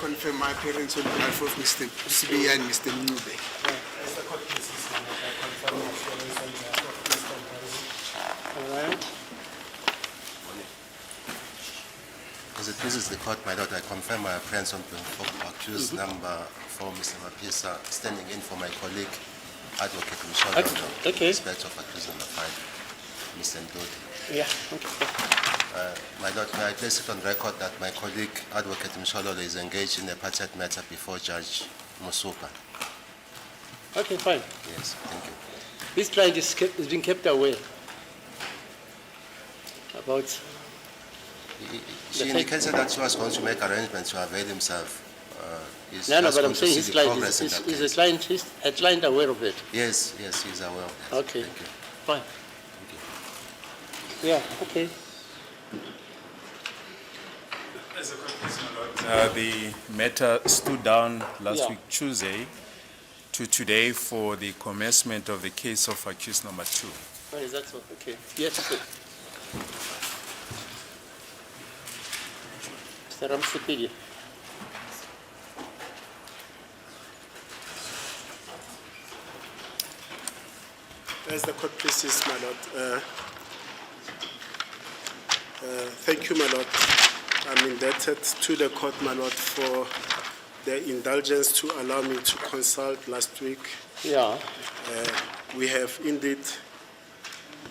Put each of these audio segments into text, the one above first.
confirm my appearance on behalf of Mr. CBI and Mr. Nube. As the court pleases, I confirm my appearance on behalf of Mr. Mbazi. All right. As it pleases the court, my lord, I confirm my appearance on behalf of accused number 4, Mr. Mapisa, standing in for my colleague, Advocate Michelle, Okay. respect of accused number 5, Mr. Ndodi. Yeah. Okay. My lord, may I place it on record that my colleague, Advocate Msholo, is engaged in a apartheid matter before Judge Musupa. Okay, fine. Yes, thank you. This client is being kept aware about. She indicated that she was going to make arrangements to avail himself. He's No, just but going I'm to saying see his the client progress in that is case. a client aware of it. Yes, he's aware of that. Okay. Thank you. Fine. Thank you. Yeah. Okay. As a court pleases, my lord, the matter stood down last Yeah. week Tuesday to today for the commencement of the case of accused number 2. Where is that so? Okay. Yes. Okay. Mr. Ramsipidi. As the court pleases, my lord. Thank you, my lord. I'm indebted to the court, my lord, for the indulgence to allow me to consult last week. Yeah. We have indeed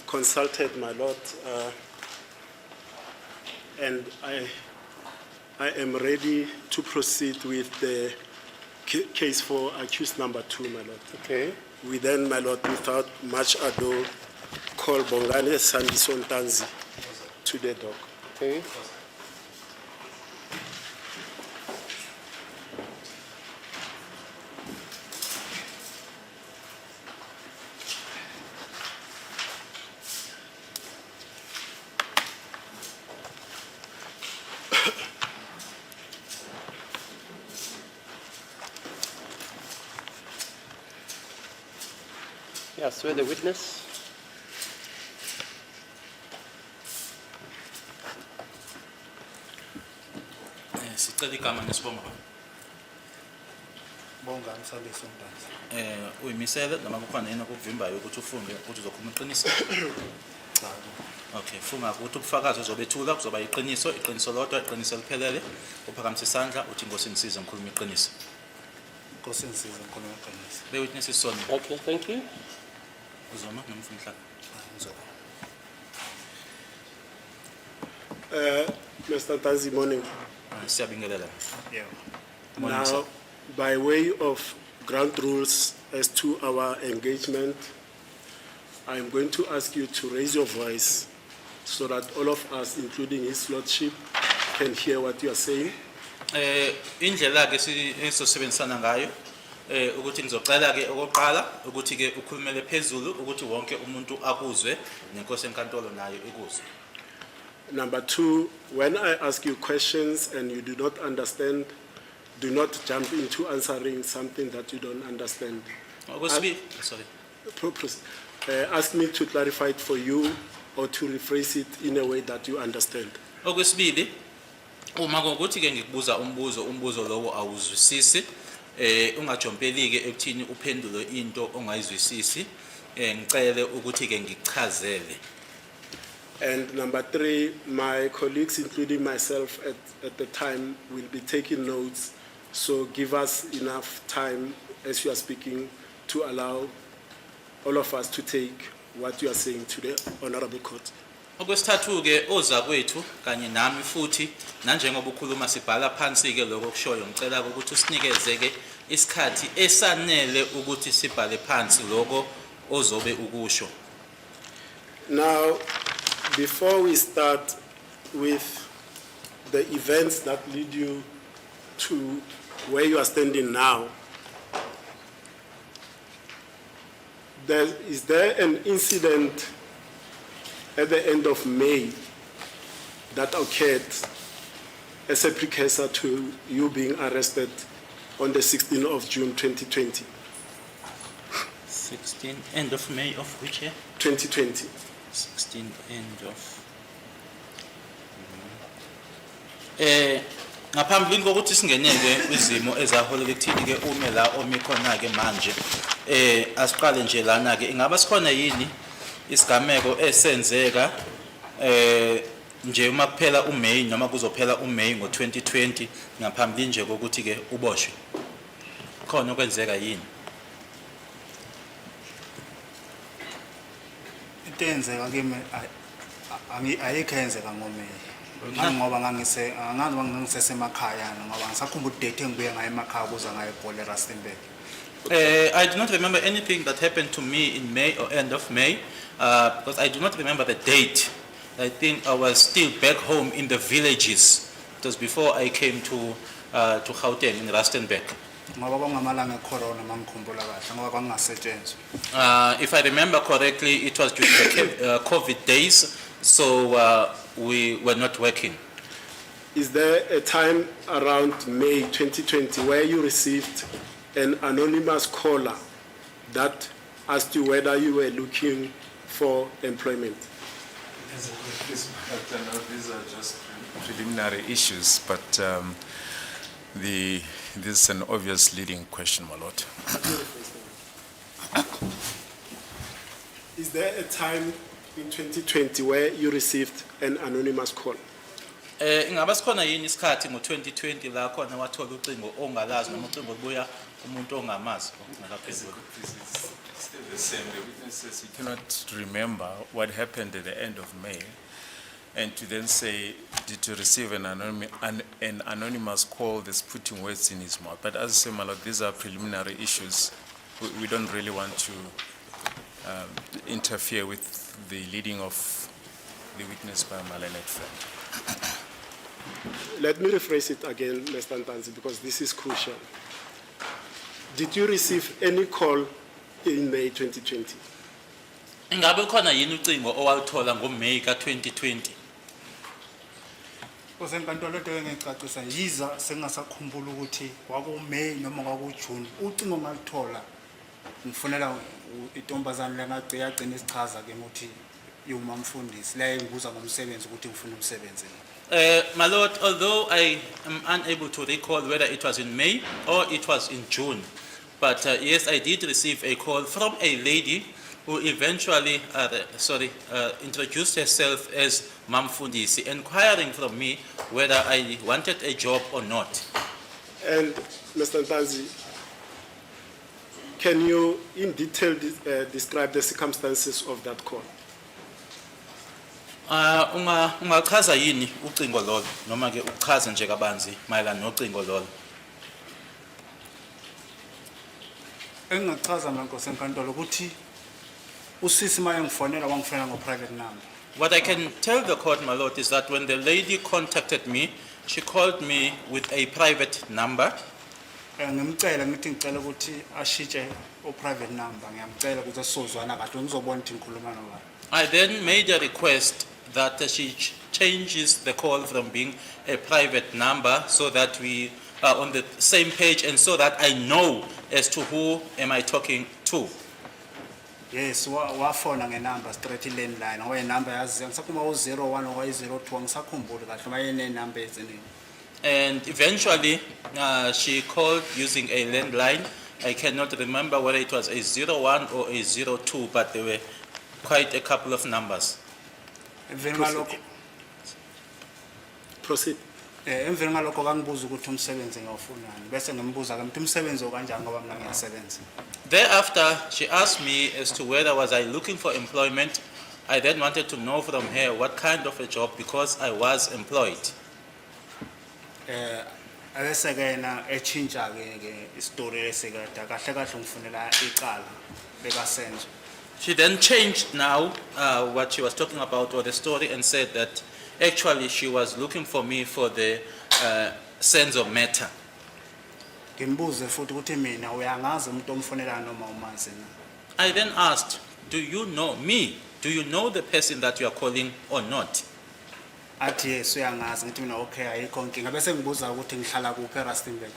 consulted, my lord, and I am ready to proceed with the case for accused number 2, my lord. Okay. We then, my lord, without much ado, call Bongani Sandiso Ntanzi to the dock. Okay. Yeah, swear the witness. Sicela igama nesibongo. Bonga Msaliso Ntanzi. Uyimisele noma kukhona yini okuvimbayo ukuthi ufunde ukuthi uzokhuluma iqiniso? Okay, funga ukuthi ubufakazi uzobethula kuzoba iqiniso lodwa, iqiniso liphelele. Uphakamise isandla uthi Nkosi ngisize ngikhuluma iqiniso. Nkosi ngisize ngikhuluma iqiniso. Be witness isona. Okay, thank you. Uzoma nomfundla. Mr. Ntanzi, morning. Siyabingelela. Yeah. Morning, sir. Now, by way of ground rules as to our engagement, I'm going to ask you to raise your voice so that all of us, including His Lordship, can hear what you are saying. Indlela ke esizosebenzisana ngayo ukuthi ngizocela ke okoqala ukuthi ke ukhulumele phezulu ukuthi wonke umuntu akuzwe nenkosi enkantolo nayo ikuzwe. Number 2, when I ask you questions and you do not understand, do not jump into answering something that you don't understand. Okwesibili, sorry. Ask me to clarify it for you or to rephrase it in a way that you understand. Okwesibili, uma ngokuthi ke ngikubuza umbuzo lowo awuzwisisi, ungajompeli ke ekuthini uphendulo into ongayizwisisi, ngicela ukuthi ke ngichazele. And number 3, my colleagues, including myself at the time, will be taking notes. So give us enough time as you are speaking to allow all of us to take what you are saying to the Honorable Court. Okwesithathu ke ozakwethu kanye nami futhi nanjengoba ukhuluma sibhala phansi ke lokho kushoyo ngicela ukuthi usinikeze ke isikhathi esanele ukuthi sibhale phansi lokho ozobe ukusho. Now, before we start with the events that lead you to where you are standing now, is there an incident at the end of May that occurred as a precursor to you being arrested on the 16th of June 2020? 16 end of May of which year? 2020. 16 end of Ngaphambilini kokuthi singeneke kwizimo ezaholela ekuthini ke ume la omi khona ke manje asiqale nje lana ke ingaba sikhona yini isigameko esenzeka nje uma kuphela uMay noma kuzophela uMay ngo2020 ngaphambilini nje kokuthi ke uboshwe khona okwenzeka yini into eyenzeka kimi ayikho eyenzeka ngoMeyi ngoba ngangisesemakhaya ngoba ngisakhumbula udate engibuye ngayo emakhaya ukuza ngayo eGoli eRustenburg. I do not remember anything that happened to me in May or end of May because I do not remember the date. I think I was still back home in the villages. It was before I came to Gauteng in Rustenburg. Ngoba kwangamalanga ecorona mangikhumbula kahle ngoba kwangasetshenzwa. If I remember correctly, it was during the COVID days, so we were not working. Is there a time around May 2020 where you received an anonymous caller that asked you whether you were looking for employment? These are just preliminary issues, but this is an obvious leading question, my lord. Is there a time in 2020 where you received an anonymous call? Ingaba sikhona yini isikhathi ngo2020 la khona wathola ucingo ongalazi noma ucingo olubuya umuntu ongamazi ngakaphezulu? Still the same. The witness says he cannot remember what happened at the end of May, and to then say, did you receive an anonymous call that's putting words in his mouth? But as I say, my lord, these are preliminary issues. We don't really want to interfere with the leading of the witness by my learned friend. Let me rephrase it again, Mr. Ntanzi, because this is crucial. Did you receive any call in May 2020? Ingabe khona yini ucingo owaluthola ngoMay ka2020? Kusenkantolo into engicacisa yiza sengasakhumbula ukuthi kwakuMay noma kwakuJune ucingo ngalithola ngifunela intombazana lengagcina isichaza ke ukuthi yumamfundisi la engibuza ngomsebenzi ukuthi ngifuna umsebenzi. My lord, although I am unable to recall whether it was in May or it was in June, but yes, I did receive a call from a lady who eventually introduced herself as Mamfundisi, inquiring from me whether I wanted a job or not. And Mr. Ntanzi, can you in detail describe the circumstances of that call? Ungachaza yini ucingo lolo noma ke uchaza nje kabanzi mayelana nocingo lolo? Engingachaza manje kusenkantolo ukuthi usisi maye ngifonela wangifonela ngo-private number. What I can tell the court, my lord, is that when the lady contacted me, she called me with a private number. Ngimcela ngithi ngicela ukuthi ashitshe o-private number ngiyamcela ukuthi asizozwana kahle ngizobona ukuthi ngikhuluma nobani. I then made a request that she changes the call from being a private number so that we are on the same page and so that I know as to who am I talking to. Yes, wafona ngenumber straight landline ngoba inumber yazi ngisakhuluma u01 or u02 ngisakhumbula kahle mayene number eziningi. And eventually she called using a landline. I cannot remember whether it was a 01 or a 02, but there were quite a couple of numbers. Emveni ngalokho Proceed. emveni ngalokho kangibuza ukuthi umsebenzi ngiyawufunani bese ngimbuza ke ukuthi umsebenzi okanjani ngoba mina ngiyasebenza. Thereafter, she asked me as to whether was I looking for employment. I then wanted to know from her what kind of a job because I was employed. Abese ke yena echinja ke istory lesekade kahle kahle ngifunela iqala beka Senzo. She then changed now what she was talking about or the story and said that actually she was looking for me for the Senzo matter. Ngimbuze futhi ukuthi mina uyangazi umuntu omfonela noma umazi na. I then asked, do you know me? Do you know the person that you are calling or not? Athi yes uyangazi ngithi mina okay ayikho inkinga bese ngibuza ukuthi ngihlala kuphi eRustenburg.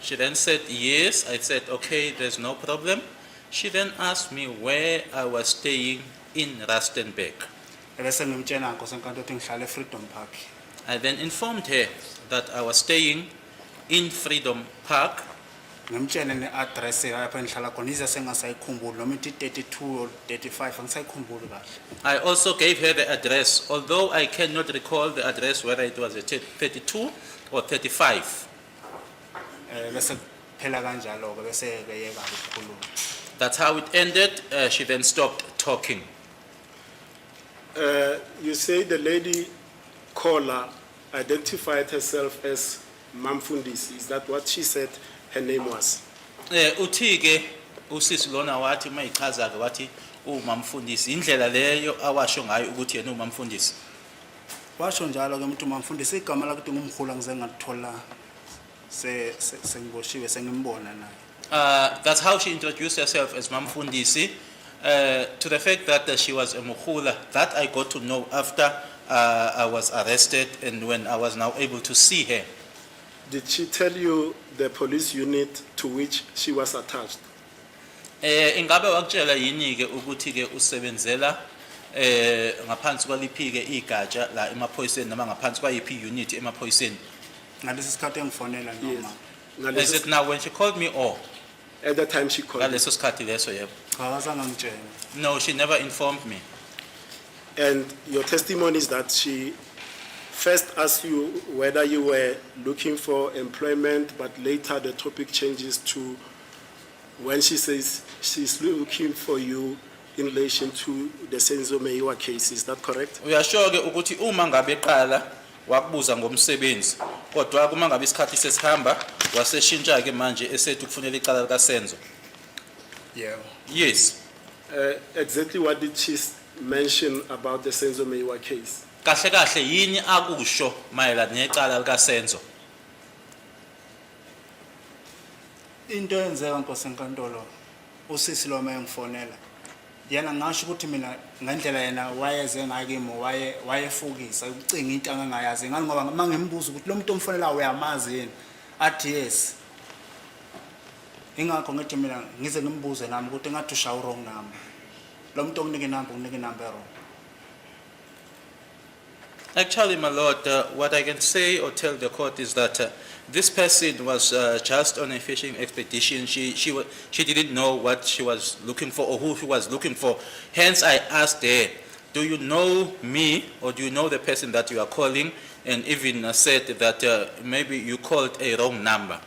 She then said yes. I said okay, there's no problem. She then asked me where I was staying in Rustenburg. Bese ngimtshela nkosenkantolo ukuthi ngihlala eFreedom Park. I then informed her that I was staying in Freedom Park. ngimtshele ne-address lapha engihlala khona ize sengasayikhumbuli noma ithi 32 or 35 angisayikhumbuli kahle. I also gave her the address, although I cannot recall the address whether it was at 32 or 35. Bese kuphela kanjalo ke bese ke yeka ukukhuluma. That's how it ended. She then stopped talking. You say the lady caller identified herself as Mamfundisi. Is that what she said her name was? Uthi ke usisi lona wathi mayichaza ke wathi umamfundisi indlela leyo awasho ngayo ukuthi yena umamfundisi. Washo njalo ke umuntu mamfundisi igama lakuthi ngumkhulu ngize ngathola sengiboshiwe sengimbona naye. That's how she introduced herself as Mamfundisi, to the fact that she was a Mukhula. That I got to know after I was arrested and when I was now able to see her. Did she tell you the police unit to which she was attached? Ingabe wakutshela yini ke ukuthi ke usebenzela ngaphansi kwaliphi ke igatsha la emaphoyiseni noma ngaphansi kwayiphi unit emaphoyiseni? Ngalesi sikhathi engifonela noma. Is it now when she called me or At the time she called. ngaleso sikhathi leso yebo? Awazange ngitshele. No, she never informed me. And your testimony is that she first asked you whether you were looking for employment, but later the topic changes to when she says she's looking for you in relation to the Senzo Meyiwa case. Is that correct? Uyasho ke ukuthi uma ngabe eqala wakubuza ngomsebenzi kodwa kuma ngabe isikhathi sesihamba waseshintsha ke manje esethi kufunela icala lika Senzo. Yebo. Yes. Exactly what did she mention about the Senzo Meyiwa case? Kahle kahle yini akusho mayelana necala lika Senzo? Into yenzeka Nkosi enkantolo usisi lo mayengifonela. Yena ngasho ukuthi mina ngendlela yena wayeze ngakimo wayefukisa ucinga into angayazi ngani ngoba mangimbuza ukuthi lo muntu omfonela uyamazi yini athi yes. Ingakho ngithi mina ngize ngimbuze nami ukuthi ngathi ushaye wrong number. Lo muntu onginike number wrong. Actually, my lord, what I can say or tell the court is that this person was just on a fishing expedition. She didn't know what she was looking for or who she was looking for. Hence, I asked her, do you know me or do you know the person that you are calling? And even said that maybe you called a wrong number.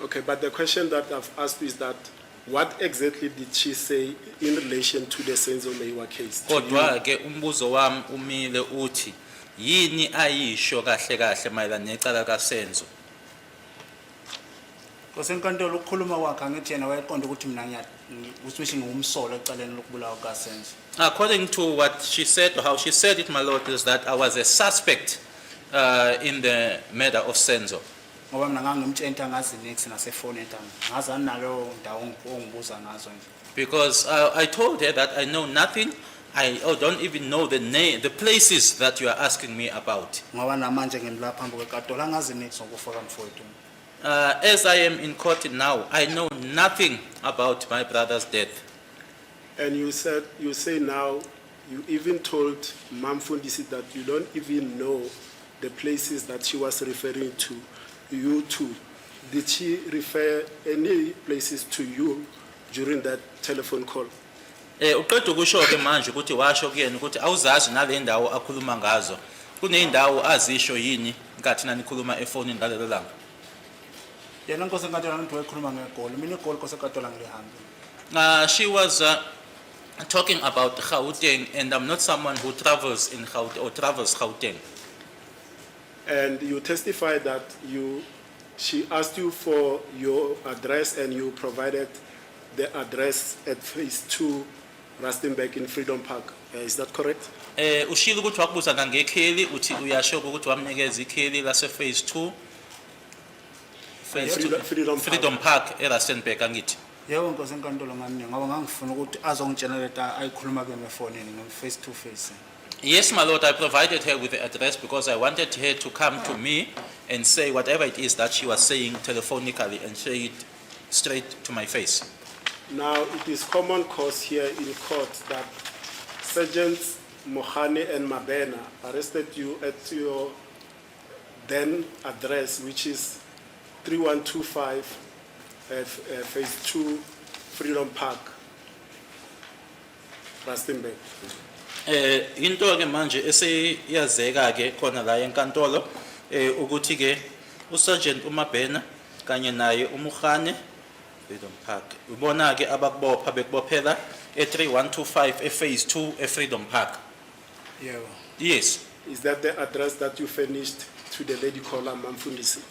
Okay, but the question that I've asked is that what exactly did she say in relation to the Senzo Meyiwa case? to you? Kodwa ke umbuzo wami umile uthi yini ayisho kahle kahle mayelana necala kaSenzo? Nkosi enkantolo ukukhuluma kwakhe ngithi yena wayeqonda ukuthi mina uthi ngumsolo ecaleni lokubulawa kaSenzo. According to what she said, or how she said it, my lord, is that I was a suspect in the murder of Senzo. Ngoba mina ngangimtshenta ngazi next nasefone entanga. Ngazani nalo ndawo ongibuza ngazo nje. Because I told her that I know nothing. I don't even know the name, the places that you are asking me about. Ngoba namanje ngimla phambi kwekatola ngazi next ngokufaka mfowethu. As I am in court now, I know nothing about my brother's death. And you say now, you even told Mamfundisi that you don't even know the places that she was referring to, you to. Did she refer any places to you during that telephone call? Uqeda ukusho ke manje ukuthi washo kuyena ukuthi awuzazi nale ndawo akhuluma ngazo. Kuneyindawo azisho yini nkathi nanikhuluma efonini ngalelo langa? Yena Nkosi enkantolo ngithi wayekhuluma ngegoli. Mina igoli Nkosi enkantolo ngilihambe. She was talking about Gauteng, and I'm not someone who travels in Gauteng or travels Gauteng. And you testified that she asked you for your address and you provided the address at phase 2 Rustenburg in Freedom Park. Is that correct? Ushilo ukuthi wakubuza ngekheli uthi uyasho ukuthi wamnikeza ikheli lase phase 2 Freedom Park eRustenburg angithi. Yebo Nkosi enkantolo ngamnye ngoba ngangifuna ukuthi azongitshela leta ayikhuluma ke ngefonini no face to face. Yes, my lord, I provided her with the address because I wanted her to come to me and say whatever it is that she was saying telephonically and say it straight to my face. Now, it is common course here in court that sergeants Mohane and Mabena arrested you at your then address, which is 3125 Phase 2 Freedom Park, Rustenburg. Into ke manje esiyazeka ke khona la enkantolo ukuthi ke uSergeant uMabena kanye naye uMukhane Freedom Park ubona ke abakubopha bekubophela e3125 Phase 2 eFreedom Park. Yebo. Yes. Is that the address that you furnished to the lady caller Mamfundisi?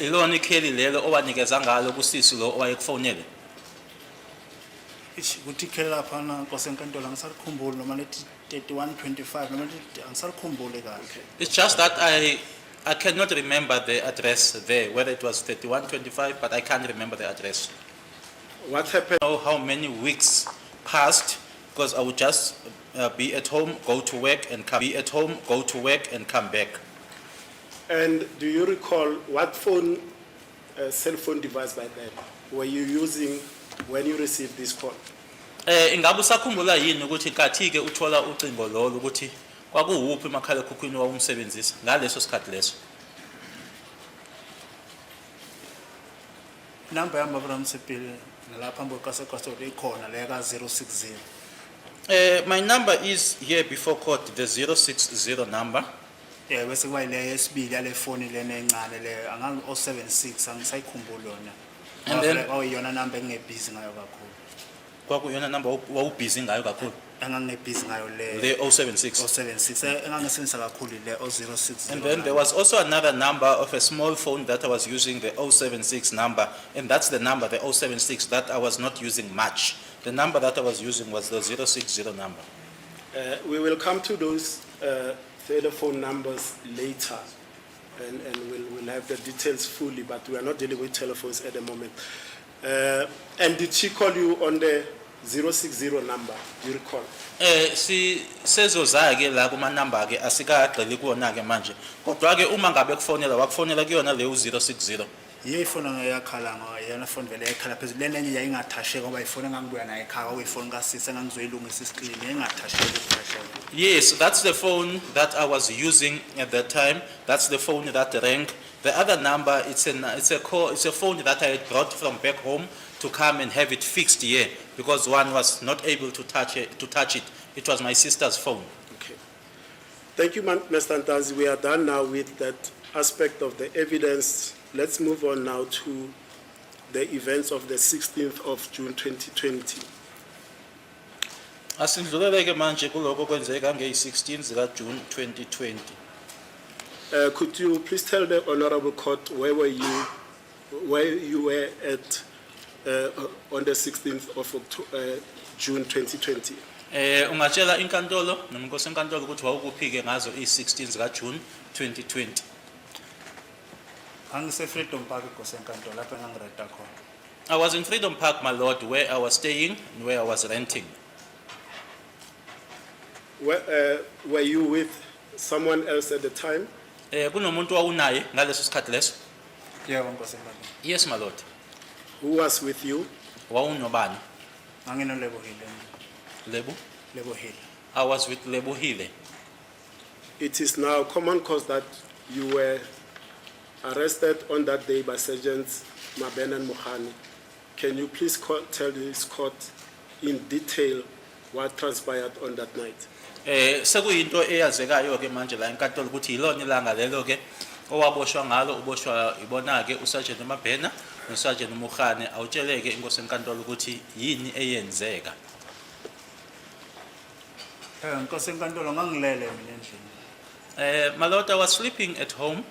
Ilona ikheli lelo owanikeza ngalo kusisi lo owayekufonele. Ukuthi khela lapha na nkosenkantolo ngisakukhumbula noma lethi 3125 noma lethi angisakukhumbule kahle. It's just that I cannot remember the address there, whether it was 3125, but I can't remember the address. What happened? Know how many weeks passed, because I would just be at home, go to work and come, be at home, go to work and come back. And do you recall what phone, cell phone device by then were you using when you received this call? Ingabe usakhumbula yini ukuthi kathi ke uthola ucingo lolo ukuthi kwakuwuphi emakhala ekhukhwini wawumsebenzisa ngaleso sikhathi leso? Number yami Abraham Sepile nalapha mbokase ikhona le ka 060. My number is here before court, the 060 number. Bese kuba ile yesibili yale phone lena encane le angangi 076 angisayikhumbula yona. And then awuyona number engebhizi ngayo kakhulu. kwakuyona number wawubhizi ngayo kakhulu. Engangebhizi ngayo le The 076. 076 engangisebenzisa kakhulu le 060. And then there was also another number of a small phone that I was using, the 076 number, and that's the number, the 076, that I was not using much. The number that I was using was the 060 number. We will come to those telephone numbers later, and we'll have the details fully, but we are not dealing with telephones at the moment. And did she call you on the 060 number, do you recall? Si sezozake la kuma number ke asikagxili kuona ke manje. Kodwa ke uma ngabe kufonela wakufonela kuyona le 060. Ye ifona ngayakhala ngayona phone vele ekhala phezulu lenye yayingathasheka ngoba ifona ngangibuya naye ekhaya uyifona kasise ngangizoyilungisa iscreen yayingathasheka ukuthasheka. Yes, that's the phone that I was using at that time. That's the phone that rang. The other number, it's a phone that I had brought from back home to come and have it fixed here because one was not able to touch it. It was my sister's phone. Okay. Thank you, Mr. Ntanzi. We are done now with that aspect of the evidence. Let's move on now to the events of the 16th of June 2020. Asindluleleke manje kuloko kwenzeka nge-16 zika June 2020. Could you please tell the Honorable Court where you were at on the 16th of June 2020? Ungatshela inkantolo noma inkosi enkantolo ukuthi wawukuphike ngazo i-16 zika June 2020. Angise Freedom Park nkosenkantolo lapha engangirenta khona. I was in Freedom Park, my lord, where I was staying and where I was renting. Were you with someone else at the time? Kunomuntu wawunaye ngaleso sikhathi leso? Yebo nkosenkantolo. Yes, my lord. Who was with you? Wawunobani? Angina Lebohile. Lebohile. I was with Lebohile. It is now common cause that you were arrested on that day by Sergeants Mabena and Mohane. Can you please tell this court in detail what transpired on that night? Sekuyinto eyazekayo ke manje la enkantolo ukuthi yilona ilanga lelo ke owaboshwa ngalo uboshwa ibona ke uSergeant Mabena noSergeant Mohane awutsheleke inkosi enkantolo ukuthi yini eyenzeka. Nkosenkantolo ngangilele mina endlini. My lord, I was sleeping at home.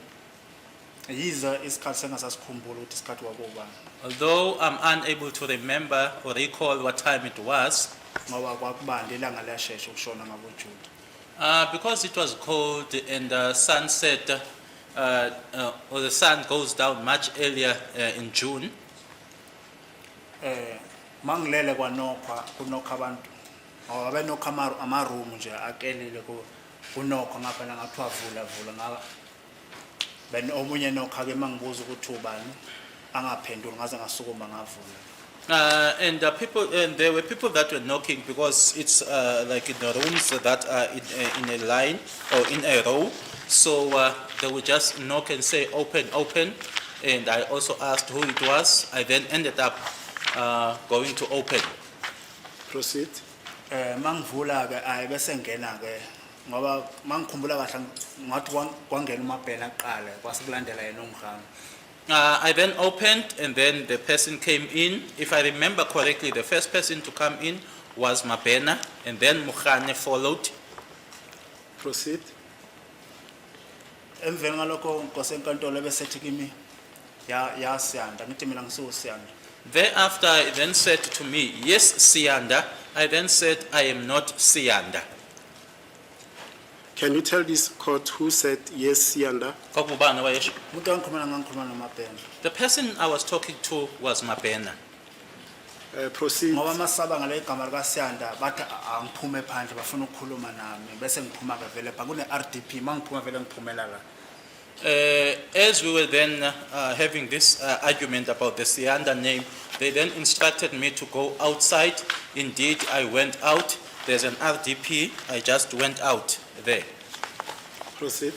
Yiza isikhathi sengasasikhumbula ukuthi isikhathi wakubani. Although I'm unable to remember or recall what time it was, Ngoba kwakubanda ilanga liyashesha ukushona ngaboJuda. because it was cold and sunset, or the sun goes down much earlier in June. Mangilele kwanokha kunokha abantu. Abe nokha ama room nje akelile kunokho ngapha ngathiwa vula ngaka. Ben omunye nokha ke mangibuza ukuthi ubani angaphenduli ngaze ngasukuma ngavula. And there were people that were knocking because it's like in the rooms that are in a line or in a row. So they would just knock and say, open, open. And I also asked who it was. I then ended up going to open. Proceed. Mangivula ke ayi bese ngena ke ngoba mangikhumbula kahle ngathi kwangena uMabhena aqale kwasekulandela yena uNgihanga. I then opened and then the person came in. If I remember correctly, the first person to come in was Mabena and then Mukhane followed. Proceed. Emveni ngalokho inkosi enkantolo besethi kimi ya Siyanda ngithi mina ngisuSiyanda. Thereafter, he then said to me, yes, Siyanda. I then said, I am not Siyanda. Can you tell this court who said yes, Yanda? Kokubani wayesho? Umuntu angikhuluma noMabhena. The person I was talking to was Mabena. Proceed. Ngoba masaba ngale igama lika Siyanda bathi angiphume phandle bafuna ukukhuluma nami bese ngiphuma ke vele kune RDP mangiphuma vele ngiphumela la. As we were then having this argument about the Siyanda name, they then instructed me to go outside. Indeed, I went out. There's an RDP. I just went out there. Proceed.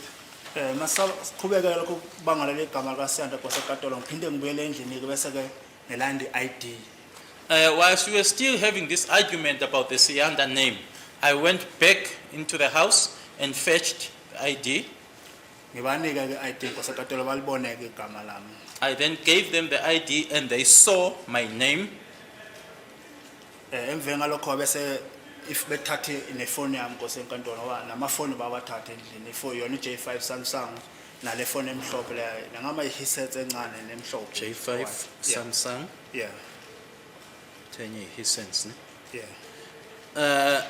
Masaba siqhubeka lokho bangala le igama lika Siyanda inkosi enkantolo ngiphinde ngibuyele endlini ke bese ke nelandi ID. Whilst we were still having this argument about the Siyanda name, I went back into the house and fetched the ID. Ngibanika ke ID inkosi enkantolo balibone ke igama lami. I then gave them the ID and they saw my name. Emveni ngalokho bese if bethathe nefoni yami inkosi enkantolo ngoba namafoni bawathatha endlini ifoni yona J5 Samsung nale phone emhlophe la ngama i-headset encane nemhlophe. J5 Yeah. Samsung. Yeah. Tenye Hisense. Yeah.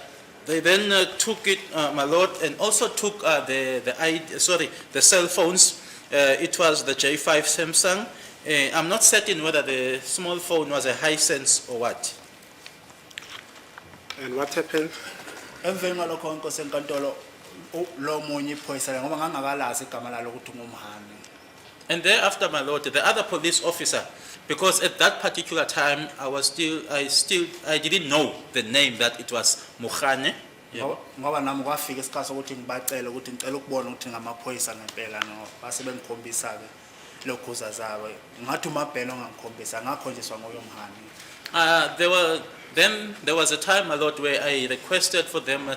They then took it, my lord, and also took the cell phones. It was the J5 Samsung. I'm not certain whether the small phone was a Hisense or what. And what happened? Emveni ngalokho inkosi enkantolo lo munye iphoyisa ngoba ngangakalazi igama lalo ukuthi ngumhani. And thereafter, my lord, the other police officer, because at that particular time I didn't know the name that it was Mukhane. Ngoba nami kwafika isikhathi ukuthi ngibacela ukuthi ngicela ukubona ukuthi ngamaphoyisa ngempela no base bengikhombisa ke lokhuza zabo ngathi uMabhena ongangikhombisa ngakhonjiswa ngoyo mhani. There was a time, my lord, where I requested for them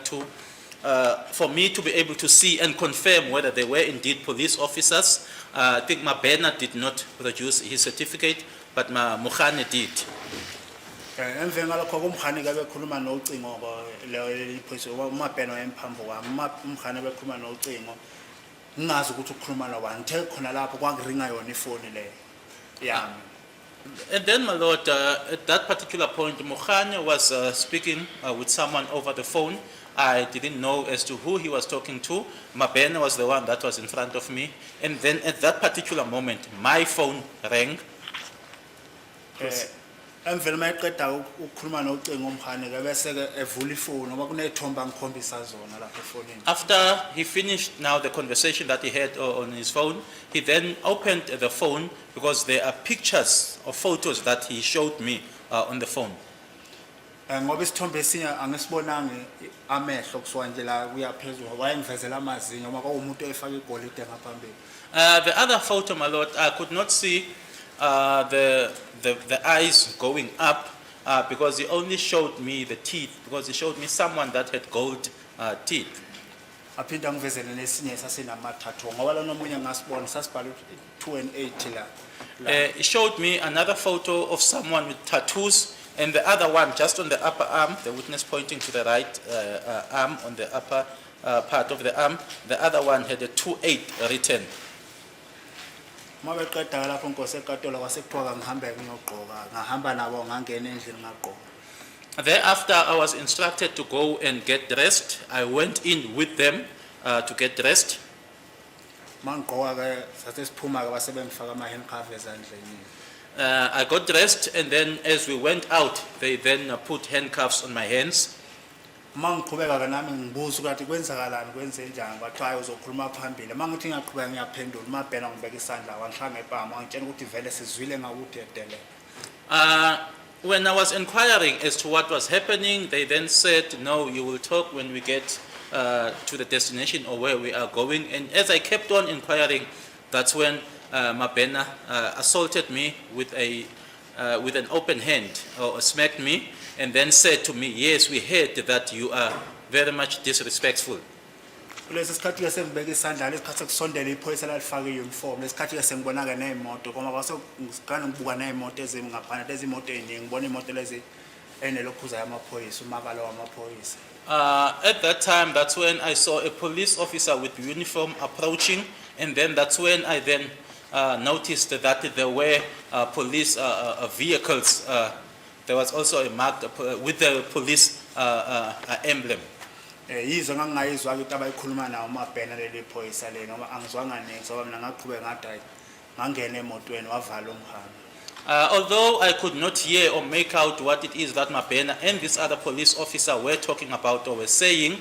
for me to be able to see and confirm whether they were indeed police officers. I think Mabena did not produce his certificate, but Mukhane did. Emveni ngalokho kumhani ke bekhuluma nocingo le iphoyisa uMabhena wemphambo kwami umhani bekhuluma nocingo ngingazi ukuthi ukukhuluma nobani ngithe khona lapho kwakuringa yona ifoni le yami. And then, my lord, at that particular point, Mukhane was speaking with someone over the phone. I didn't know as to who he was talking to. Mabena was the one that was in front of me. And then at that particular moment, my phone rang. Emveni mayiqeda ukukhuluma nocingo umhani ke bese ke evula ifoni ngoba kunezithombe angikhombisa zona lapha efonini. After he finished now the conversation that he had on his phone, he then opened the phone because there are pictures or photos that he showed me on the phone. Ngoba isithombe esinye angisibonanga amehlo kusuka nje la kuyaphezulu wayengivezela amazinyo ngoba kwaumuntu efaka igolide ngaphambili. The other photo, my lord, I could not see the eyes going up because he only showed me the teeth, because he showed me someone that had gold teeth. Aphinda ngivezele nesinye sasinamathatu ngoba lo nomunye ngasibona sasibhala 280 la. He showed me another photo of someone with tattoos, and the other one just on the upper arm, the witness pointing to the right arm on the upper part of the arm. The other one had a 28 written. Mabeqeda lapho inkosi enkantolo kwasekuthiwa ngihambe ngiyogqoka ngahamba nabo ngangena endlini ngagqoka. Thereafter, I was instructed to go and get dressed. I went in with them to get dressed. Mangigqoka ke sathe siphuma ke base bengifaka ama handcuffs ezandleni. I got dressed, and then as we went out, they then put handcuffs on my hands. Mangiqhubeka ke nami ngibuza ukuthi kwenzakalani kwenze njani bathi hayi uzokhuluma phambili mangithi ngiyaqhubeka ngiyaphendula uMabhena ngibeka isandla wangishaya ngebhamu wangitshela ukuthi vele sizwile ngakuthi edele. When I was inquiring as to what was happening, they then said, no, you will talk when we get to the destination or where we are going. And as I kept on inquiring, that's when Mabena assaulted me with an open hand, or smacked me, and then said to me, yes, we heard that you are very much disrespectful. Kulesi sikhathi ke sengibeka isandla lesikhathi kusondela iphoyisa lalifaka i-uniform lesikhathi ke sengibona ke nemoto ngoba kwaso ngigana ngibuka nemoto ezimi ngaphandle lezi imoto eziningi ngibona imoto lezi enelokhuza yamaphoyisa umakalo wamaphoyisa. At that time, that's when I saw a police officer with uniform approaching, and then that's when I then noticed that there were police vehicles. There was also a marked with the police emblem. Yizo ngangayizwa ukuthi abayikhuluma nawo Mabena leli phoyisa le ngoba angizwanga nini ngoba mina ngaqhubeka ngathi ngangena emotweni wavala umhamba. Although I could not hear or make out what it is that Mabena and this other police officer were talking about or were saying,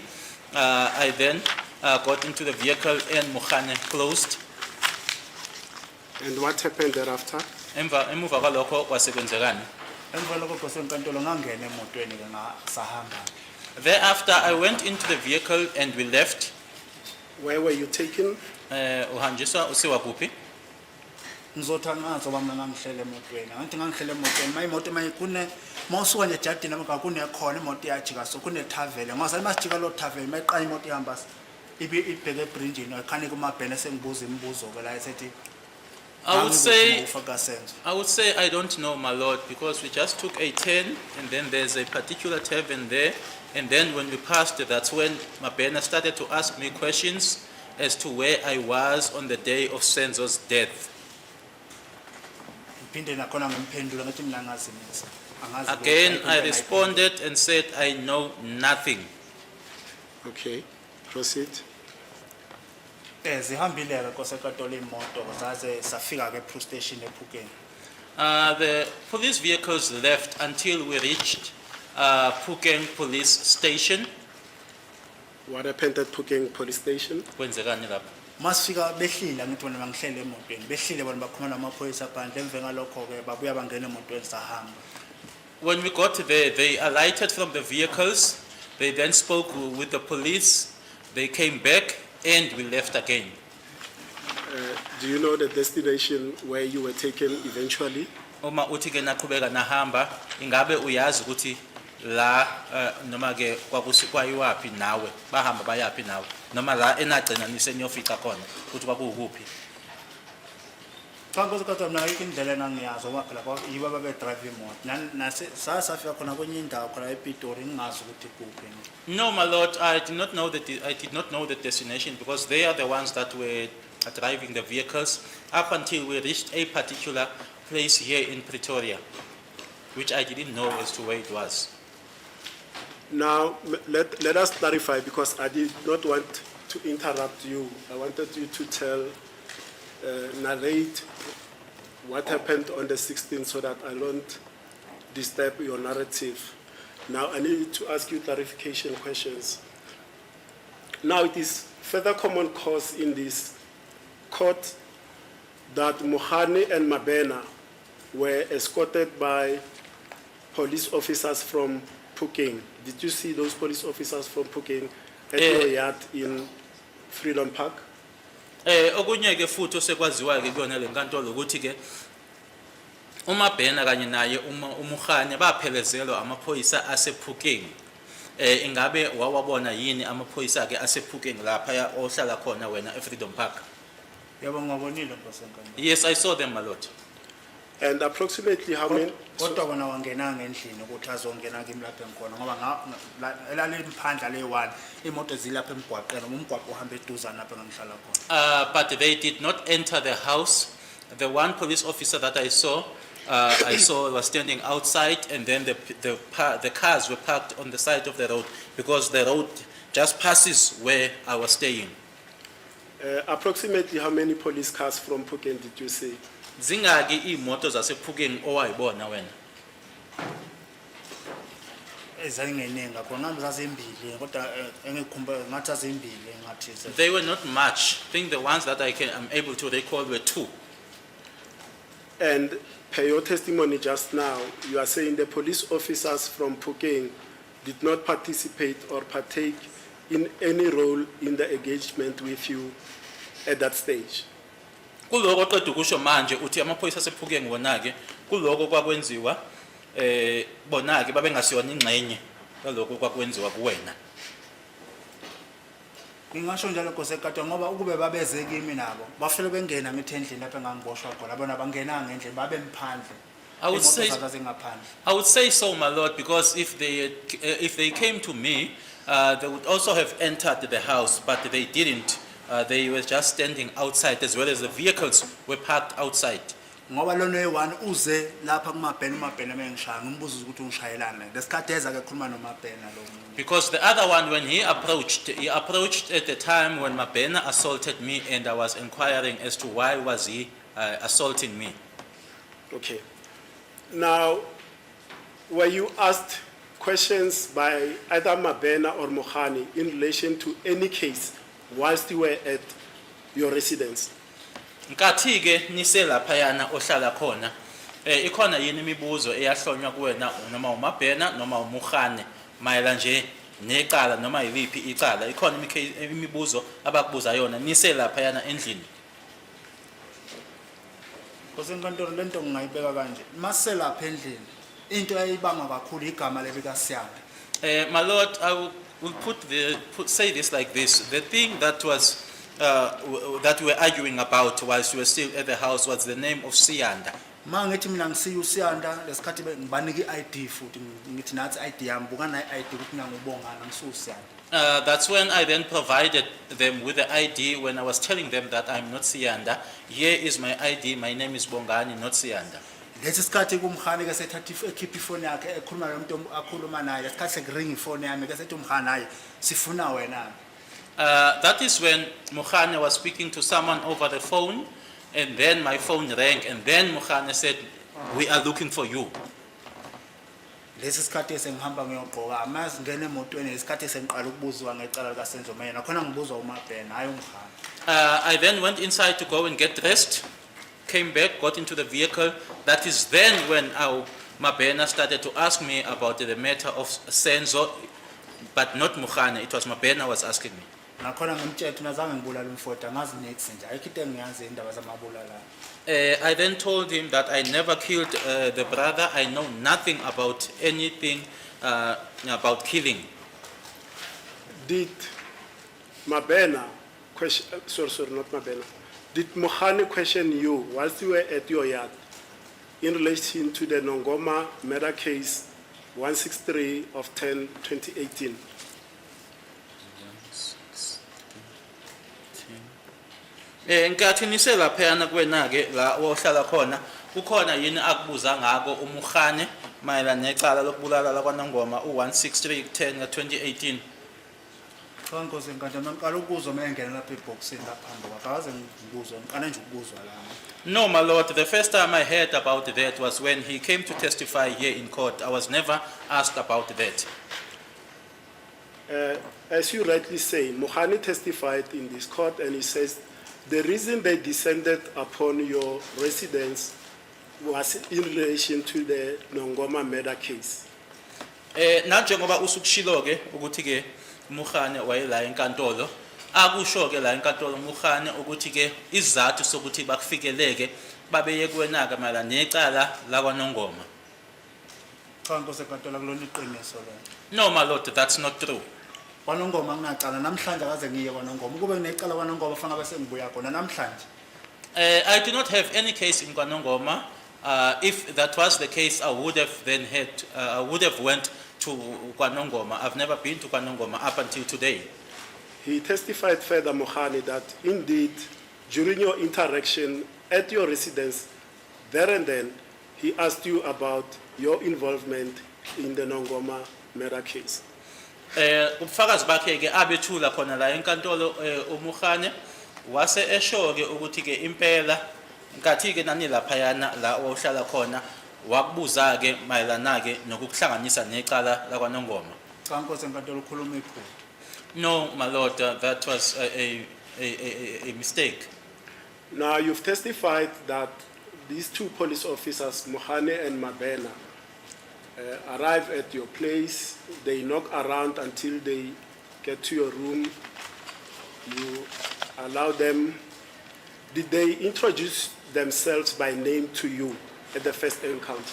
I then got into the vehicle and Mukhane closed. And what happened thereafter? Emuva kwalokho kwasekwenzekani? Emva lokho senkantolo ngangena emotweni ke ngasahamba. Thereafter, I went into the vehicle and we left. Where were you taken? Uhanjiswa usiwa kuphi? Ngizothi ngazi ngoba mina ngangihlele emotweni ngathi ngangihlele emotweni mayimoto mayikune mawusuka nje ejardini amaka kune khona imoto iyajika so kune thavele ngasali masijika lo thavele mayiqala imoto ihamba ibheke ebridgini ekhani kuMabena sengibuza imibuzo ke la esethi I would say I don't know, my lord, because we just took a turn and then there's a particular tavern there, and then when we passed it, that's when Mabena started to ask me questions as to where I was on the day of Senzo's death. Ngiphinde nakhona ngimphendula ngathi mina ngazi nisa. Again, I responded and said I know nothing. Okay, proceed. Zihambile ke kosekatolo imoto zaze safika ke police station ePhukeni. The police vehicles left until we reached Phukeng police station. What happened at Phukeng police station? Kwenzekani lapho? Masifika behlile ngithi bona bangihlele emotweni behlile bona bakhuluma namaphoyisa phandle emva ngalokho ke babuya bangena emotweni sahamba. When we got there, they alighted from the vehicles. They then spoke with the police. They came back and we left again. Do you know the destination where you were taken eventually? Uma uthi ke naqhubeka nahamba, ingabe uyazi ukuthi la noma ke kwayiwapi nawe, bahamba bayapi nawe, noma la enagcina nisenyofica khona ukuthi kwakukuphi? Xa kosekatolo mina ayikho indlela enangiyazi ngoba phela yibo ababe drive imoto. Sasafika khona kwenye indawo khona ePretoria ngingazi ukuthi kuphi. No, my lord, I did not know the destination because they are the ones that were driving the vehicles up until we reached a particular place here in Pretoria, which I didn't know as to where it was. Now, let us clarify because I did not want to interrupt you. I wanted you to narrate what happened on the 16th so that I don't disturb your narrative. Now, I need to ask you clarification questions. Now, it is further common cause in this court that Mohane and Mabena were escorted by police officers from Phukeng. Did you see those police officers from Phukeng at your yard in Freedom Park? Okunye ke futhi osekwaziwa ke kuyona lenkantolo ukuthi ke uMabena kanye naye uMukhane baphelezelwa amaphoyisa asePhukeng. Ingabe wawabona yini amaphoyisa ke asePhukeng lapha ohlala khona wena eFreedom Park? Yebo ngabonile nkosenkantolo. Yes, I saw them a lot. And approximately how many? Kodwa bona wangenanga endlini ukuthi azongena kimi lapha engikhona ngoba elalephandla le1 imoto zilapha emgwaqeni umgwaqo uhamba eduzana lapha ngihlala khona. But they did not enter the house. The one police officer that I saw was standing outside, and then the cars were parked on the side of the road because the road just passes where I was staying. Approximately how many police cars from Phukeng did you see? Zingaki imoto zasePhukeng owayibona wena? Ezazingeningi khona nami zazimbili kodwa engikhumbula ngathi zazimbili ngathi. They were not much. I think the ones that I'm able to recall were two. And per your testimony just now, you are saying the police officers from Phokeng did not participate or partake in any role in the engagement with you at that stage. Kuloko qeda ukusho manje uthi amaphoyisa asePhukeng wona-ke kuloko kwakwenziwa bona-ke babengasiyona ingxenye yaloko kwakwenziwa kuwena. Ngingasho njalo Nkosi enkantolo ngoba ukube babeze kimi nabo bafele bengena ngithi endlini lapho engangiboshwa khona bona bangenanga ngendlela babe mphandle. I would say- Imoto zazo zingaphandle. I would say so, my lord, because if they came to me, they would also have entered the house, but they didn't. They were just standing outside, as well as the vehicles were parked outside. Ngoba lona oyi-1 uze lapha kumabhena mengishaya ngimbuza ukuthi ungishayelana lesikhathi eza ke khuluma nomabhena lo muntu. Because the other one, when he approached at the time when Mabena assaulted me, and I was inquiring as to why was he assaulting me. Okay. Now, were you asked questions by either Mabena or Mohani in relation to any case whilst you were at your residence? Nkathi ke nise laphayana ohlala khona, ikhona yini imibuzo eyahlonywa kuwena noma uMabena noma uMukhane mayela nje necala noma yiliphi icala, ikhona imibuzo abakubuza yona nise laphayana endlini? Nkosi enkantolo lento ngingayibeka kanje. Mase lapha endlini into eyibanga kakhulu igama lebika Siyanda. My lord, I will say this like this. The thing that was that we were arguing about whilst we were still at the house was the name of Siyanda. Mangithi mina ngisiya uSiyanda lesikhathi ngibanike iID futhi ngithi nathi iID yami buka na iID ukuthi mina ngubongana ngisuSiyanda. That's when I then provided them with the ID when I was telling them that I'm not Siyanda. Here is my ID, my name is Bongani, not Siyanda. Lesi sikhathi kumkhani ke sethatha ekhipha ifoni yakhe ekhuluma nomuntu akhuluma naye lesikhathi sekuringa ifoni yami ke sethi umkhani naye sifuna wena. That is when Mukhane was speaking to someone over the phone, and then my phone rang, and then Mukhane said, "We are looking for you." Lesi sikhathi esengihamba ngiyogqoka amazi ngene emotweni lesikhathi sengiqala ukubuzwa ngecala lika Senzo Meyiwa nakhona ngibuzwa uMabhena hayi umkhani. I then went inside to go and get dressed, came back, got into the vehicle. That is then when Mabena started to ask me about the matter of Senzo, but not Mukhane. It was Mabena was asking me. Nakhona ngimtshela nazange ngibulala umfota ngazi next nje ayikho into engiyazi indaba zamabulala. I then told him that I never killed the brother. I know nothing about anything about killing. Did Mabena question, sorry, not Mabena. Did Mohani question you whilst you were at your yard in relation to the Nongoma murder case 163 of 10/2018? Nkathi nise laphayana kuwena-ke la ohlala khona, kukhona yini akubuza ngako uMukhane mayelana necala lokubulala lakwaNongoma u-163/10/2018? Cha Nkosi enkantolo ngiqala ukuzwa mengena lapha eboxini laphambi kwakhe akaze ngibuzwa ngiqala nje ukubuzwa la. No, my lord, the first time I heard about that was when he came to testify here in court. I was never asked about that. As you rightly say, Mohani testified in this court and he says the reason they descended upon your residence was in relation to the Nongoma murder case. Nanjengoba usukushilo-ke ukuthi-ke Mukhane wayela enkantolo, akusho-ke la enkantolo Mukhane ukuthi-ke isizathu sokuthi bakufikeleke babeye kuwena-ke mayelana necala lakwaNongoma. Cha Nkosi enkantolo kulona iqiniso lo. No, my lord, that's not true. KwaNongoma nginacala namhlanje akaze ngiye kwaNongoma kube necala kwaNongoma fanele bese ngibuya khona namhlanje. I do not have any case in KwaNongoma. If that was the case, I would have went to KwaNongoma. I've never been to KwaNongoma up until today. He testified further, Mohani, that indeed during your interaction at your residence, there and then, he asked you about your involvement in the Nongoma murder case. Ubufakazi bakhe-ke abethula khona la enkantolo uMukhane wase esho-ke ukuthi-ke impela nkathi-ke nani laphayana la ohlala khona wakubuza-ke mayelana-ke nokukuhlanganisa necala lakwaNongoma. Cha Nkosi enkantolo ukhuluma iphutha. No, my lord, that was a mistake. Now, you've testified that these two police officers, Mohane and Mabena, arrive at your place. They knock around until they get to your room. You allow them. Did they introduce themselves by name to you at the first encounter?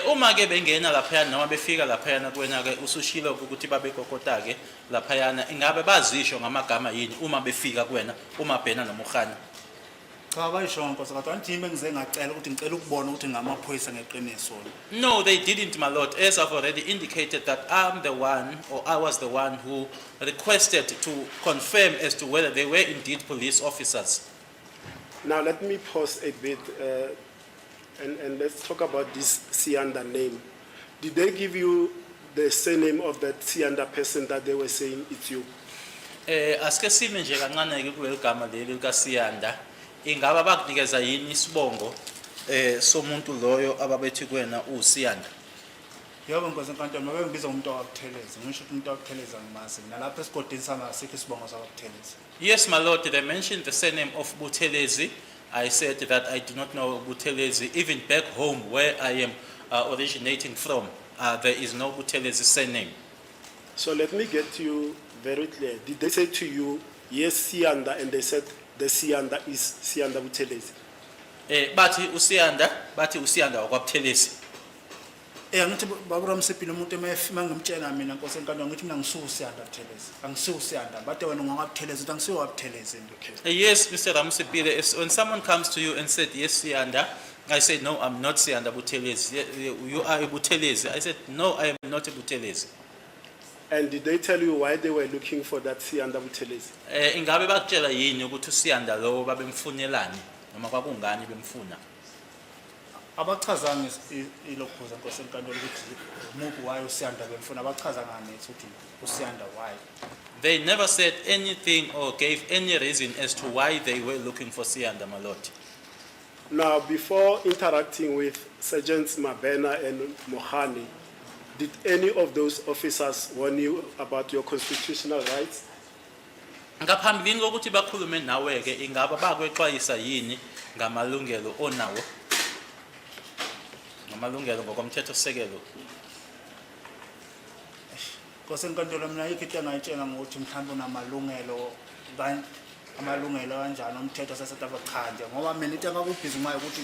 Uma ke bengena laphayana noma befika laphayana kuwena ke usushilo ukuthi babekokota ke laphayana ingabe bazisho ngamagama yini uma befika kuwena uMabena noMohane? Cha bayisho nkosi kodwa ngithi bengize ngacela ukuthi ngicela ukubona ukuthi ngamaphoyisa ngeqiniso. No, they didn't, my lord. As I've already indicated that I'm the one, or I was the one who requested to confirm as to whether they were indeed police officers. Now let me pause a bit and let's talk about this Sianda name. Did they give you the surname of that Sianda person that they were saying it's you? Aske sime nje kancane ke kuleli gama leli kaSiyanda. Ingaba bakunikeza yini isibongo somuntu loyo ababethi kuwena uSiyanda? Yebo nkosi enkantolo mabe ngibiza umuntu wakutheleza. Ngisho ukuthi umuntu wakutheleza ngimazi. Nalapha esigodini sami asikho isibongo sakutheleza. Yes, my lord, they mentioned the surname of Buthelezi. I said that I do not know Buthelezi. Even back home where I am originating from, there is no Buthelezi surname. So let me get you very clear. Did they say to you, yes, Sianda, and they said the Sianda is Sianda Buthelezi? Bathi uSiyanda wakwaButhelezi. Ngithi babura msipilo umuntu mangimtshela mina nkosi enkantolo ngithi mina ngisuSiyanda Buthelezi. AngisuSiyanda, bathe wena ungakwaButhelezi uthi angisiwabuthelezi. Yes, Mr. Ramsipile, when someone comes to you and said, yes, Siyanda, I said, no, I'm not Siyanda Buthelezi. You are a Buthelezi. I said, no, I am not a Buthelezi. And did they tell you why they were looking for that Sianda Buthelezi? Ingabe bakutshela yini ukuthi uSiyanda lo babemfunelani noma kwakungani bemfuna? Abachazanga ilokhuza nkosi enkantolo ukuthi umuntu wayo uSiyanda bemfuna abachaza ngani ukuthi uSiyanda why. They never said anything or gave any reason as to why they were looking for Siyanda, my lord. Now, before interacting with Sergeants Mabena and Mohane, did any of those officers warn you about your constitutional rights? Ngaphambilini kokuthi bakhulume nawe ke ingaba bakwexwayisa yini ngamalungelo onawo? Ngamalungelo ngokomthetho sekelo. Nkosi enkantolo mina yikho into engayitshela ngokuthi mhlawumbe unamalungelo amalungelo kanjani umthetho saseSouth Africa nje ngoba mina into engakubhizi ngayo ukuthi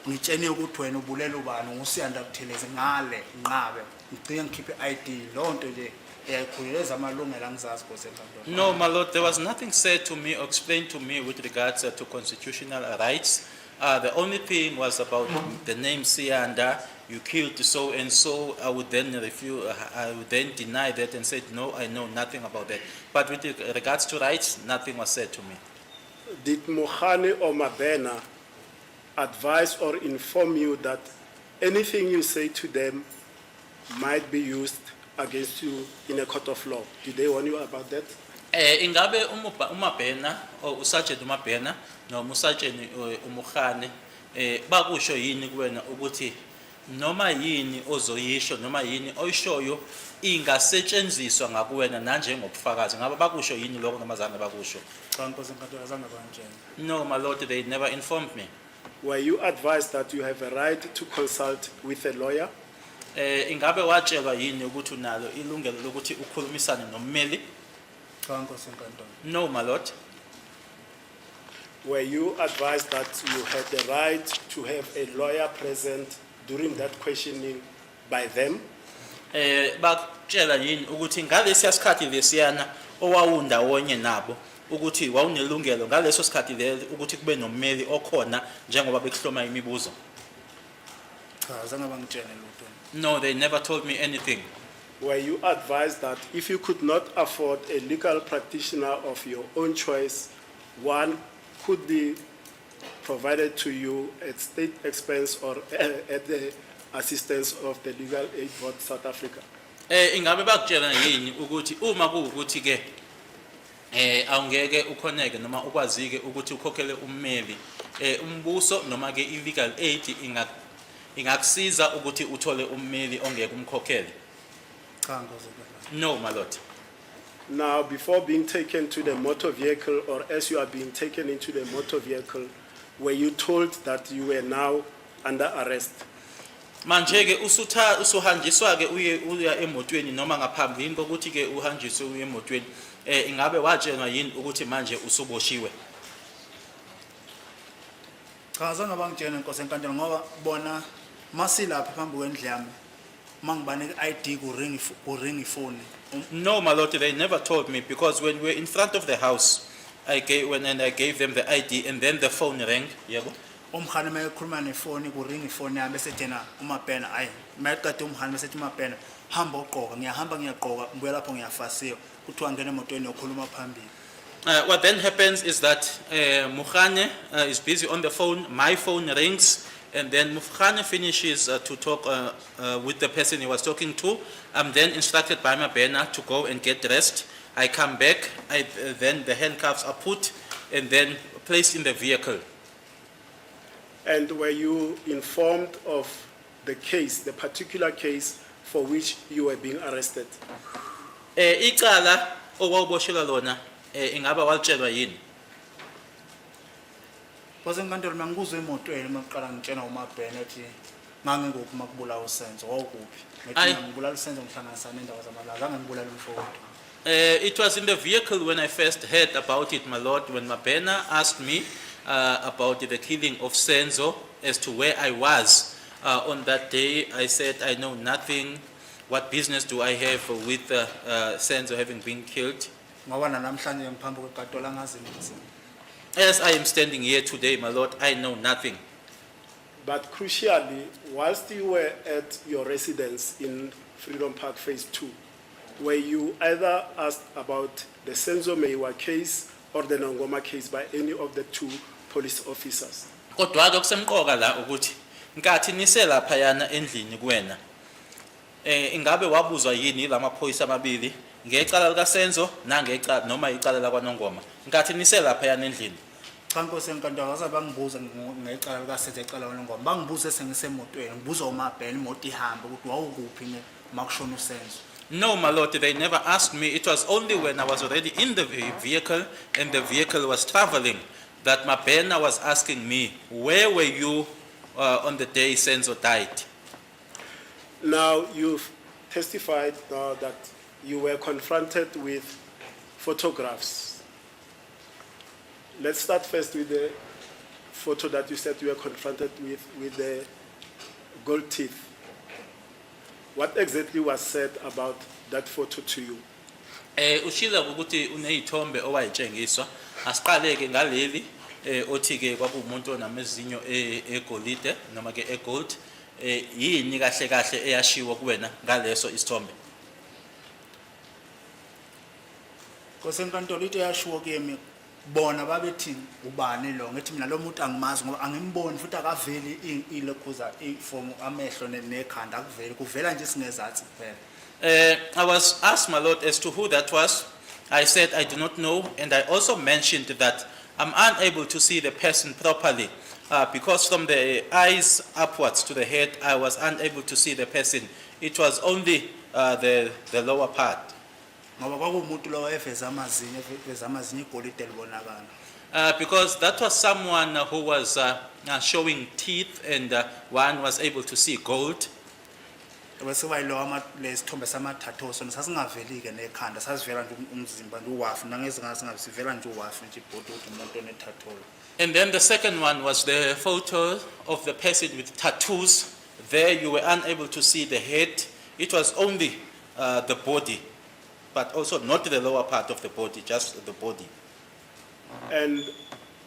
ngitshene ukuthi wena ubulela ubani nguSiyanda Buthelezi ngale nqabe ngicike ngikhiphe ID lonto nje eyayikhuleleza amalungelo angizazi nkosi enkantolo. No, my lord, there was nothing said to me or explained to me with regards to constitutional rights. The only thing was about the name Siyanda. You killed so and so. I would then refuse. I would then deny that and said no, I know nothing about that. But with regards to rights, nothing was said to me. Did Mohane or Mabena advise or inform you that anything you say to them might be used against you in a court of law? Did they warn you about that? Ingabe uMabena or uSergeant uMabena no uSergeant uMohane bakusho yini kuwena ukuthi noma yini ozoyisho noma yini oyishoyo ingasetshenziswa ngakuwena nanje ngobufakazi ngabe bakusho yini lokho noma zange bakusho? Cha nkosi enkantolo azange bangitshela. No, my lord, they never informed me. Were you advised that you have a right to consult with a lawyer? Ingabe watshelwa yini ukuthi unalo ilungelo lokuthi ukhulumisane nommeli? Cha nkosi enkantolo. No, my lord. Were you advised that you had the right to have a lawyer present during that questioning by them? Bakutshela yini ukuthi ngalesi sikhathi lesiyana owawundawonye nabo ukuthi wawunelungelo ngaleso sikhathi lelo ukuthi kube nommeli okhona njengoba bekuhloma imibuzo? Cha azange bangitshele lutho. No, they never told me anything. Were you advised that if you could not afford a legal practitioner of your own choice, one could be provided to you at state expense or at the assistance of the Legal Aid Board South Africa? Ingabe bakutshela yini ukuthi uma kuwukuthi ke awungeke ukhoneke noma ukwazike ukuthi ukhokhele ummeli umbuso noma ke illegal aid ingakusiza ukuthi uthole ummeli ongeke umkhokhele? Cha nkosi enkantolo. No, my lord. Now, before being taken to the motor vehicle or as you are being taken into the motor vehicle, were you told that you were now under arrest? Manje ke usuhanjiswa ke uya emotweni noma ngaphambilini kokuthi ke uhanjiswe uye emotweni ingabe watshelwa yini ukuthi manje usuboshiwe? Cha azange bangitshela inkosi enkantolo ngoba bona masilapha phambi kwendlu yami mangibanika ID ku ring ifone. No, my lord, they never told me because when we were in front of the house, I gave them the ID and then the phone rang. Yebo. Umkhane mayekhuluma nefoni ku ring ifone yami bese thena umapena ayi mayeqeda umkhane bese thi umapena hamba uqoka ngiyahamba ngiyaqoka ngibuya lapho ngiyafasiwa kuthiwa ngene emotweni yokhuluma phambili. What then happens is that Mukhane is busy on the phone, my phone rings, and then Mukhane finishes to talk with the person he was talking to. I'm then instructed by Mabena to go and get dressed. I come back, then the handcuffs are put and then placed in the vehicle. And were you informed of the case, the particular case for which you were being arrested? Icala okwawuboshelwa lona ingaba walitshelwa yini? Nkosi enkantolo mangikuzwe emotweni maqala ngitshena umabhena ethi nganginguphi makubulawa uSenzo wawukuphi Ayi. ngithi ngibulala uSenzo ngihlanganisa nendawo zamalaza zange ngibulala umfowethu. It was in the vehicle when I first heard about it, my lord, when Mabena asked me about the killing of Senzo as to where I was on that day. I said, I know nothing. What business do I have with Senzo having been killed? Ngoba namhlanje ngiphambi kwekatola ngazi ngithi. As I am standing here today, my lord, I know nothing. But crucially, whilst you were at your residence in Freedom Park Phase 2, were you either asked about the Senzo Meyiwa case or the Nongoma case by any of the two police officers? Kodwa ke kusemqoka la ukuthi nkathi nise lapha yana endlini kuwena ingabe wabuzwa yini lamaphoyisa amabili ngecala lika Senzo nangecala noma icala la kwaNongoma nkathi nise lapha yana endlini? Cha nkosi enkantolo akaze bangibuza ngecala likaSenzo ecala longoma bangibuza sengisemotweni ngibuza umabhena imoto ihamba ukuthi wawukuphi makushona uSenzo. No, my lord, they never asked me. It was only when I was already in the vehicle and the vehicle was traveling that Mabena was asking me, where were you on the day Senzo died? Now, you've testified that you were confronted with photographs. Let's start first with the photo that you said you were confronted with the gold teeth. What exactly was said about that photo to you? Ushila ukuthi uneyithombe owayitshengiswa asiqale ke ngaleli othi ke kwakuumuntu onamezinyo egolide noma ke egold yini kahle kahle eyashiwo kuwena ngaleso isithombe? Nkosi enkantolo into yashiwo kimi bona babethi ubani lo ngithi mina lo muntu angimazi ngoba angimboni futhi akaveli ilokhuza iform amehlo nekhanda akuveli kuvela nje singezathi kuphela. I was asked, my lord, as to who that was. I said I do not know, and I also mentioned that I'm unable to see the person properly because from the eyes upwards to the head, I was unable to see the person. It was only the lower part. Ngoba kwakuumuntu lo eveza amazinyo igolide libonakala. Because that was someone who was showing teeth and one was able to see gold. Bese bayilo lesithombe samathatho sona sasingaveli ke nekhanda sasivela nje umzimba nje uwafu nangeze ngasivela nje uwafu nje ibhodo ukuthi umuntu onethatho. And then the second one was the photo of the person with tattoos. There you were unable to see the head. It was only the body, but also not the lower part of the body, just the body. And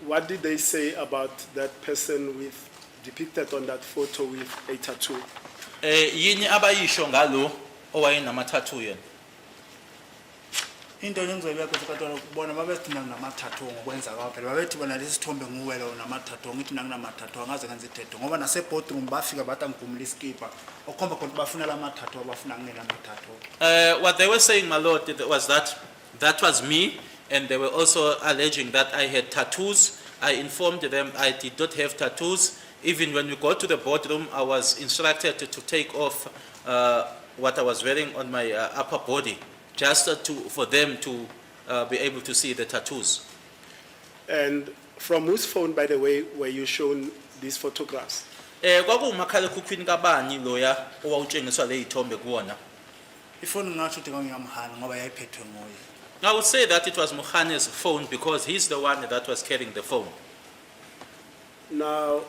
what did they say about that person depicted on that photo with a tattoo? Yini abayisho ngalo owayenamathathu yena? Into engizobeka kodwa kubona babethina namathatho ngokwenza kwawo phela babethi bona lesithombe nguwela namathatho ngithi nanginamatatho angaze kanze ithetho ngoba nase boardroom bafika bathi angigumula iskipa okhomba khona bafuna lamathatho abafuna ngena namathatho. What they were saying, my lord, was that was me, and they were also alleging that I had tattoos. I informed them I did not have tattoos. Even when we go to the boardroom, I was instructed to take off what I was wearing on my upper body, just for them to be able to see the tattoos. And from whose phone, by the way, were you shown these photographs? Kwakuwumakhalekhukhwini kabani loya owawutshengiswa le ithombe kuwona? Ifoni ngasho ukuthi kwangiyamhana ngoba yayiphethwe nguye. I would say that it was Mohane's phone because he's the one that was carrying the phone. Now,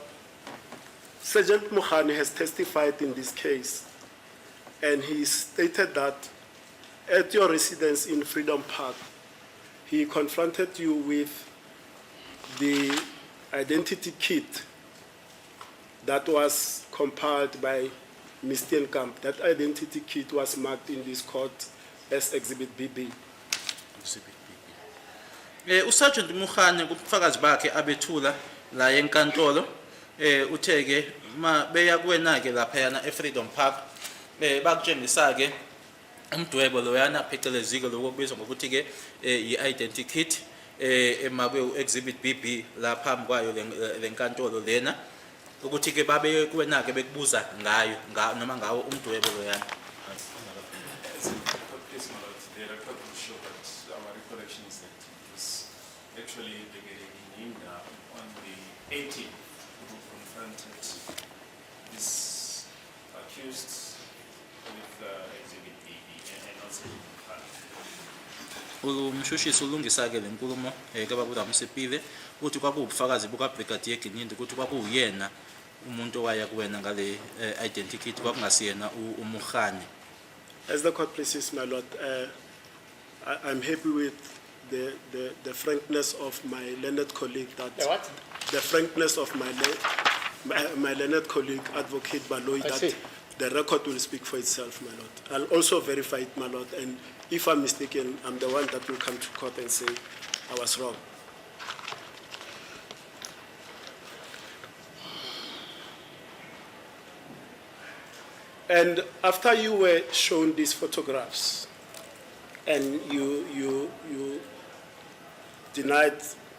Sergeant Mohane has testified in this case, and he stated that at your residence in Freedom Park, he confronted you with the identity kit that was compiled by Ms. Steenkamp. That identity kit was marked in this court as Exhibit BB. Usergeant Mohane kubufakazi bakhe abethula la enkantolo utheke beya kuwena ke lapha yana eFreedom Park bakutshengisa ke umdwebo loyana pheceleziko lokubizwa ngokuthi ke i-identity kit emakwe Exhibit BB la phambi kwayo lenkantolo lena ukuthi ke babe kuwena ke bekubuza ngayo noma ngawo umdwebo loyana. The record will show that our recollection is that it was actually the Gininda on the 18th who confronted this accused with Exhibit BB and also Umshushisi ulungisa ke lenkulumo kababuza umsipile uthi kwakuwubufakazi buka Brigadier Gininda ukuthi kwakuyena umuntu owaya kuwena ngale identity kit kwakungasiyena uMohane. As the court pleases, my lord, I'm happy with the frankness of my learned colleague. The frankness of my learned colleague, Advocate Baloyi, that the record will speak for itself, my lord. I'll also verify it, my lord, and if I'm mistaken, I'm the one that will come to court and say I was wrong. And after you were shown these photographs and you denied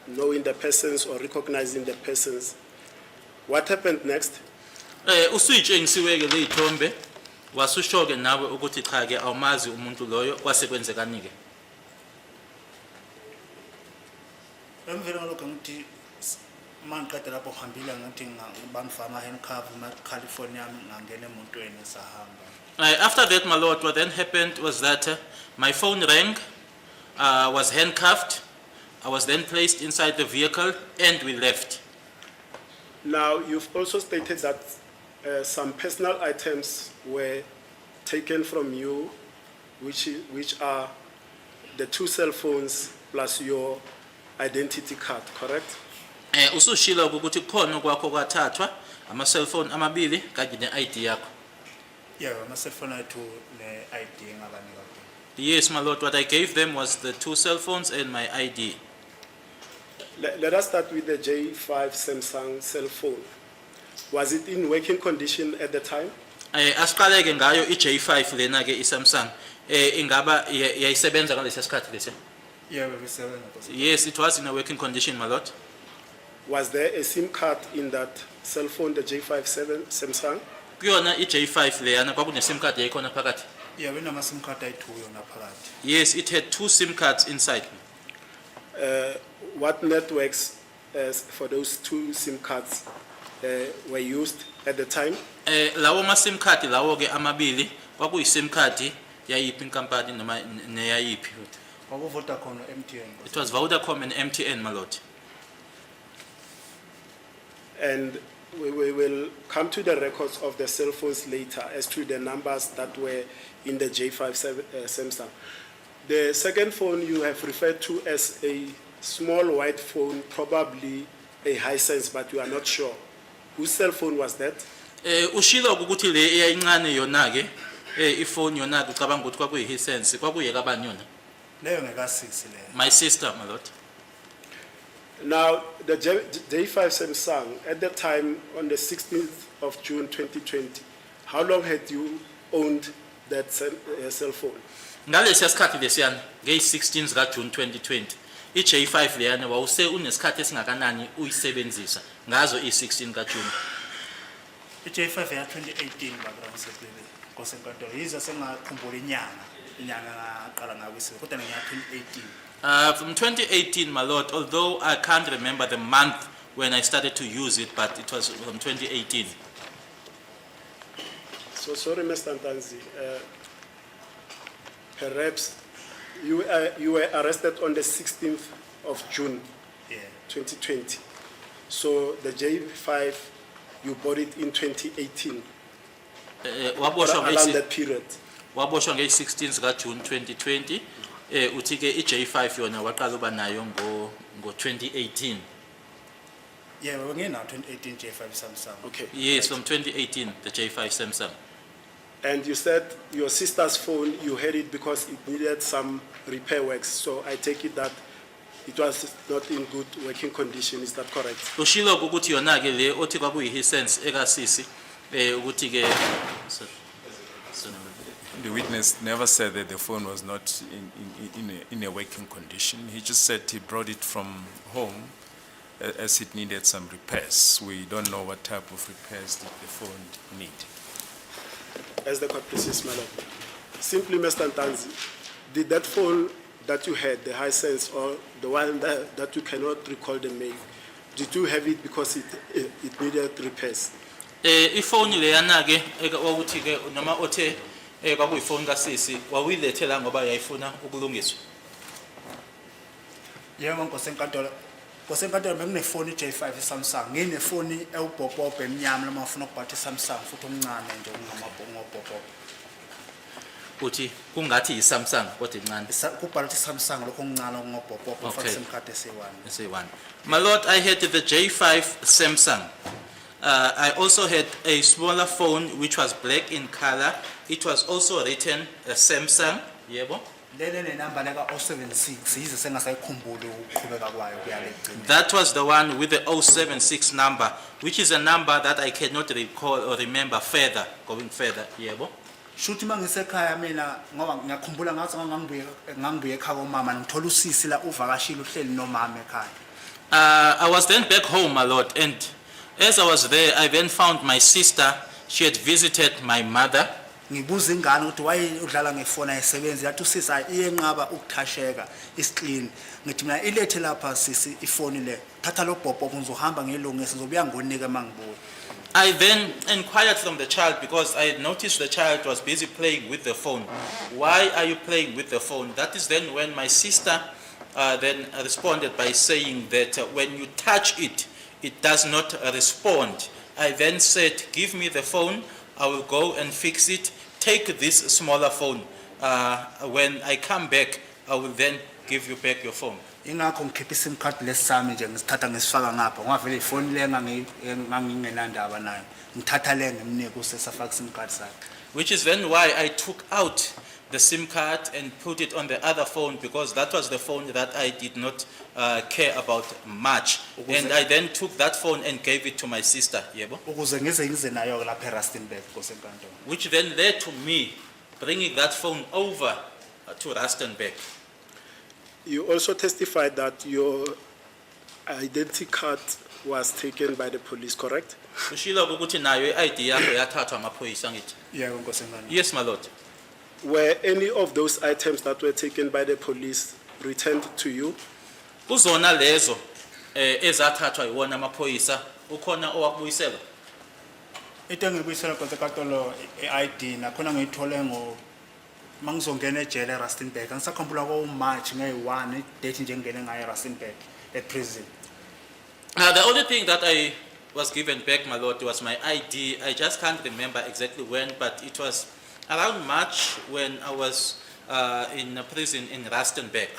knowing the persons or recognizing the persons, what happened next? Usuyitshengisiwe ke le ithombe wasusho ke nawe ukuthi cha ke awumazi umuntu loyo kwasekwenzekani ke. Emveni ngalokho ngithi mangiqeda lapho uhambile ngathi bangifama handcuff California ngangena emontweni sahamba. After that, my lord, what then happened was that my phone rang, was handcuffed, I was then placed inside the vehicle and we left. Now, you've also stated that some personal items were taken from you, which are the 2 cell phones plus your identity card, correct? Usushilo ukuthi khona kwakho kwathathwa ama cell phone amabili kanye ne-ID yakho. Yeah, my cell phone to the ID ngabanika. Yes, my lord, what I gave them was the 2 cell phones and my ID. Let us start with the J5 Samsung cell phone. Was it in working condition at the time? Asiqaleke ngayo i-J5 lena ke i-Samsung ingaba yayisebenza ngalesi sikhathi lesi. Yeah, bebesebenza. Yes, it was in a working condition, my lord. Was there a SIM card in that cell phone, the J57 Samsung? Kuyona i-J5 leyana kwakune SIM card yayikhona phakathi. Yeah, benama SIM card ayi2 yona phakathi. Yes, it had 2 SIM cards inside. What networks for those 2 SIM cards were used at the time? Lawo ma SIM card lawo ke amabili kwakuyi SIM card yayiphi inkampani noma neyayiphi. Kwaku Vodacom no MTN. It was Vodacom and MTN, my lord. And we will come to the records of the cell phones later as to the numbers that were in the J5 Samsung. The second phone you have referred to as a small white phone, probably a Hisense, but you are not sure. Whose cell phone was that? Ushilo ukuthi le eyayincane yona ke ifone yona ucabanga ukuthi kwakuyi Hisense kwakuye kabani yona? Leyo ngekasisi le. My sister, my lord. Now, the J5 Samsung, at the time, on the 16th of June 2020, how long had you owned that cell phone? Ngalesi sikhathi lesiyana nge-16 zika June 2020 i-J5 leyana wawuse unesikhathi esingakanani uyisebenzisa ngazo i-16 ka June. I-J5 ya 2018 background seplele kosenkantolo yizo sengakhumbula inyanga ngaqala ngakwisiko kodwa ngiya 2018. From 2018, my lord, although I can't remember the month when I started to use it, but it was from 2018. So sorry, Mr. Ntanzi. Perhaps you were arrested on the 16th of June, Yeah. 2020. So the J5, you bought it in 2018, Waboshwa around ngesi- that period. waboshwa nge-16 ka-June 2020. Uthi ke i-J5 yona waqala uba nayo ngo-2018. Yeah, we're getting now 2018 J5 Samsung. Okay. Yes, from 2018, the J5 Samsung. And you said your sister's phone, you had it because it needed some repair works. So I take it that it was not in good working condition. Is that correct? Ushilo ukuthi yona ke le othi kwakuyi-Hisense ekasisi ukuthi ke The witness never said that the phone was not in a working condition. He just said he brought it from home as it needed some repairs. We don't know what type of repairs did the phone need. As the court proceeds, my lord. Simply, Mr. Ntanzi, did that phone that you had, the Hisense, or the one that you cannot recall the name, did you have it because it needed repairs? ifoni leyana ke ukuthi ke noma othe kwakuyifoni kasisi wawuyilethela ngoba yayifuna ukulungiswa. Yebo nkosenkantolo. Nkosenkantolo benginefoni J5 Samsung. Nginefoni ewubhobhobho emnyama lama ufuna ukubhatha Samsung futhi omncane nje ngomabhobhobho. Uthi kungathi yi-Samsung kodwa incane. Kubhalwa ukuthi Samsung lokho okuncane okungobhobhobho ufaka Okay. SIM card esi1. Say one. My lord, I had the J5 Samsung. I also had a smaller phone which was black in color. It was also written Samsung. Yebo. Lele nenamba leka 076 yize sengasayikhumbuli ukuqhubeka kwayo kuyale gcina. That was the one with the 076 number, which is a number that I cannot recall or remember further, going further. Yebo. Shuthi mangisekhaya mina ngoba ngiyakhumbula ngathi ngangibuye ekhaya komama ngithola usisi la uvakashile uhleli nomama ekhaya. I was then back home, my lord, and as I was there, I then found my sister. She had visited my mother. Ngibuza ingane ukuthi waye udlala ngefoni ayisebenzi yathi usisi iyenqaba ukuthasheka iscreen ngithi mina ilethe lapha sisi ifoni le thatha lo bhobho ngizohamba ngilungise ngizobuya ngonika mangibuya. I then inquired from the child because I had noticed the child was busy playing with the phone. Why are you playing with the phone? That is then when my sister then responded by saying that when you touch it, it does not respond. I then said, give me the phone, I will go and fix it. Take this smaller phone. When I come back, I will then give you back your phone. Ingakho ngikhipha iSIM card lesami nje ngisithatha ngisifaka ngapha ngoba vele ifoni le ngangingenandaba nayo ngithatha le ngimnika usesafaka iSIM card sakhe. Which is then why I took out the SIM card and put it on the other phone because that was the phone that I did not care about much. And I then took that phone and gave it to my sister, yebo, Ukuze ngize nayo lapha eRustenburg nkosenkantolo. which then led to me bringing that phone over to Rustenburg. You also testified that your identity card was taken by the police, correct? Ushilo ukuthi nayo i-ID yakho yathathwa amaphoyisa ngithi. Yebo nkosenkantolo. Yes, my lord. Were any of those items that were taken by the police returned to you? Kuzona lezo ezathathwa yiwona amaphoyisa ukhona owakubuyisela. Into engibuyisela nkosenkantolo iID nakhona ngiyithole mangizongena ejele eRustenburg ngisakhumbula March nge1 date nje ngene ngayo eRustenburg eprison. The only thing that I was given back, my lord, was my ID. I just can't remember exactly when, but it was around March when I was in a prison in Rustenburg.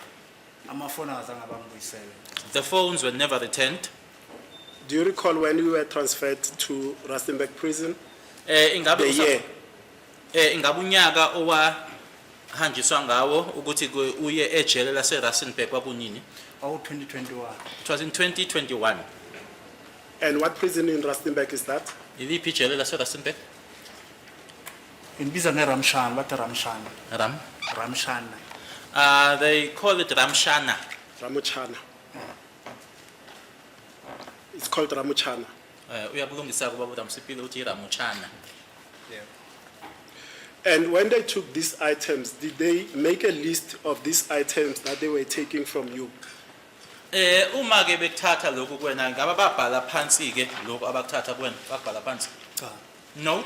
Amafoni azange bangibuyisele. The phones were never returned. Do you recall when you were transferred to Rustenburg prison? Ingabe The year? ingabe unyaka owahanjiswa ngawo ukuthi uye ejele lase Rustenburg kwakunini? 2021. It was in 2021. And what prison in Rustenburg is that? Iliphi ijele lase Rustenburg? Inbiza ngeRamshana bathi Ramshana. Ramshana. They call it Ramshana. Ramuchana. It's called Ramuchana. Uyakulungisa kuba Msipile uthi Ramuchana. And when they took these items, did they make a list of these items that they were taking from you? Uma ke bekuthatha lokhu kuwena ngaba babhala phansi ke lokhu abakuthatha kuwena babhala phansi. Cha. No.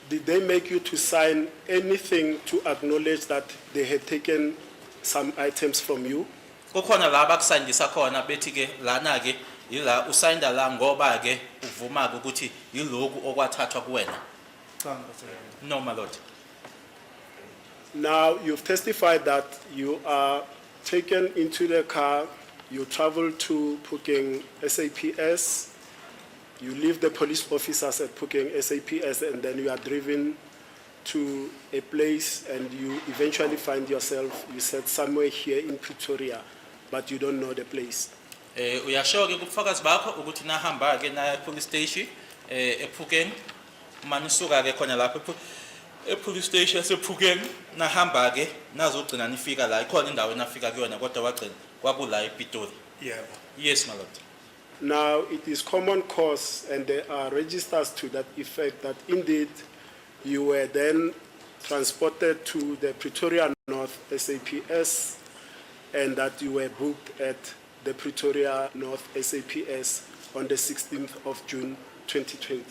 Did they make you to sign anything to acknowledge that they had taken some items from you? Kukhona la abakusayindisa khona bethi ke lana ke yila usayinda la ngoba ke uvuma ke ukuthi yilokhu okwathathwa kuwena. Cha Nkosi yami. No my lord. Now, you've testified that you are taken into the car, you travel to Phokeng SAPS, you leave the police officers at Phokeng SAPS, and then you are driven to a place and you eventually find yourself, you said, somewhere here in Pretoria, but you don't know the place. Uyasho ke kubufakazi bakho ukuthi nahamba ke na police station ePhokeng manisuka ke khona lapho police station ePhokeng nahamba ke nazogcina nifika la ikhona indawo enafika kuyona kodwa wagcina kwakula ePitori. Yebo. Yes my lord. Now, it is common cause, and there are registers to that effect, that indeed you were then transported to the Pretoria North SAPS, and that you were booked at the Pretoria North SAPS on the 16th of June 2020.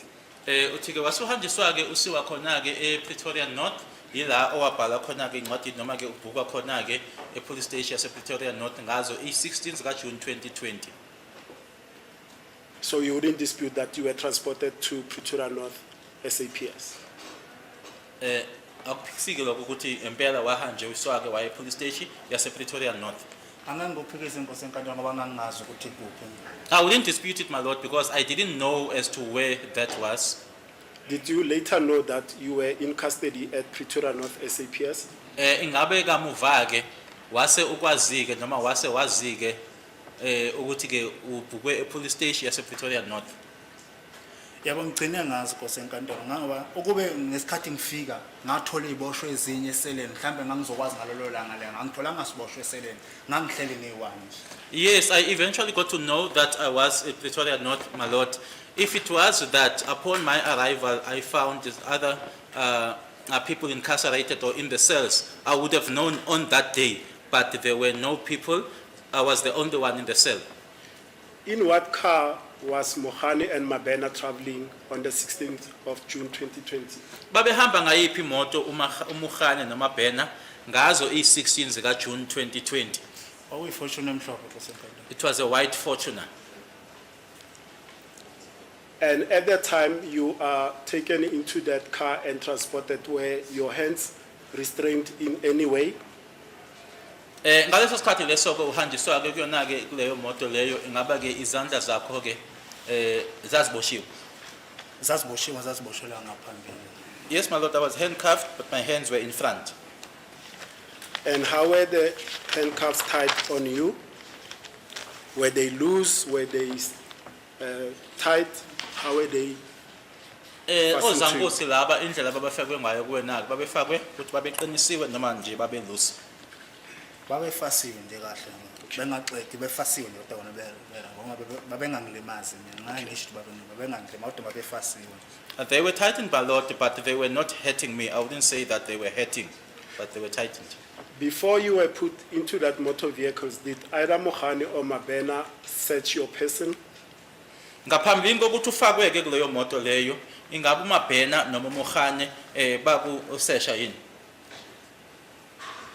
Uthi ke wasuhanjiswa ke usiwa khona ke ePretoria North yila owabhala khona ke incwadi noma ke ubhuka khona ke epolice station yasePretoria North ngazo i-16 zika June 2020. So you wouldn't dispute that you were transported to Pretoria North SAPS? Akuphikisike lokho ukuthi impela wahanje uswa ke waye police station yasePretoria North. Angangophikisa Nkosi enkantolo ngoba ngangazi ukuthi kuphi. I wouldn't dispute it my lord because I didn't know as to where that was. Did you later know that you were in custody at Pretoria North SAPS? Ingabe kamuva ke wase ukwazike noma wase wazike ukuthi ke ubhukwe epolice station yasePretoria North. Yabo ngigcine ngazi Nkosi enkantolo ngoba ukube ngesikhathi ngifika ngathola iboshwe ezinye eseleni mhlambe ngangizokwazi ngalolo langa lena ngangithola ngasiboshwe eseleni ngangihleli ngeWani. Yes, I eventually got to know that I was at Pretoria North, my lord. If it was that upon my arrival I found other people incarcerated or in the cells, I would have known on that day, but there were no people. I was the only one in the cell. In what car was Mohane and Mabena traveling on the 16th of June 2020? Babehamba ngayiphi imoto uMukhane noMabena ngazo i-16 zika June 2020. Awuyifortune emhlophe Nkosi enkantolo. It was a white Fortuner. And at that time, you are taken into that car and transported. Were your hands restrained in any way? Ngaleso sikhathi leso ke uhanjiswa ke kuyona ke kuleyo moto leyo ingaba ke izandla zakho ke zaziboshiwe. Zaziboshelwa ngaphambili. Yes my lord, I was handcuffed but my hands were in front. And how were the handcuffs tied on you? Were they loose? Were they tight? How were they? Ozankosi laba indlela babefakwe ngayo kuwena babefakwe ukuthi babeqinisiwe noma nje babe loose. Babefasiwe nje kahle bengaxeki befasiwe nje kodwa bona babengangilimazi mina ngisho babengangilimazi kodwa babefasiwe. They were tightened by Lord, but they were not hurting me. I wouldn't say that they were hurting, but they were tightened. Before you were put into that motor vehicles, did either Mohane or Mabena search your person? Ngaphambi kokuthi ufakwe ke kuleyo moto leyo ingabe uMabena noma uMukhane bakusesha yini?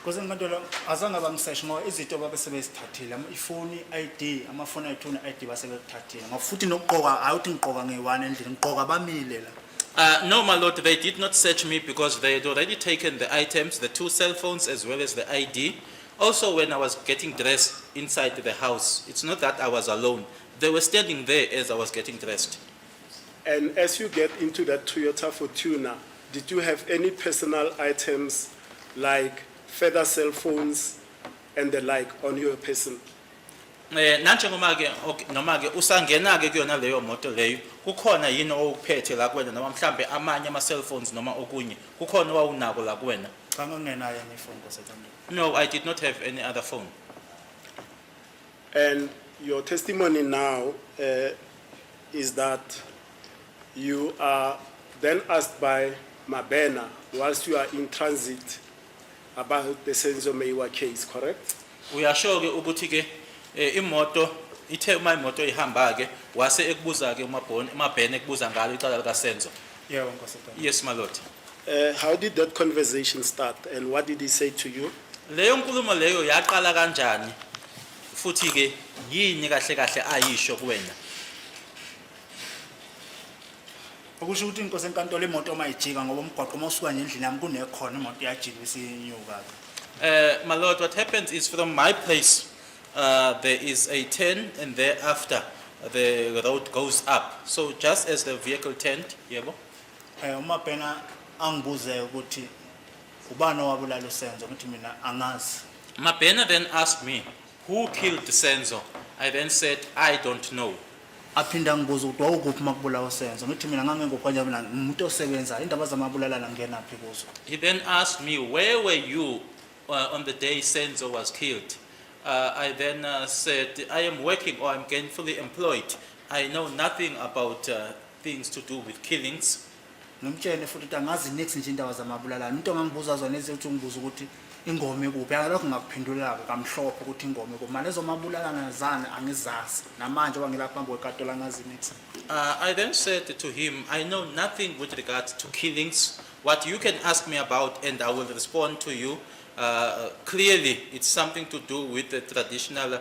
Nkosi enkantolo azange bangiseshe ngoba izinto babesebezithathile ifoni ID amafoni ayithu ID basebethathile ngofuthi nokuqoka awuthi ngiqoka ngeWani endlini ngiqoka bamile la. No my lord, they did not search me because they had already taken the items, the 2 cell phones as well as the ID. Also when I was getting dressed inside the house, it's not that I was alone. They were standing there as I was getting dressed. And as you get into that Toyota Fortuner, did you have any personal items like feather cell phones and the like on your person? Nanje noma ke usangena ke kuyona leyo moto leyo kukhona yini owuphethe la kuwena noma mhlambe amanye ama cell phones noma okunye kukhona wawunako la kuwena? Cha ngingenayo ifoni Nkosi enkantolo. No, I did not have any other phone. And your testimony now is that you are then asked by Mabena whilst you are in transit about the Senzo Meyiwa case, correct? Uyasho ke ukuthi ke imoto ithe uma imoto ihamba ke wase ekubuza ke uMabhena ekubuza ngalo icala lika Senzo. Yebo Nkosikazi. Yes my lord. How did that conversation start and what did he say to you? Leyo nkulumo leyo yaqala kanjani? Futhi ke yini kahle kahle ayisho kuwena? Okusho ukuthi inkosi enkantolo imoto mayijika ngoba umgwaqo mawusuka nje endlini yami kunekhona imoto iyajika isinyuka. My lord, what happens is from my place there is a turn and thereafter the road goes up. So just as the vehicle turned, yebo. Umabhena angibuze ukuthi ubani owabulala uSenzo ukuthi mina angazi. Mabena then asked me, who killed Senzo? I then said, I don't know. Aphinda ngibuza ukuthi wawukuphi makubulawa uSenzo ngithi mina ngangengekho nje mina umuntu osebenza indaba zamabulalana ngenaphi kuzo. He then asked me, where were you on the day Senzo was killed? I then said, I am working or I'm gainfully employed. I know nothing about things to do with killings. Nomtshene futhi ukuthi angazi next nje indaba zamabulalana into ngangibuza zona ezi ukuthi ngibuza ukuthi ingoma ekuphi akalokho ngakuphendulaka kamhlophe ukuthi ingoma ekuphi manje zomabulalana zana angizazi namanje wangilapha phambi kwekatolo angazi next. I then said to him, I know nothing with regard to killings. What you can ask me about and I will respond to you. Clearly, it's something to do with the traditional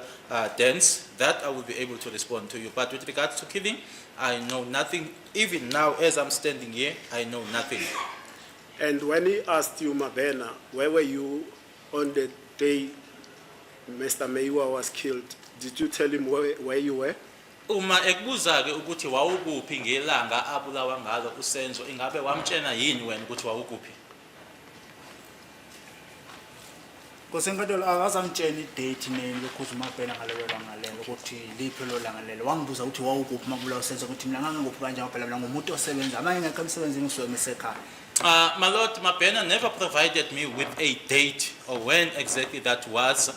dance that I will be able to respond to you. But with regards to killing, I know nothing. Even now, as I'm standing here, I know nothing. And when he asked you, Mabena, where were you on the day Mr. Meyiwa was killed? Did you tell him where you were? Uma ekubuza ke ukuthi wawukuphi ngelanga abulawa ngalo uSenzo ingabe wamtshena yini wena ukuthi wawukuphi? Nkosi enkantolo akazangitshela idate name lokhuza uMabhena ngalelo langa lelo ukuthi liphi lo langa lelo wangibuza ukuthi wawukuphi makubulawa uSenzo ukuthi mina ngangengekho kanjani phela mina ngumuntu osebenza manje ngekho emsebenzini ngisuke ngisekhaya. My lord, Mabena never provided me with a date or when exactly that was.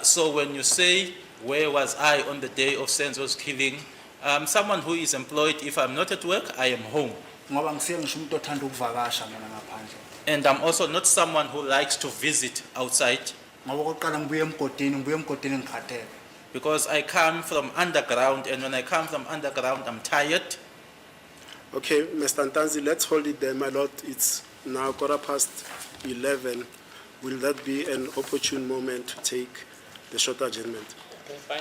So when you say, where was I on the day of Senzo's killing? Someone who is employed, if I'm not at work, I am home. Ngoba ngisiye ngisho umuntu othanda ukuvakasha mina ngaphandle. And I'm also not someone who likes to visit outside Ngoba okokuqala ngibuye emgodini ngikhathele. because I come from underground, and when I come from underground, I'm tired. Okay, Mr. Ntanzi, let's hold it there, my lord. It's now 11:15. Will that be an opportune moment to take the short adjournment? Okay, fine.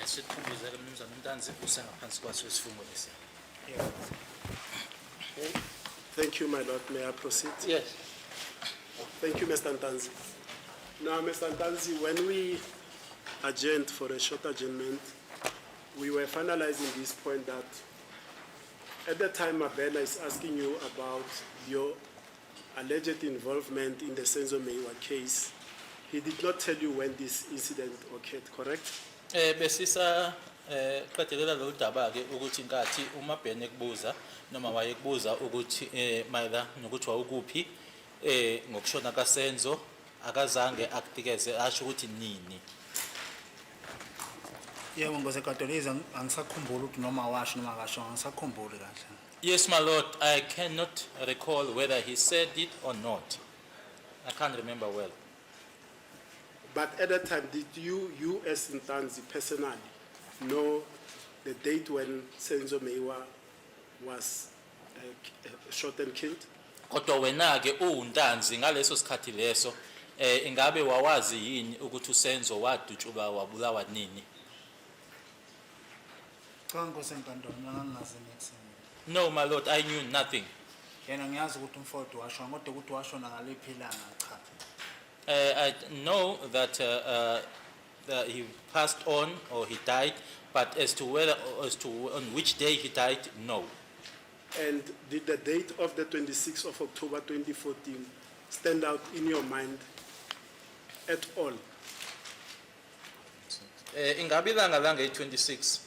Sithumbuzele Mnumzana Ntanzi usengaphansi kwaso isifungo lesi. Thank you, my lord. May I proceed? Yes. Thank you, Mr. Ntanzi. Now, Mr. Ntanzi, when we adjourned for a short adjournment, we were finalizing this point that at the time Mabena is asking you about your alleged involvement in the Senzo Meyiwa case, he did not tell you when this incident occurred, correct? Besisa qedelela lo daba ke ukuthi inkathi uMabhena ekubuza noma wayekubuza ukuthi mayela nokuthi wawukuphi ngokushona kaSenzo akazange akutikeze asho ukuthi nini. Yebo ngosekatoliza angisakhumbula ukuthi noma washo noma akasho angisakhumbuli kahle. Yes, my lord, I cannot recall whether he said it or not. I can't remember well. But at that time, did you as Ntanzi personally know the date when Senzo Meyiwa was shot and killed? Kodwa wena ke uNtanzi ngaleso sikhathi leso ingabe wawazi yini ukuthi uSenzo wadutshulwa wabulawa nini? Cha ngosenkantolo ngangazi next. No, my lord, I knew nothing. Yena ngiyazi ukuthi umfowethu washo kodwa ukuthi washona ngalephi ilanga cha. I know that he passed on or he died, but as to on which day he died, no. And did the date of the 26th of October 2014 stand out in your mind at all? Ingabi ilanga langa 26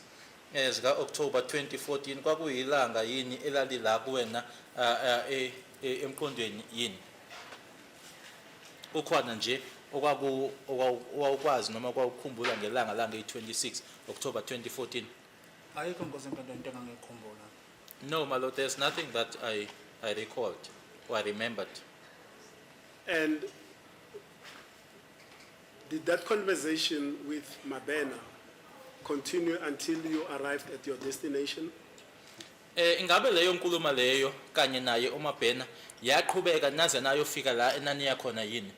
zika October 2014 kwakuyilanga yini elalila kuwena emqondweni yini? Ukhona nje okwakwazi noma kwakukhumbula ngelanga langa 26 October 2014? Ayikho ngosenkantolo into engangikhumbula. No, my lord, there's nothing that I recalled or I remembered. And did that conversation with Mabena continue until you arrived at your destination? Ingabe leyo nkulumo leyo kanye naye uMabhena yaqhubeka naze nayofika la enaniya khona yini?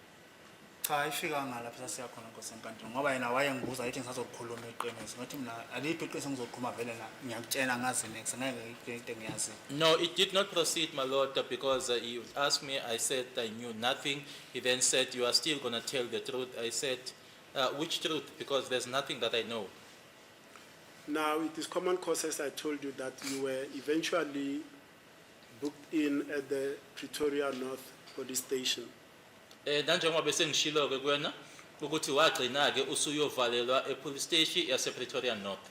Cha ifika ngalapha sasiya khona ngosenkantolo ngoba yena wayengibuza ethi ngisazokhuluma iqiniso ngathi mina aliphi iqiniso ngizoqhuma vele la ngiyakutshela ngazi next ngeke into engiyazi. No, it did not proceed, my lord, because he asked me. I said I knew nothing. He then said, you are still going to tell the truth. I said, which truth? Because there's nothing that I know. Now, it is common cause, as I told you, that you were eventually booked in at the Pretoria North police station. Nanjengoba bese ngishilo ke kuwena ukuthi wagcina ke usuyovalelwa epolice station yase Pretoria North.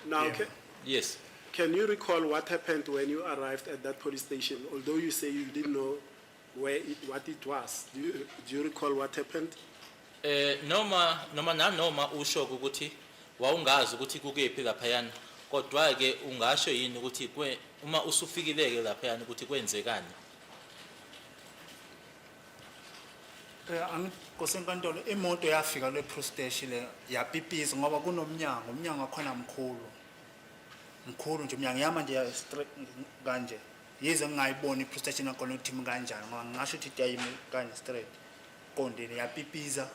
Now, Yeah. Yes. can you recall what happened when you arrived at that police station? Although you say you didn't know what it was, do you recall what happened? Noma usho ukuthi wawungazi ukuthi kukephi laphayana, kodwa ke ungasho yini ukuthi uma usufikileke laphayana ukuthi kwenzekani? Ngosenkantolo imoto yafika le police station le yapipiza ngoba kunomnyango wakhona mkhulu nje umnyango yama nje straight kanje yize ngingayiboni i police station yakho ukuthi kanjani ngoba ngisho ukuthi yayimi kanje straight qondile yapipiza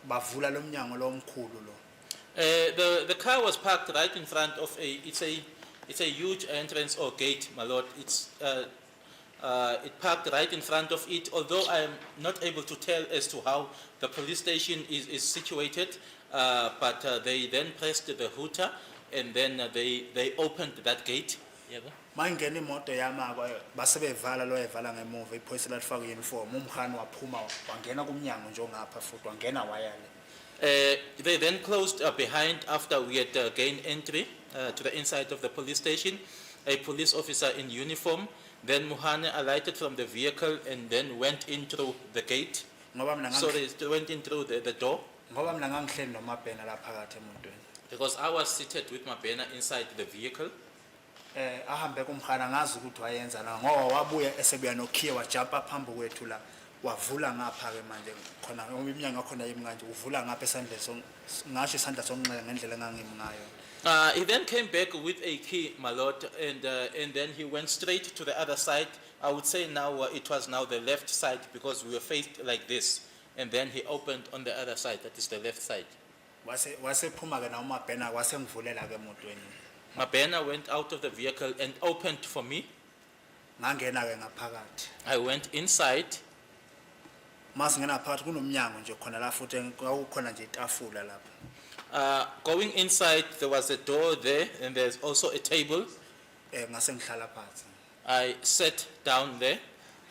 bavula lo mnyango lo mkhulu lo. The car was parked right in front of it's a huge entrance or gate, my lord. It parked right in front of it, although I am not able to tell as to how the police station is situated, but they then pressed the hooter and then they opened that gate. Mangena imoto yama basebevala lo evala ngemuva iphoyisa lafaka uniform umkhani waphuma wangena kumnyango nje ngapha futhi wangena wayale. They then closed behind after we had gained entry to the inside of the police station. A police officer in uniform. Then Muhane alighted from the vehicle and then went in through the gate. So they went in through the door. Ngoba mina ngangihleli noMabhena la phakathi emotweni. Because I was seated with Mabhena inside the vehicle. ahambe kumkhana ngazi ukuthi wayenza la ngoba wabuya esebuya nokhiye wajumpa phambi kwethu la wavula ngapha ke manje khona iminyanga khona yimnganje uvula ngapha esandle ngasho isandla sonqele ngendlela engangimi ngayo. He then came back with a key, my lord, and then he went straight to the other side. I would say now it was now the left side because we were faced like this. And then he opened on the other side, that is the left side. Wase phuma ke na uMabhena wase ngivulela ke emotweni. Mabena went out of the vehicle and opened for me. Ngangena ke ngaphakathi. I went inside. Masingena phakathi kunomnyango nje khona la futhi kwakukhona nje itafula lapha. Going inside, there was a door there, and there's also a table. Ngase ngihlala phansi. I sat down there.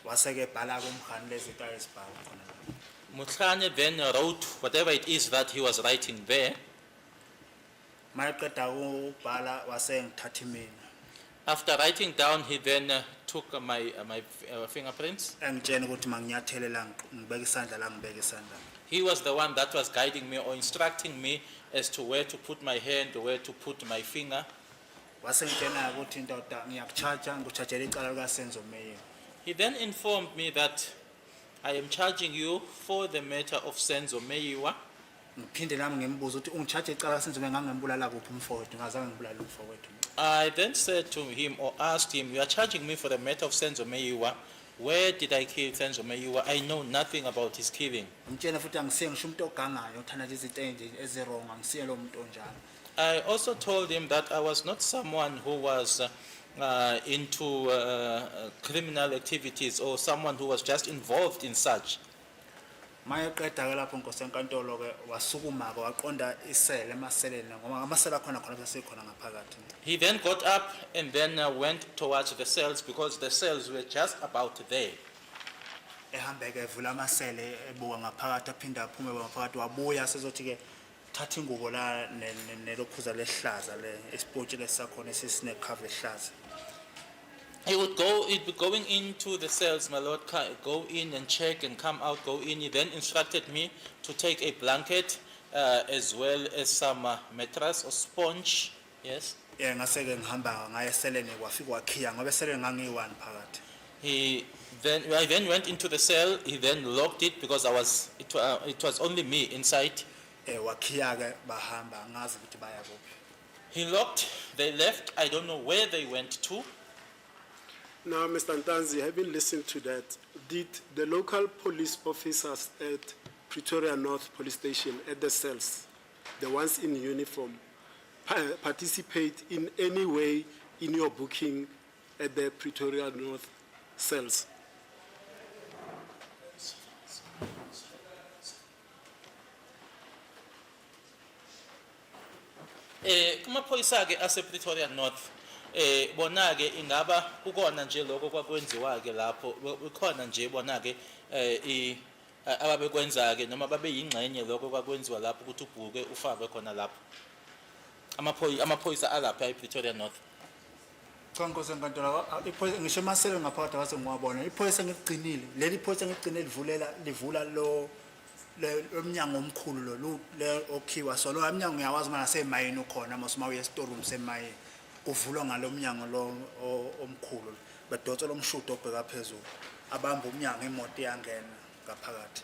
Wase ke bhala kumkhani lezinto ayesibhala khona la. Mutlane then wrote whatever it is that he was writing there. Mayeqeda ukubhala wase ngithatha imina. After writing down, he then took my fingerprints. Engitshela ukuthi manginyathele la ngibeka isandla la ngibeka isandla. He was the one that was guiding me or instructing me as to where to put my hand, where to put my finger. Wase ngitshela ukuthi indoda ngiyakucharge ngikuchargela icala lika Senzo Meyiwa. He then informed me that I am charging you for the matter of Senzo Meyiwa. Ngiphinde nami ngimbuza ukuthi ungicharge icala Senzo Meyiwa ngangembulala kuphi umfowethu ngazange ngibulala umfowethu. I then said to him or asked him, you are charging me for the matter of Senzo Meyiwa. Where did I kill Senzo Meyiwa? I know nothing about his killing. Ngitshela futhi angisiye ngisho umuntu ogangayo othanda izinto ezirong angisiye lo muntu onjalo. I also told him that I was not someone who was into criminal activities or someone who was just involved in such. Mayeqeda ke lapho inkosi enkantolo ke wasukuma ke waqonda isele emaseleni ngoba amasela khona khona sesekhona ngaphakathi. He then got up and then went towards the cells because the cells were just about there. Ehambe ke evula amasele ebuka ngaphakathi aphinda aphume ngaphakathi wabuya sezothi ke thatha ingubo la nelokhuza lehlaza le ispotshi lesakhona esisine cover ehlaza. He'd be going into the cells, my lord, go in and check and come out, go in. He then instructed me to take a blanket as well as some mattress or sponge. Yes. Ngase ke ngihamba ngaye eseleni kwafika wakhiya ngoba eseleni ngangiyi-1 phakathi. I then went into the cell. He then locked it because it was only me inside. Wakhiya ke bahamba ngazi ukuthi baya kuphi. He locked, they left. I don't know where they went to. Now, Mr. Ntanzi, having listened to that, did the local police officers at Pretoria North Police Station at the cells, the ones in uniform, participate in any way in your booking at the Pretoria North cells? Kumaphoyisa ke ase Pretoria North bona ke ingaba ukona nje lokho kwakwenziwa ke lapho ukhona nje bona ke ababekwenza ke noma babe yingxenye lokho kwakwenziwa lapho ukuthi ubhuke ufakwe khona lapho amaphoyisa alapha ePretoria North. Cha inkosi enkantolo iphoyisa ngisho emasele ngaphakathi wase ngiwabona iphoyisa ngigcinile leli phoyisa ngigcinile livula lo emnyango omkhulu lo le okhiwa so lo emnyango ngiyawazi mana semayini ukhona mase uye storeroom semayini kuvulwa ngalomnyango lo omkhulu bedotsa lomshudo obheka phezulu abamba umnyango imoto iyangena ngaphakathi.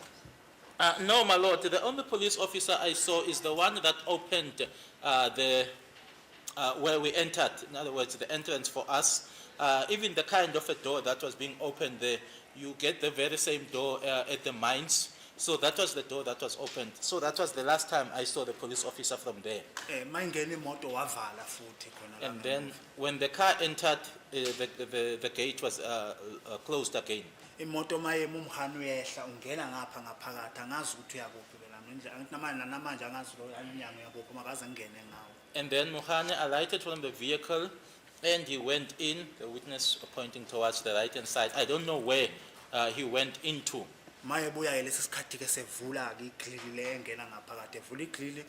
No, my lord, the only police officer I saw is the one that opened where we entered, in other words, the entrance for us. Even the kind of a door that was being opened there, you get the very same door at the mines. So that was the door that was opened. So that was the last time I saw the police officer from there. Mayingena imoto wavala futhi khona. And then when the car entered, the gate was closed again. Imoto mayema umhani uyehla ungena ngapha ngaphakathi angazi ukuthi uyakuphi la namanje angazi lo iminyango yakuphi makaze ngene ngawo. And then Muhane alighted from the vehicle and he went in, the witness pointing towards the right hand side. I don't know where he went into. Mayebuya ke lesi sikhathi ke sevula ke igrili le engena ngaphakathi evula igrili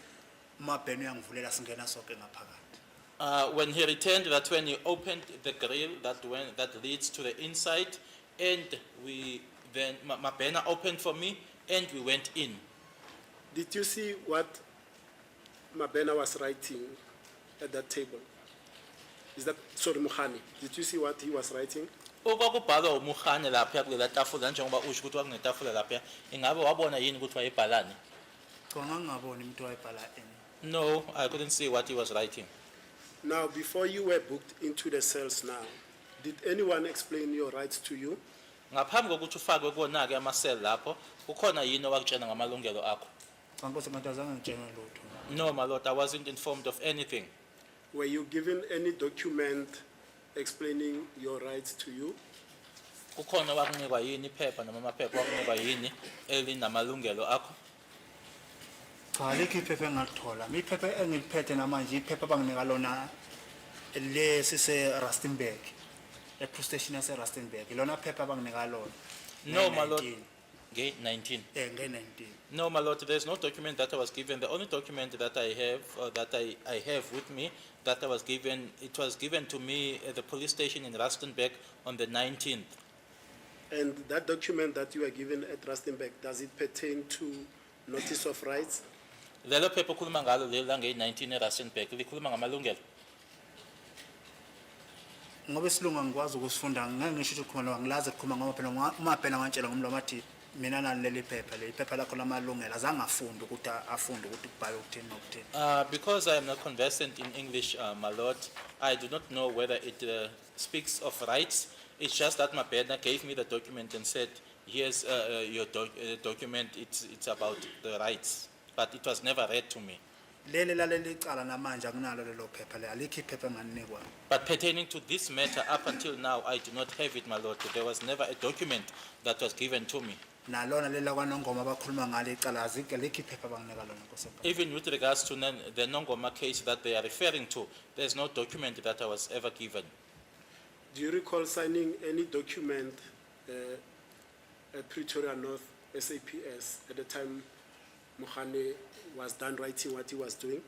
uMabhena uyangivulela singena sonke ngaphakathi. When he returned, that's when he opened the grill that leads to the inside, and Mabhena opened for me and we went in. Did you see what Mabhena was writing at that table? Is that, sorry, Mohani, did you see what he was writing? Okwakubhalwa uMukhane lapha kulela tafula njengoba usho ukuthi kwakunetafula lapha ingabe wabona yini ukuthi wayebhalani? Cha ngangaboni umuntu wayebhala ini. No, I couldn't see what he was writing. Now, before you were booked into the cells now, did anyone explain your rights to you? Ngaphambi kokuthi ufakwe kuwona ke ama-cell lapho kukhona yini owakutshela ngamalungelo akho? Cha Nkosi ngathi azange ngitshelwe lutho. No, my lord, I wasn't informed of anything. Were you given any document explaining your rights to you? Kukhona wakunikwa yini iphepha noma amaphepha wakunikwa yini elinamalungelo akho? Cha likho iphepha engalithola. Iphepha engiliphethe namanje iphepha abanginika lona lesise Rustenburg. E-police station yase Rustenburg. Lona phepha abanginika lona. No, my lord. 19. Nge 19. Nge-19. No, my lord, there's no document that I was given. The only document that I have, or that I have with me, that I was given, it was given to me at the police station in Rustenburg on the 19th. And that document that you were given at Rustenburg, does it pertain to notice of rights? Lelo phepha okhuluma ngalo leli lange-19 eRustenburg likhuluma ngamalungelo. Ngoba isilungu ngikwazi ukusifunda ngeke ngisho ukuthi khona ngilazi ukukhuluma ngoba phela uma phela ngantshela ngomlomo athi mina nani leli phepha le iphepha lakho lamalungelo azange afunde ukuthi afunde ukuthi kubhalwe ukuthini nokuthini. Because I am not conversant in English, my lord, I do not know whether it speaks of rights. It's just that my partner gave me the document and said, here's your document, it's about the rights. But it was never read to me. Leli laleli cala namanje akunalo lelo phepha le alikho iphepha enganinikwa. But pertaining to this matter, up until now, I do not have it, my lord. There was never a document that was given to me. Nalona lela kwaNongoma abakhuluma ngale icala azike likho iphepha abanginika lona Nkosi. Even with regards to the Nongoma case that they are referring to, there's no document that I was ever given. Do you recall signing any document at Pretoria North SAPS at the time Mohane was done writing what he was doing?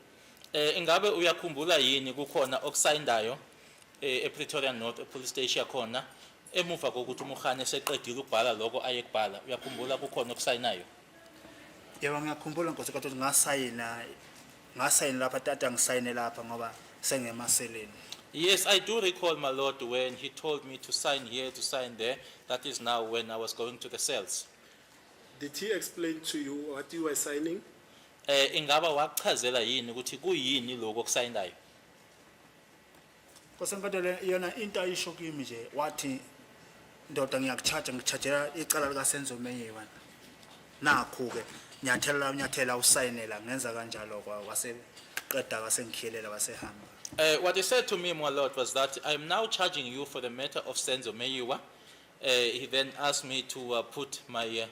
Ingabe uyakhumbula yini kukhona okusayindayo ePretoria North police station khona emuva kokuthi uMukhane seqedile ukubhala lokho ayekubhala uyakhumbula kukhona okusayinayo? Yebo ngiyakhumbula Nkosi ukuthi ngasayina lapha tata ngisayine lapha ngoba sengemaseleni. Yes, I do recall, my lord, when he told me to sign here, to sign there. That is now when I was going to the cells. Did he explain to you what you were signing? Ingaba wakuchazela yini ukuthi kuyini lokho okusayinayo? Nkosi nkatele yona into ayisho kimi nje wathi ndoda ngichargela icala lika Senzo Meyiwa. Nakho ke nyathela usayinela ngenza kanjalo kwase qeda kasengikhiyelela wasehamba. What he said to me, my lord, was that I am now charging you for the matter of Senzo Meyiwa. He then asked me to put my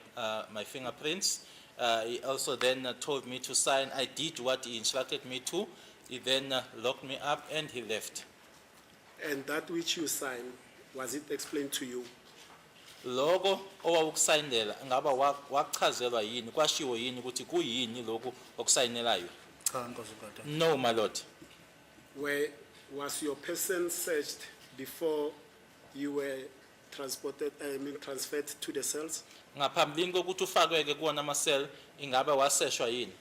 fingerprints. He also then told me to sign. I did what he instructed me to. He then locked me up and he left. And that which you signed, was it explained to you? Logo owawukusayinela ngaba wachazelwa yini kwashiwo yini ukuthi kuyini lokho okusayinelayo? Cha Nkosi nkatele. No, my lord. Where was your person searched before you were transferred to the cells? Ngaphambilini kokuthi ufakweke kuwona ama-cell ingabe waseshwa yini?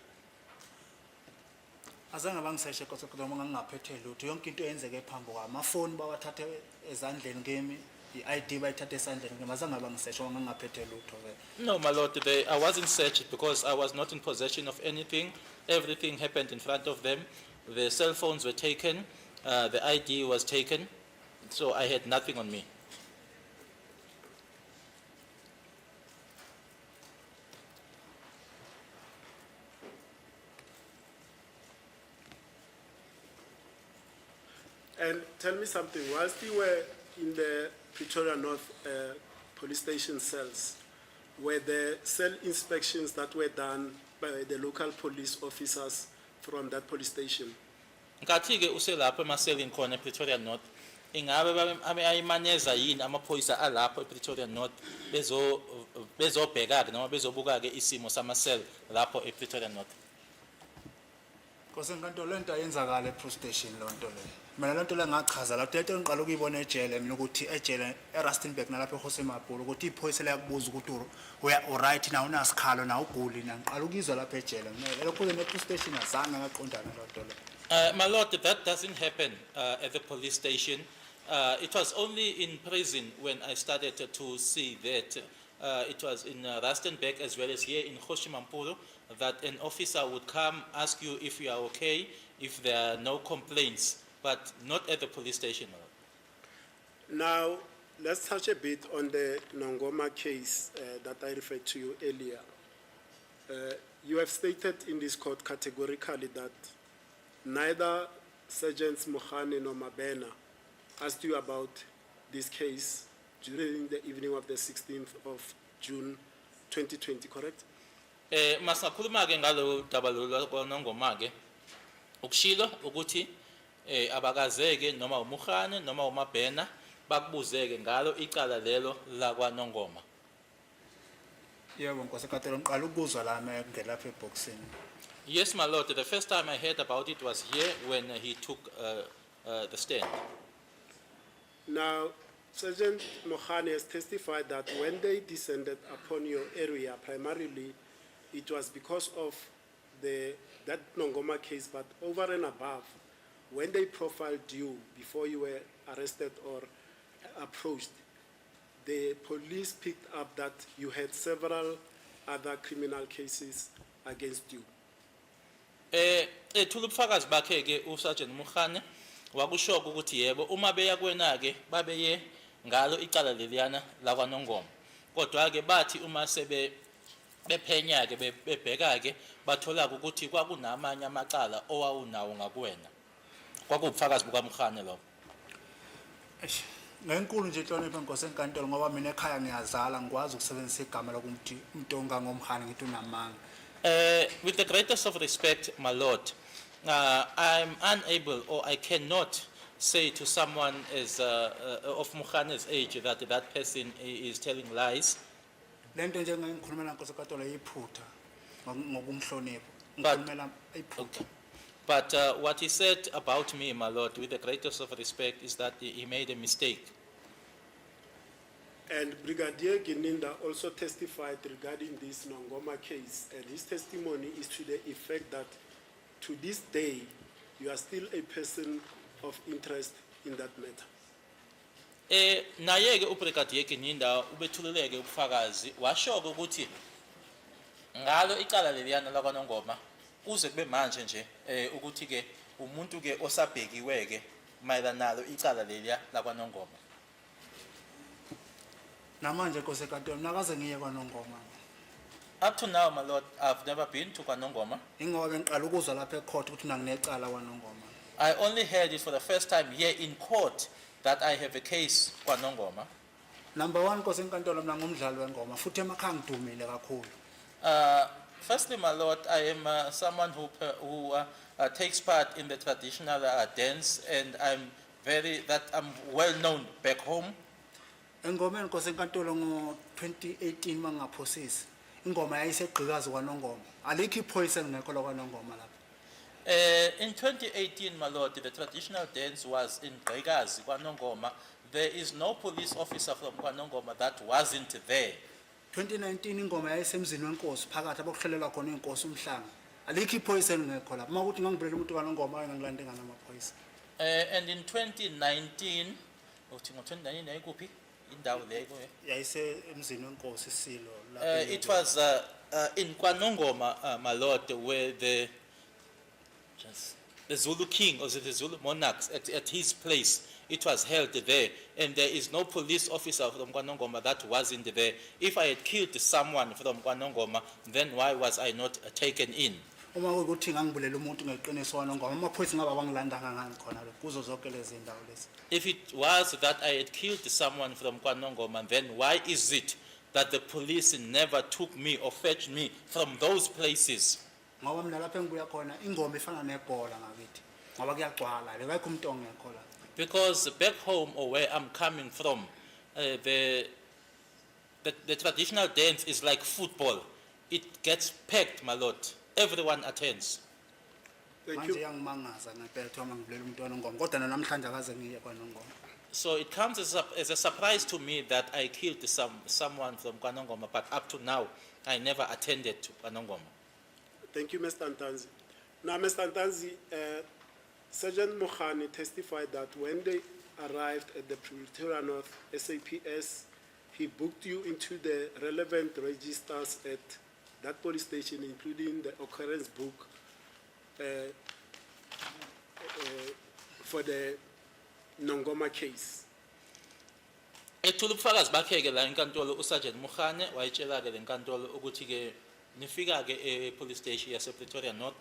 Azange bangiseshe Nkosi nkatele ngoba ngingaphethe lutho yonke into eyenzeke phambi kwami amafoni bawathathe ezandleni kimi i-ID bayithathe esandleni kimi azange bangiseshe ngoba ngingaphethe lutho ke. No, my lord, I wasn't searched because I was not in possession of anything. Everything happened in front of them. The cell phones were taken, the ID was taken, so I had nothing on me. And tell me something, whilst you were in the Pretoria North police station cells, were there cell inspections that were done by the local police officers from that police station? Nkathi ke uselapho emaselini khona ePretoria North, ingabe ayimaneza yini amaphoyisa alapho ePretoria North bezobheka ke noma bezobuka ke isimo sama-cell lapho ePretoria North? Nkosi nkantolo lento ayenzakala e-police station lonto le. Mina lonto le ngachaza lapho lento ngiqala ukuyibona ejele mina ukuthi ejele eRustenburg nalapho eHose Mabhulu ukuthi iphoyisa liyakubuza ukuthi right na unasikhalo na uguli na ngiqala ukuzwa lapho ejele mina lokho le police station azange ngaqondana lonto le. My lord, that doesn't happen at the police station. It was only in prison when I started to see that it was in Rustenburg as well as here in Kgosimampuru that an officer would come, ask you if you are okay, if there are no complaints, but not at the police station. My lord. Now, let's touch a bit on the Nongoma case that I referred to you earlier. You have stated in this court categorically that neither Sergeants Mohane nor Mabena asked you about this case during the evening of the 16th of June 2020, correct? Masakhuluma ke ngalo daba lolu kwaNongoma ke ukushilo ukuthi abakazeke noma uMukhane noma uMabena bakubuzeke ngalo icala lelo la kwaNongoma. Yebo Nkosikatelo ngiqala ukuzwa la ngelaphela eboxini. Yes, my lord. The first time I heard about it was here when he took the stand. Now, Sergeant Mohane has testified that when they descended upon your area, primarily it was because of that Nongoma case, but over and above, when they profiled you before you were arrested or approached, the police picked up that you had several other criminal cases against you. Ethula ubufakazi bakhe ke uSergeant Mukhane wakushoka ukuthi yebo uma beya kwena ke babeye ngalo icala leliyana la kwaNongoma. Kodwa ke bathi uma sebe bephenya ke bebheka ke bathola ukuthi kwakunamanye amacala owawunawo ngakuwena. Kwakubufakazi bukaMukhane lo. Ngenkulu nje inhlonipho Nkosi enkantolo ngoba mina ekhaya ngiyazala ngikwazi ukusebenzisa igama lokuthi umntonga ngomkhane ngithi unamanga. With the greatest of respect, my lord, I'm unable or I cannot say to someone as of Mukhane's age that that person is telling lies. Lento nje ngikhulumela Nkosi enkantolo yiphutha ngokumhlonipho. Ngikhulumela iphutha. Okay. But what he said about me, my lord, with the greatest of respect, is that he made a mistake. And Brigadier Gininda also testified regarding this Nongoma case, and his testimony is to the effect that to this day, you are still a person of interest in that matter. Naye ke uBrigadier Gininda ubethuleleke ubufakazi washoka ukuthi ngalo icala leliyana la kwaNongoma kuze kube manje nje ukuthi ke umuntu ke osabhekiwe ke mayelana nalo icala leliya la kwaNongoma. Namanje Nkosi enkantolo nakaze ngiye kwaNongoma. Up to now, my lord, I've never been to kwaNongoma. Ingoba ngiqala ukuzwa lapha ecourt ukuthi nanginecala kwaNongoma. I only heard it for the first time here in court that I have a case kwaNongoma. Number 1 Nkosi enkantolo mina ngumdlali wengoma futhi emakhaya ngidumile kakhulu. Firstly, my lord, I am someone who takes part in the traditional dance, and I'm well known back home. Engomeni Nkosi enkantolo ngo2018 mangaphosisi. Ingoma yayisegqikazi kwaNongoma. Alikho iphoyisa ngekho la kwaNongoma lapha. In 2018, my lord, the traditional dance was in Gqikazi kwaNongoma. There is no police officer from kwaNongoma that wasn't there. 2019 ingoma yayisemzini wenkosi phakathi abokuhlelelwa khona inkosi umhlanga. Alikho iphoyisa ngekho lapha. Makuthi ngangibelela umuntu kwaNongoma ngangilande ngana amaphoyisa. And in 2019, uthi ngo2019 yayikuphi indawo leyo? Yayisemzini wenkosi Silo It was in kwaNongoma, my lord, where the Zulu king or the Zulu monarchs at his place. It was held there, and there is no police officer from kwaNongoma that wasn't there. If I had killed someone from kwaNongoma, then why was I not taken in? Uma ukuthi ngangibulela umuntu ngeqiniso kwaNongoma amaphoyisa ngaba bangilandanga ngani khona lo kuzo zonke lezi indawo lezi. If it was that I had killed someone from kwaNongoma, then why is it that the police never took me or fetched me from those places? Ngoba mina lapha engibuya khona ingoma ifana nebhola ngakithi. Ngoba kuyagcwala lekho umuntu ongekho la. Because back home or where I'm coming from, the traditional dance is like football. It gets packed, my lord. Everyone attends. Thank Manje you. yangimangaza ngempela ukuthi mangibulela umuntu kwaNongoma kodwa namhlanje akaze ngiye kwaNongoma. So it comes as a surprise to me that I killed someone from kwaNongoma, but up to now, I never attended to kwaNongoma. Thank you, Mr. Ntanzi. Now, Mr. Ntanzi, Sergeant Mohani testified that when they arrived at the Pretoria North SAPS, he booked you into the relevant registers at that police station, including the occurrence book for the Nongoma case. Ethula ubufakazi bakhe ke la enkantolo uSergeant Mukhane wayitshela ke lenkantolo ukuthi ke nifika ke epolice station yase Pretoria North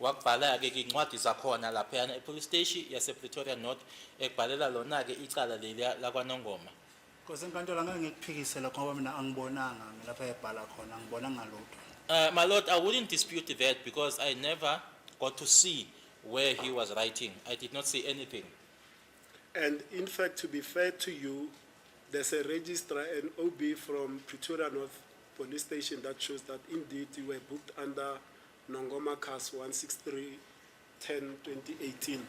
wakubhala ke incwadi zakhona lapha yana epolice station yase Pretoria North ekubhalela lona ke icala leli lakwaNongoma. Because enkantolo angeke ngikuphikise lokho ngoba mina angibonanga lapha ebhala khona angibonanga lutho. My lord, I wouldn't dispute that because I never got to see where he was writing. I did not see anything. And in fact, to be fair to you, there's a registrar, an OB from Pretoria North Police Station that shows that indeed you were booked under Nongoma case 163-10-2018.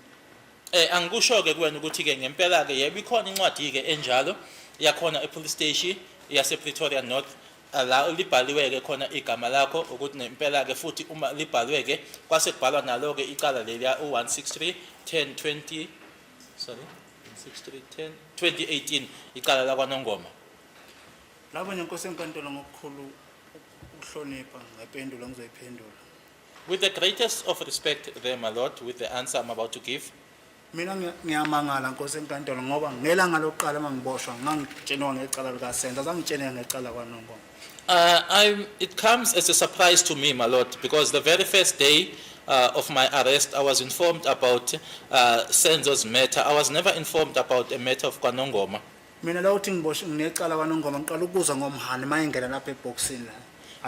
Angikusho ke kuwena ukuthi ke ngempela ke yebo ikhona incwadi ke enjalo yakhona epolice station yase Pretoria North la libhaliwe ke khona igama lakho ukuthi ngempela ke futhi uma libhaliwe ke kwase kubhalwa nalo ke icala leliya u163-10-20 sorry 163-10-2018 icala lakwaNongoma. Labo nyenkosi enkantolo ngokukhulu ukuhlonipha ngependulo ngizoyiphendula. With the greatest of respect there, my lord, with the answer I'm about to give. Mina ngiyamangala nkosi enkantolo ngoba ngelanga lokuqala mangiboshwa ngangitshenwa ngecala lika Senzo azangitshene ngecala kwaNongoma. It comes as a surprise to me, my lord, because the very first day of my arrest, I was informed about Senzo's matter. I was never informed about a matter of kwaNongoma. Mina la uthi ngiboshwe nginecala kwaNongoma ngiqala ukuzwa ngomhani mayengena lapha eboxini la.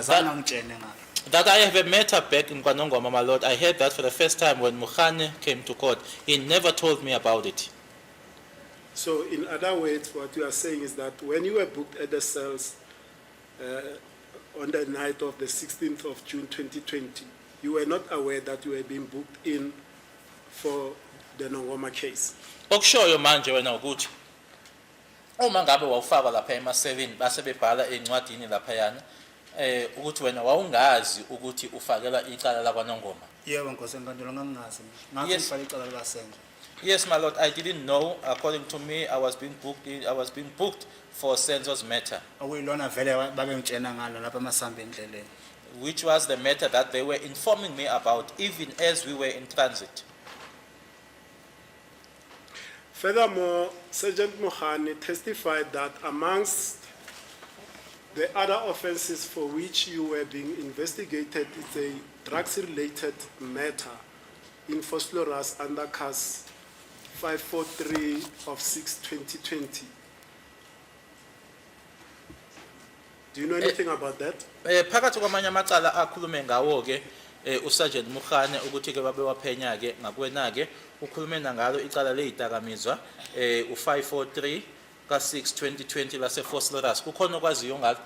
Azange ngitshene ngalo. That I have a matter back in kwaNongoma, my lord. I heard that for the first time when Mukhane came to court. He never told me about it. So in other words, what you are saying is that when you were booked at the cells on the night of the 16th of June 2020, you were not aware that you were being booked in for the Nongoma case. Okushoyo manje wena ukuthi uma ngabe wawufaka lapha ema7 base bebhala encwadini lapha yana ukuthi wena wawungazi ukuthi ufakela icala lakwaNongoma. Yebo nkosi enkantolo ngangingazi mina. Ngathi ngifake icala lika Senzo. Yes, my lord, I didn't know. According to me, I was being booked for Senzo's matter, Okuyilona vele babengitshena ngalo lapha emasambe endleleni. which was the matter that they were informing me about even as we were in transit. Furthermore, Sergeant Mohani testified that amongst the other offenses for which you were being investigated is a drugs-related matter in Fosloras under CAS 543 of 6/2020. Do you know anything about that? Phakathi kwamanye amacala akhulume ngawo ke uSergeant Mukhane ukuthi ke babewaphenya ke ngakwena ke ukhulume ngalo icala lezidakamizwa u543 ka6/2020 lase Fosloras. Kukhona okwaziyo ngalo?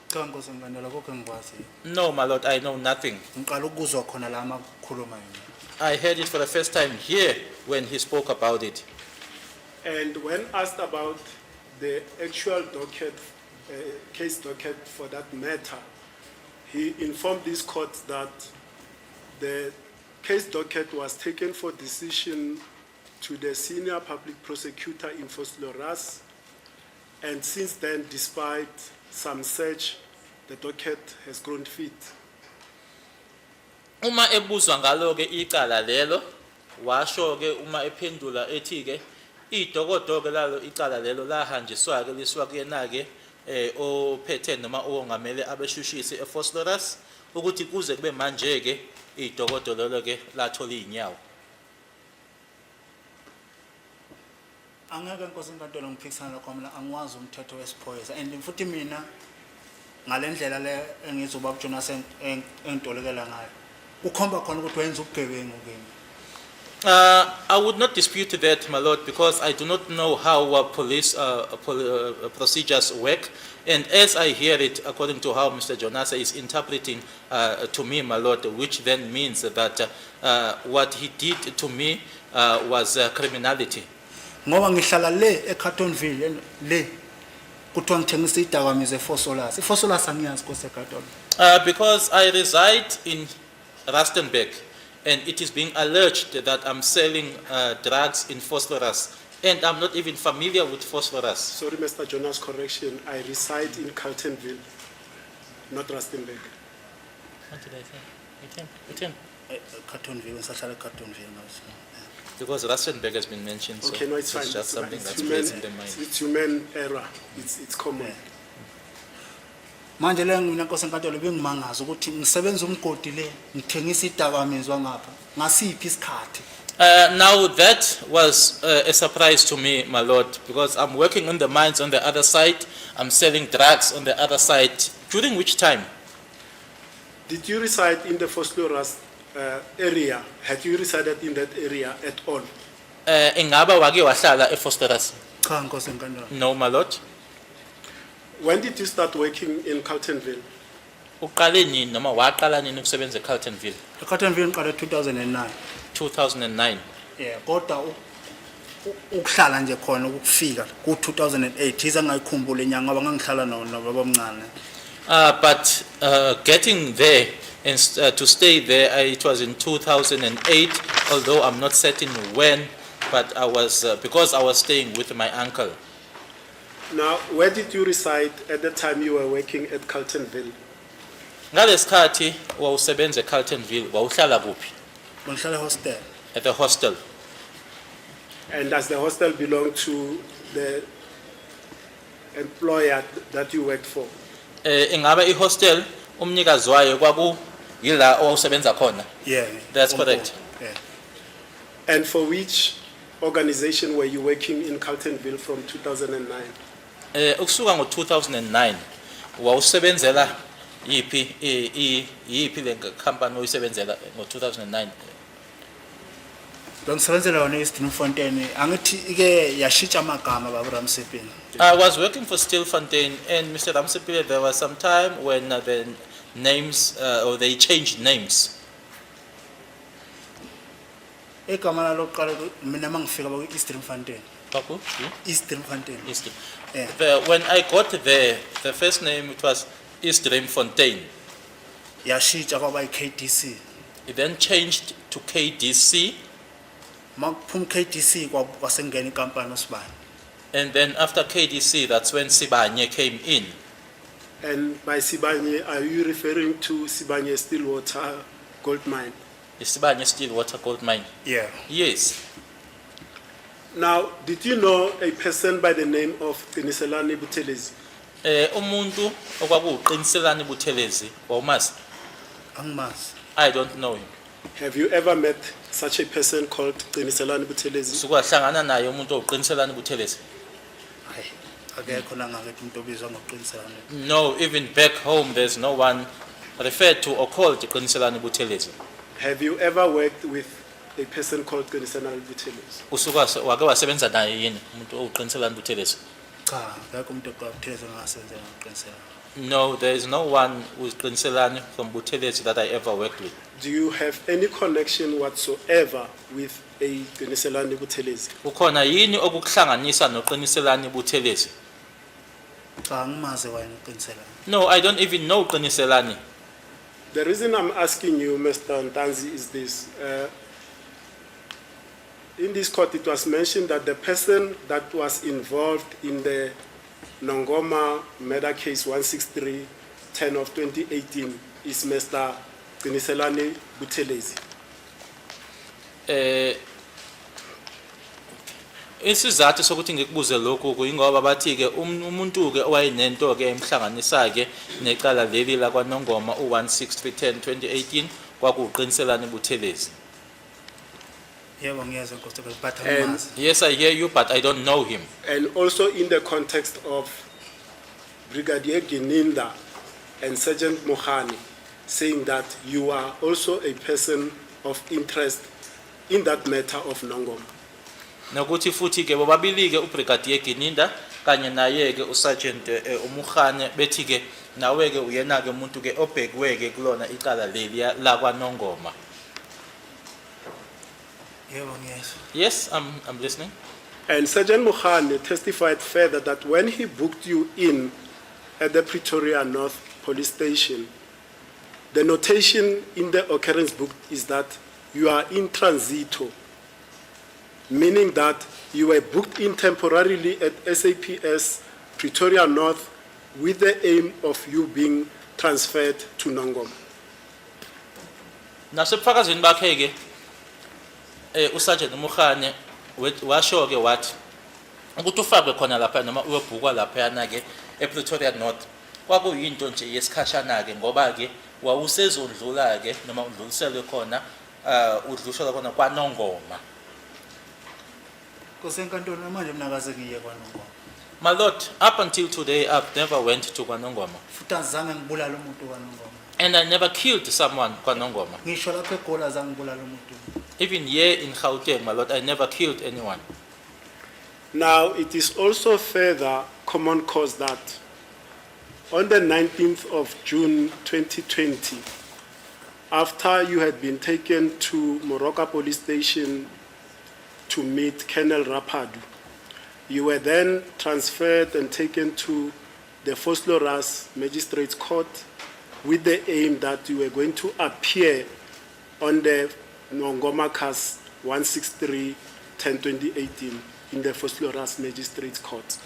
Cha nkosi enkantolo kokho ngikwazi. No, my lord, I know nothing. Ngiqala ukuzwa khona la amakhuluma yena. I heard it for the first time here when he spoke about it. And when asked about the actual docket, case docket for that matter, he informed this court that the case docket was taken for decision to the senior public prosecutor in Fosloras, and since then, despite some search, the docket has grown fit. Uma ebuzwa ngalo ke icala lelo washo ke uma ephendula ethi ke idokodo lalo icala lelo lahanjiswa ke liswa kuyena ke ophethe noma ongamele abeshushisi eFosloras ukuthi kuze kube manje ke idokodo lelo ke lathola inyawo. Angeke nkosi enkantolo ngiphikisana lokho mina angiwazi umthetho wesiphoyisa and futhi mina ngalendlela le engizoba kujona engitolekela ngayo ukhomba khona ukuthi wenza ubugebengu kimi. I would not dispute that, my lord, because I do not know how police procedures work. And as I hear it, according to how Mr. Jonasa is interpreting to me, my lord, which then means that what he did to me was criminality. Ngoba ngihlala le eCartonville le kuthiwa ngithengisa idakamizwa eFosloras. iFosloras angiyazi nkosi enkantolo. Because I reside in Rustenburg, and it is being alleged that I'm selling drugs in phosphorus, and I'm not even familiar with phosphorus. Sorry, Mr. Jonas, correction. I reside in Carltonville, not Rustenburg. What did I say? 18. Cartonville, ngisahlala eCartonville manje. Because Rustenburg has been mentioned, so Okay, no, it's fine. just It's fine. something It's that's human, placed in the mind. it's human error. It's common. Yeah. Manje le mina Nkosi enkantolo bengimangaza ukuthi ngisebenza umgodi le ngithengisa idakamizwa ngapha ngasiphi isikhathi. Now that was a surprise to me, my lord, because I'm working on the mines on the other side, I'm selling drugs on the other side. During which time? Did you reside in the Phosphorus area? Had you resided in that area at all? Ingaba wake wahlala ephosphorus? Cha Nkosi enkantolo. No, my lord. When did you start working in Carltonville? Uqale nini noma waqala nini ukusebenza eCarltonville? eCartonville ngiqale 2009. 2009. Yeah, kodwa ukuhlala nje khona ukufika ku 2008 iza ngayikhumbula inyanga ngoba ngangihlala nababamncane. But getting there and to stay there, it was in 2008, although I'm not certain when, but I was, because I was staying with my uncle. Now, where did you reside at the time you were working at Carltonville? Ngalesikhathi wawusebenza eCarltonville, wawuhlala kuphi? Ngihlala hostel. At the hostel. And does the hostel belong to the employer that you worked for? Ingaba ihostel umnikazi wayo kwaku yila owusebenza khona? Yeah. That's correct. Yeah. And for which organization were you working in Carltonville from 2009? Ukusuka ngo-2009 wawusebenzela yiphi le company oyisebenzela ngo-2009? Bengisebenzela yona eStreamfontein angithi ike yashintsha amagama baba Ramsepini. I was working for Stilfontein, and Mr. Ramsepile, there was some time when the names, or they changed names. Egama lalokuqala mina mangifika ba eStreamfontein. Baku? eStreamfontein. East. Yeah. When I got there, the first name it was Stilfontein. Yashintsha kwaba iKDC. It then changed to KDC, Makuphuma KDC kwasengena inkampani uSibani. and then after KDC, that's when Sibanye came in. And by Sibanye, are you referring to Sibanye Stillwater Gold Mine? Sibanye Stillwater Gold Mine. Yeah. Yes. Now, did you know a person by the name of Qiniselani Buthelezi? Umuntu okwakuqiniselani Buthelezi, wawumazi? Angimazi. I don't know him. Have you ever met such a person called Qiniselani Buthelezi? Sukwahlangana naye umuntu oqiniselani Buthelezi? Hayi, akekho la ngakithi umuntu obizwa ngoqiniselana. No, even back home, there's no one referred to or called Qiniselani Buthelezi. Have you ever worked with a person called Qiniselani Buthelezi? Usuka wake wasebenza naye yini umuntu oqiniselani Buthelezi? Cha, akekho umuntu oqiniselana ngasenzela ngoqiniselana. No, there is no one who's Qiniselani from Buthelezi that I ever worked with. Do you have any connection whatsoever with a Qiniselani Buthelezi? Ukhona yini okukuhlanganisa noqiniselani Buthelezi? Cha, angimazi wena uqiniselana. No, I don't even know Qiniselani. The reason I'm asking you, Mr. Ntanzi, is this. In this court, it was mentioned that the person that was involved in the Nongoma murder case 163-10 of 2018 is Mr. Qiniselani Buthelezi. Isizathu sokuthi ngikubuze lokhu kuyingoba bathi ke umuntu ke owayinento ke emhlanganisa ke necala leli la kwaNongoma u16310/2018 kwakuqiniselani Buthelezi. Yebo ngiyezwa Nkosi but And- angimazi. Yes, I hear you, but I don't know him. And also in the context of Brigadier Gininda and Sergeant Mohani saying that you are also a person of interest in that matter of Nongoma. Nokuthi futhi ke bobabili ke uBrigadier Gininda kanye naye ke uSergeant uMukhane bethi ke nawe ke uyena ke umuntu ke obhekwe ke kulona icala leli la kwaNongoma. Yebo ngiyezwa. Yes, I'm listening. And Sergeant Mohani testified further that when he booked you in at the Pretoria North Police Station, the notation in the occurrence book is that you are in transito, meaning that you were booked in temporarily at SAPS Pretoria North with the aim of you being transferred to Nongoma. Nasebufakazini bakhe ke uSergeant Mukhane washo ke wathi ukuthi ufakwe khona lapha noma uyobhukwa lapha yana ke ePretoria North kwakuyinto nje yesikhashana ke ngoba ke wawusezondlula ke noma udluliselwe khona udluliselwa khona kwaNongoma. Kosenkantolo manje mina akaze ngiye kwaNongoma. My lord, up until today I've never went to kwaNongoma Futhi azange ngibulala umuntu kwaNongoma. and I never killed someone kwaNongoma. Ngisho lapha eGoli azange ngibulala umuntu. Even here in Gauteng, my lord, I never killed anyone. Now, it is also further common cause that on the 19th of June 2020, after you had been taken to Morocco police station to meet Colonel Rapadu, you were then transferred and taken to the Fosloras Magistrates Court with the aim that you were going to appear on the Nongoma case 163/10/2018 in the Fosloras Magistrates Court.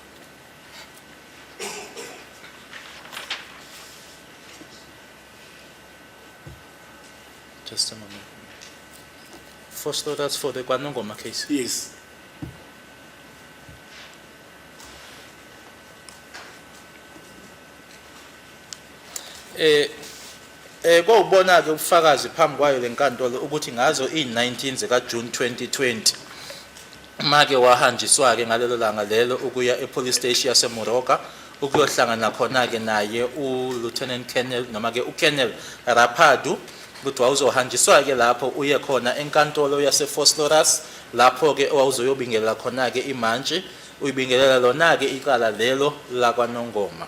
Just a moment. First, that's for the kwaNongoma case. Yes. Kwawubona ke ubufakazi phambi kwayo lenkantolo ukuthi ngazo i-19 zika June 2020 make wahanjiswa ke ngalelo langa lelo ukuya epolice station yase Morocco ukuyohlangana khona ke naye uLieutenant Colonel noma ke uColonel Rapadu ukuthi wawuzohanjiswa ke lapho uye khona enkantolo yase Fosloras lapho ke wawuzoyobingelela khona ke imantshi uyibingelela lona ke icala lelo la kwaNongoma.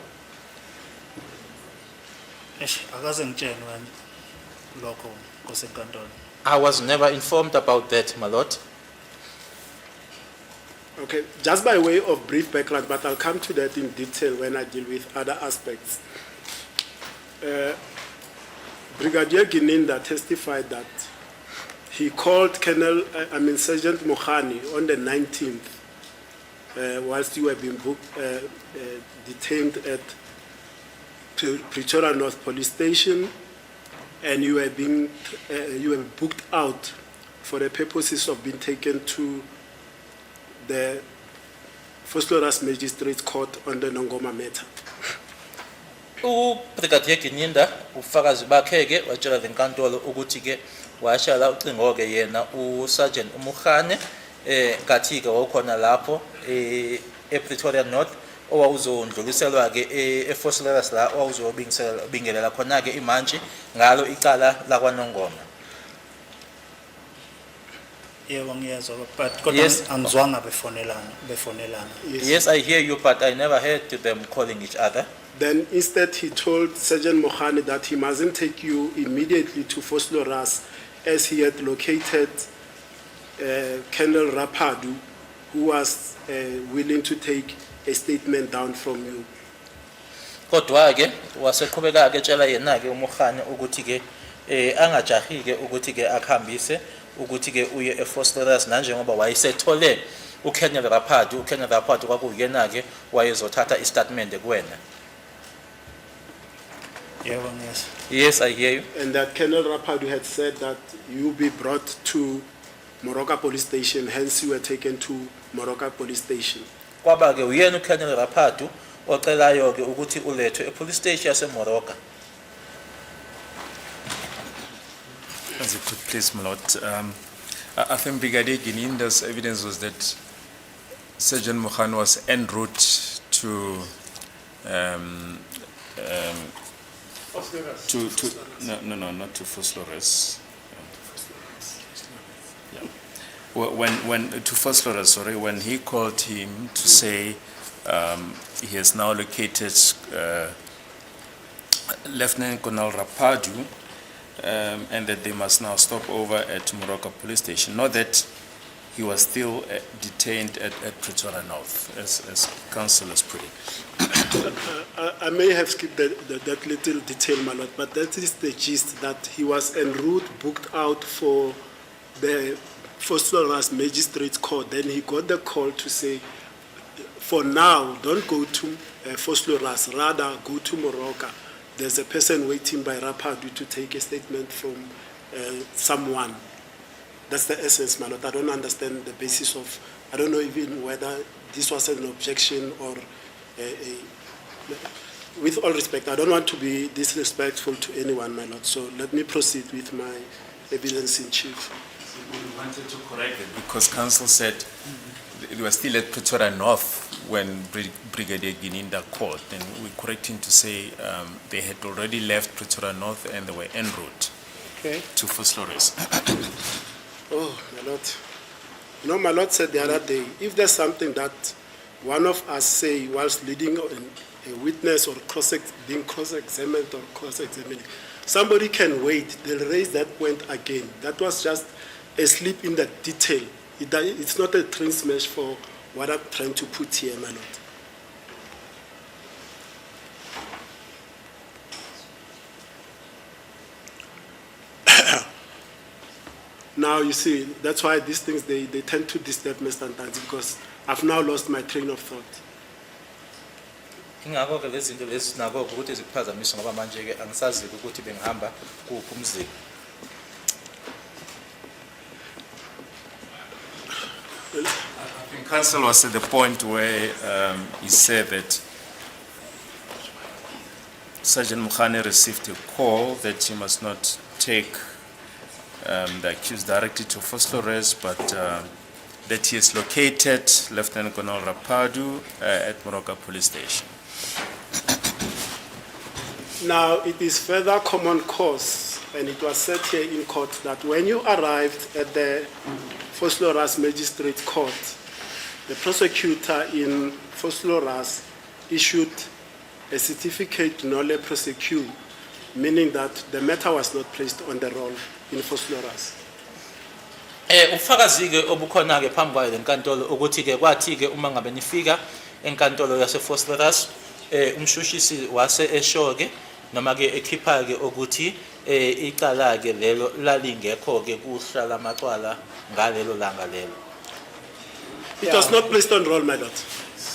Akaze ngitshene wena lokho kosenkantolo. I was never informed about that, my lord. Okay, just by way of brief background, but I'll come to that in detail when I deal with other aspects. Brigadier Gininda testified that he called Sergeant Mukhane on the 19th whilst you were being detained at Pretoria North Police Station, and you were booked out for the purposes of being taken to the Fosloras Magistrates Court on the Nongoma matter. Brigadier Gininda ufakazi bakhe ke watshela lenkantolo ukuthi ke washala ucingo ke yena uSergeant Mukhane kathi ke wakhona lapho ePretoria North owawuzondluliselwa ke eFosloras la owawuzobingelela khona ke imantshi ngalo icala la kwaNongoma. Yebo ngiyezwa but kodwa Yes. angizwanga befonelana. Yes, I hear you, but I never heard them calling each other. Then instead he told Sergeant Mukhane that he mustn't take you immediately to Fosloras as he had located Colonel Rapadu, who was willing to take a statement down from you. Kodwa ke waseqhubeka ke tshela yena ke uMukhane ukuthi ke angajahi ke ukuthi ke akhambise ukuthi ke uye eFosloras nanjengoba wayesethole uKolonel Rapadu kwakuyena ke wayezothatha istatement kuwena. Yebo ngiyezwa. Yes, I hear you. And that Colonel Rapadu had said that you be brought to Morocco police station, hence you were taken to Morocco police station. Kwaba ke uyena uKolonel Rapadu ocelayo ke ukuthi ulethwe epolice station yase Morocco. As it could please, my lord. I think Brigadier Gininda's evidence was that Sergeant Mukhane was en route to no, not to Fosloras. Yeah. When to Fosloras, sorry, when he called him to say he has now located Lieutenant Colonel Rapadu, and that they must now stop over at Morocco police station. Not that he was still detained at Pretoria North, as counsel has put it. I may have skipped that little detail, my lord, but that is the gist, that he was en route, booked out for the Florence Magistrates Court. Then he got the call to say, for now, don't go to Florence, rather go to Morocco. There's a person waiting by Rapadu to take a statement from someone. That's the essence, my lord. I don't understand the basis of, I don't know even whether this was an objection or with all respect, I don't want to be disrespectful to anyone, my lord. So let me proceed with my evidence in chief. We wanted to correct it because counsel said they were still at Pretoria North when Brigadier Gininda called, and we're correcting to say they had already left Pretoria North and they were en route to Flores. Oh, my lord. You know, my lord said the other day, if there's something that one of us say whilst leading a witness or being cross-examined or cross-examining, somebody can wait, they'll raise that point again. That was just a slip in the detail. It's not a train smash for what I'm trying to put here, my lord. Now, you see, that's why these things, they tend to disturb me sometimes because I've now lost my train of thought. Ingakho ke lezi zinto lezi nako ukuthi zikuphazamisa ngoba manje ke angisazi ukuthi bengihamba kuphi umziki. I think counsel was at the point where he said that Sergeant Mukhane received a call that he must not take the accused directly to Flores, but that he is located Lieutenant Colonel Rapadu at Morocco Police Station. Now, it is further common cause, and it was said here in court, that when you arrived at the Flores Magistrate Court, the prosecutor in Flores issued a certificate nolle prosequi, meaning that the matter was not placed on the roll in Flores. Ufakazi ke obukhona ke phambi kwayo lenkantolo ukuthi ke kwathi ke uma ngabe nifika enkantolo yase Flores umshushisi wase eshoke noma ke ekhipha ke ukuthi icala ke lelo lalingekho ke kuhlala amacwala ngalelo langa lelo. It was not placed on roll, my lord.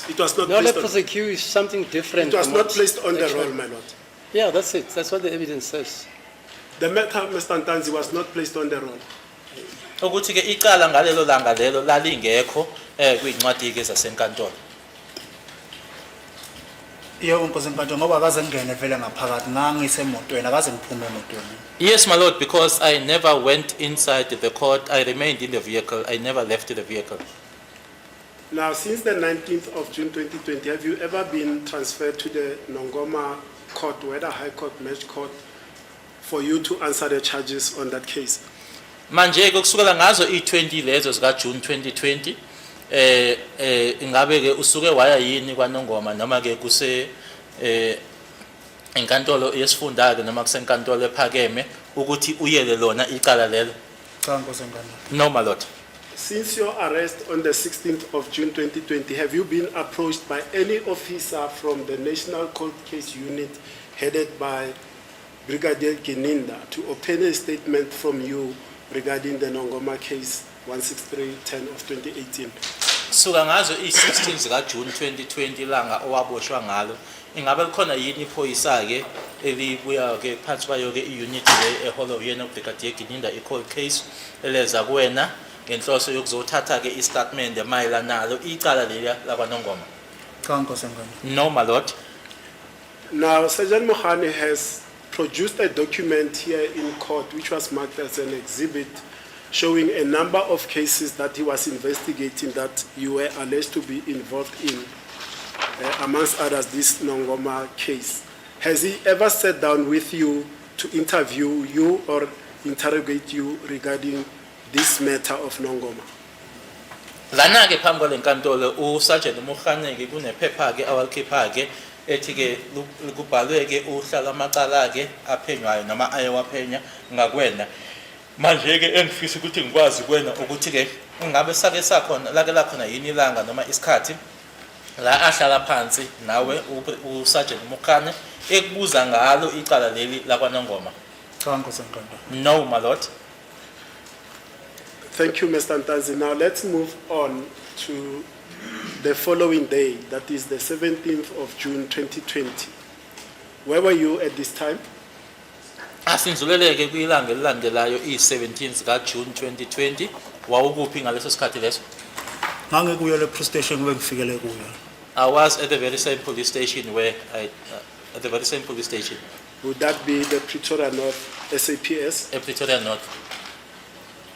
It was not No, placed let on, prosecute is something different. it was from not what- placed on the actually- roll, my lord. Yeah, that's it. That's what the evidence says. The matter, Mr. Ntanzi, was not placed on the roll. Ukuthi ke icala ngalelo langa lelo lalingekho kwincwadi ke zasenkantolo. Yebo Nkosi enkantolo ngoba akaze ngene vele ngaphakathi ngangisemotweni akaze ngiphume emotweni. Yes, my lord, because I never went inside the court. I remained in the vehicle. I never left the vehicle. Now, since the 19th of June 2020, have you ever been transferred to the Nongoma court, whether High Court, Match Court, for you to answer the charges on that case? Manje ke kusukela ngazo i20 lezo zika June 2020 ingabe ke usuke waya yini kwaNongoma noma ke kuse enkantolo yesifunda ke noma kusenkantolo ephakeme ukuthi uyele lona icala lelo? Cha Nkosi enkantolo. No, my lord. Since your arrest on the 16th of June 2020, have you been approached by any officer from the National Cold Case Unit headed by Brigadier Gininda to obtain a statement from you regarding the Nongoma case 16310 of 2018? Suka ngazo i16 zika June 2020 langa owaboshwa ngalo ingabe likhona yini iphoyisa ke elibuya ke phansi kwayo ke iunit le eholo yena uBrigadier Gininda i-cold case eleza kuwena ngenhloso yokuzothatha ke istatement emayela nalo icala leli lakwaNongoma? Cha Nkosi enkantolo. No, my lord. Now, Sergeant Mohane has produced a document here in court which was marked as an exhibit showing a number of cases that he was investigating that you were alleged to be involved in, amongst others this Nongoma case. Has he ever sat down with you to interview you or interrogate you regarding this matter of Nongoma? Lana ke phambi kwalenkantolo uSergeant Mukhane ke kunephepha ke awalikhipha ke ethi ke kubhalwe ke uhlala amacala ke aphenywayo noma ayewaphenya ngakwena. Manje ke engifisa ukuthi ngikwazi kwena ukuthi ke ingabe sake sakhona lake lakhona yini ilanga noma isikhathi la ahlala phansi nawe uSergeant Mukhane ekubuza ngalo icala leli lakwaNongoma? Cha Nkosi enkantolo. No, my lord. Thank you, Mr. Ntanzi. Now let's move on to the following day, that is the 17th of June 2020. Where were you at this time? Asindluleleke kwilanga elilandelayo i-17th kaJune 2020 wawukuphi ngaleso sikhathi leso? ngangikuyo le police station kube ngifikele kuyo. I was at the very same police station where at the very same police station, Would that be the Pretoria North SAPS? Pretoria North.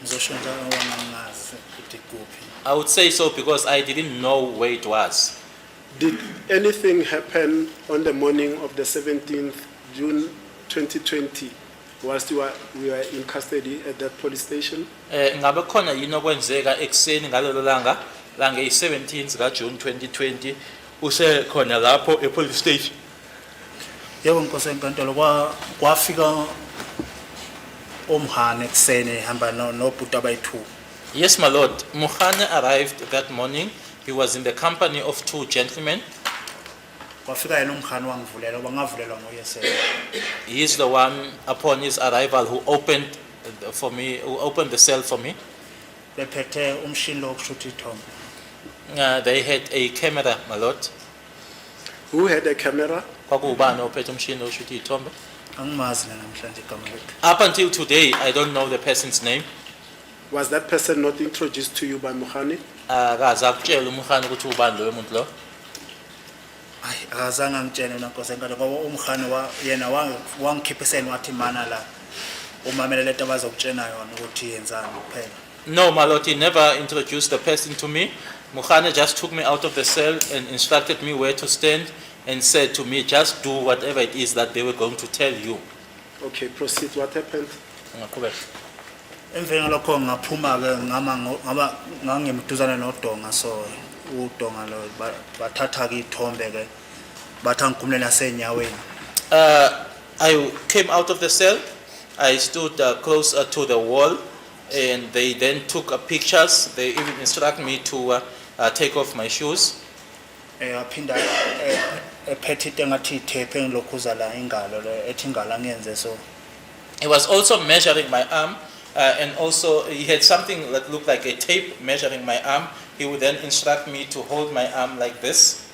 Ngizosho njalo ngoba ngingazi ukuthi kuphi. I would say so because I didn't know where it was. Did anything happen on the morning of the 17th June 2020 whilst we were in custody at that police station? Ngabe khona yini okwenzeka ekseni ngalelo langa i-17th kaJune 2020 usekhona lapho e-police station? Yebo nkosi enkantolo kwafika omhane kusene ehamba nobhuti abayi2. Yes, my lord. Mukhane arrived that morning. He was in the company of two gentlemen. Kwafika yena omhane wangivulela ngoba ngavulelwa ngoyesele. He is the one, upon his arrival, who opened the cell for me. Bephethe umshini lo wokushutha ithombe. They had a camera, my lord. Who had a camera? Kwakubani ophethe umshini oshutha ithombe? Angimazi namhlanje igama lakhe. Up until today, I don't know the person's name. Was that person not introduced to you by Mukhani? Akaze akutshela uMukhane ukuthi ubani loyo muntu lo. Hayi akazange angitshele nonkosi enkantolo ngoba umhane yena wangikhipha eseni wathi mana la umamela lento abazokutshena yona ukuthi yenzani kuphela. No, my lord, he never introduced the person to me. Mukhane just took me out of the cell and instructed me where to stand and said to me, just do whatever it is that they were going to tell you. Okay, proceed. What happened? Ungaqhubeka. Emveni lokho ngaphuma ke ngaba ngangimduzana nodonga so udonga lo bathatha ke ithombe ke bathi angigumlela senyaweni. I came out of the cell. I stood close to the wall, and they then took pictures. They even instructed me to take off my shoes. Aphinda ephethe ngathi ithephe ngilokhuza la ingalo le ethi ingalo ngiyenze so. He was also measuring my arm, and also he had something that looked like a tape measuring my arm. He would then instruct me to hold my arm like this.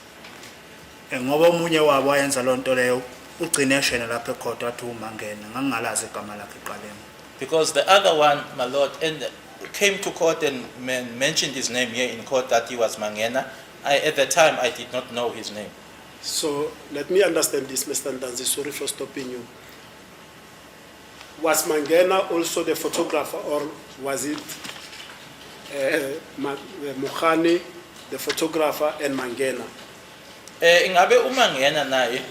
Ngoba omunye wabo wayenza lonto leyo ugcine shena lapha ekhotha wathi umangena ngangalazi igama lakhe eqaleni. Because the other one, my lord, and came to court and mentioned his name here in court that he was Mangena. At the time, I did not know his name. So let me understand this, Mr. Ntanzi. Sorry for stopping you. Was Mangena also the photographer, or was it Mukhane, the photographer, and Mangena? Ingabe uMangena naye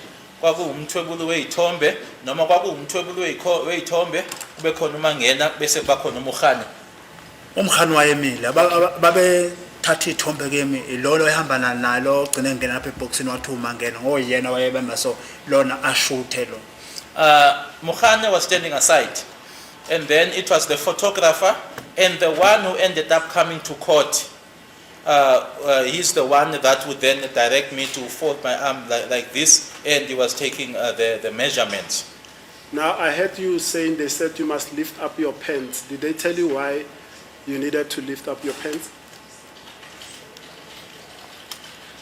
kwakuwumthwebuli weyithombe noma kwakuwumthwebuli weyithombe kube khona uMangena bese kuba khona uMukhane? Umhane wayemile babe thatha ithombe kemi ilolo ehamba nalo ogcine ngena lapha eboxini wathi umangena ngoyena wayebamba so lona ashuthe lo. Mukhane was standing aside, and then it was the photographer and the one who ended up coming to court. He's the one that would then direct me to fold my arm like this, and he was taking the measurements. Now, I heard you saying they said you must lift up your pants. Did they tell you why you needed to lift up your pants?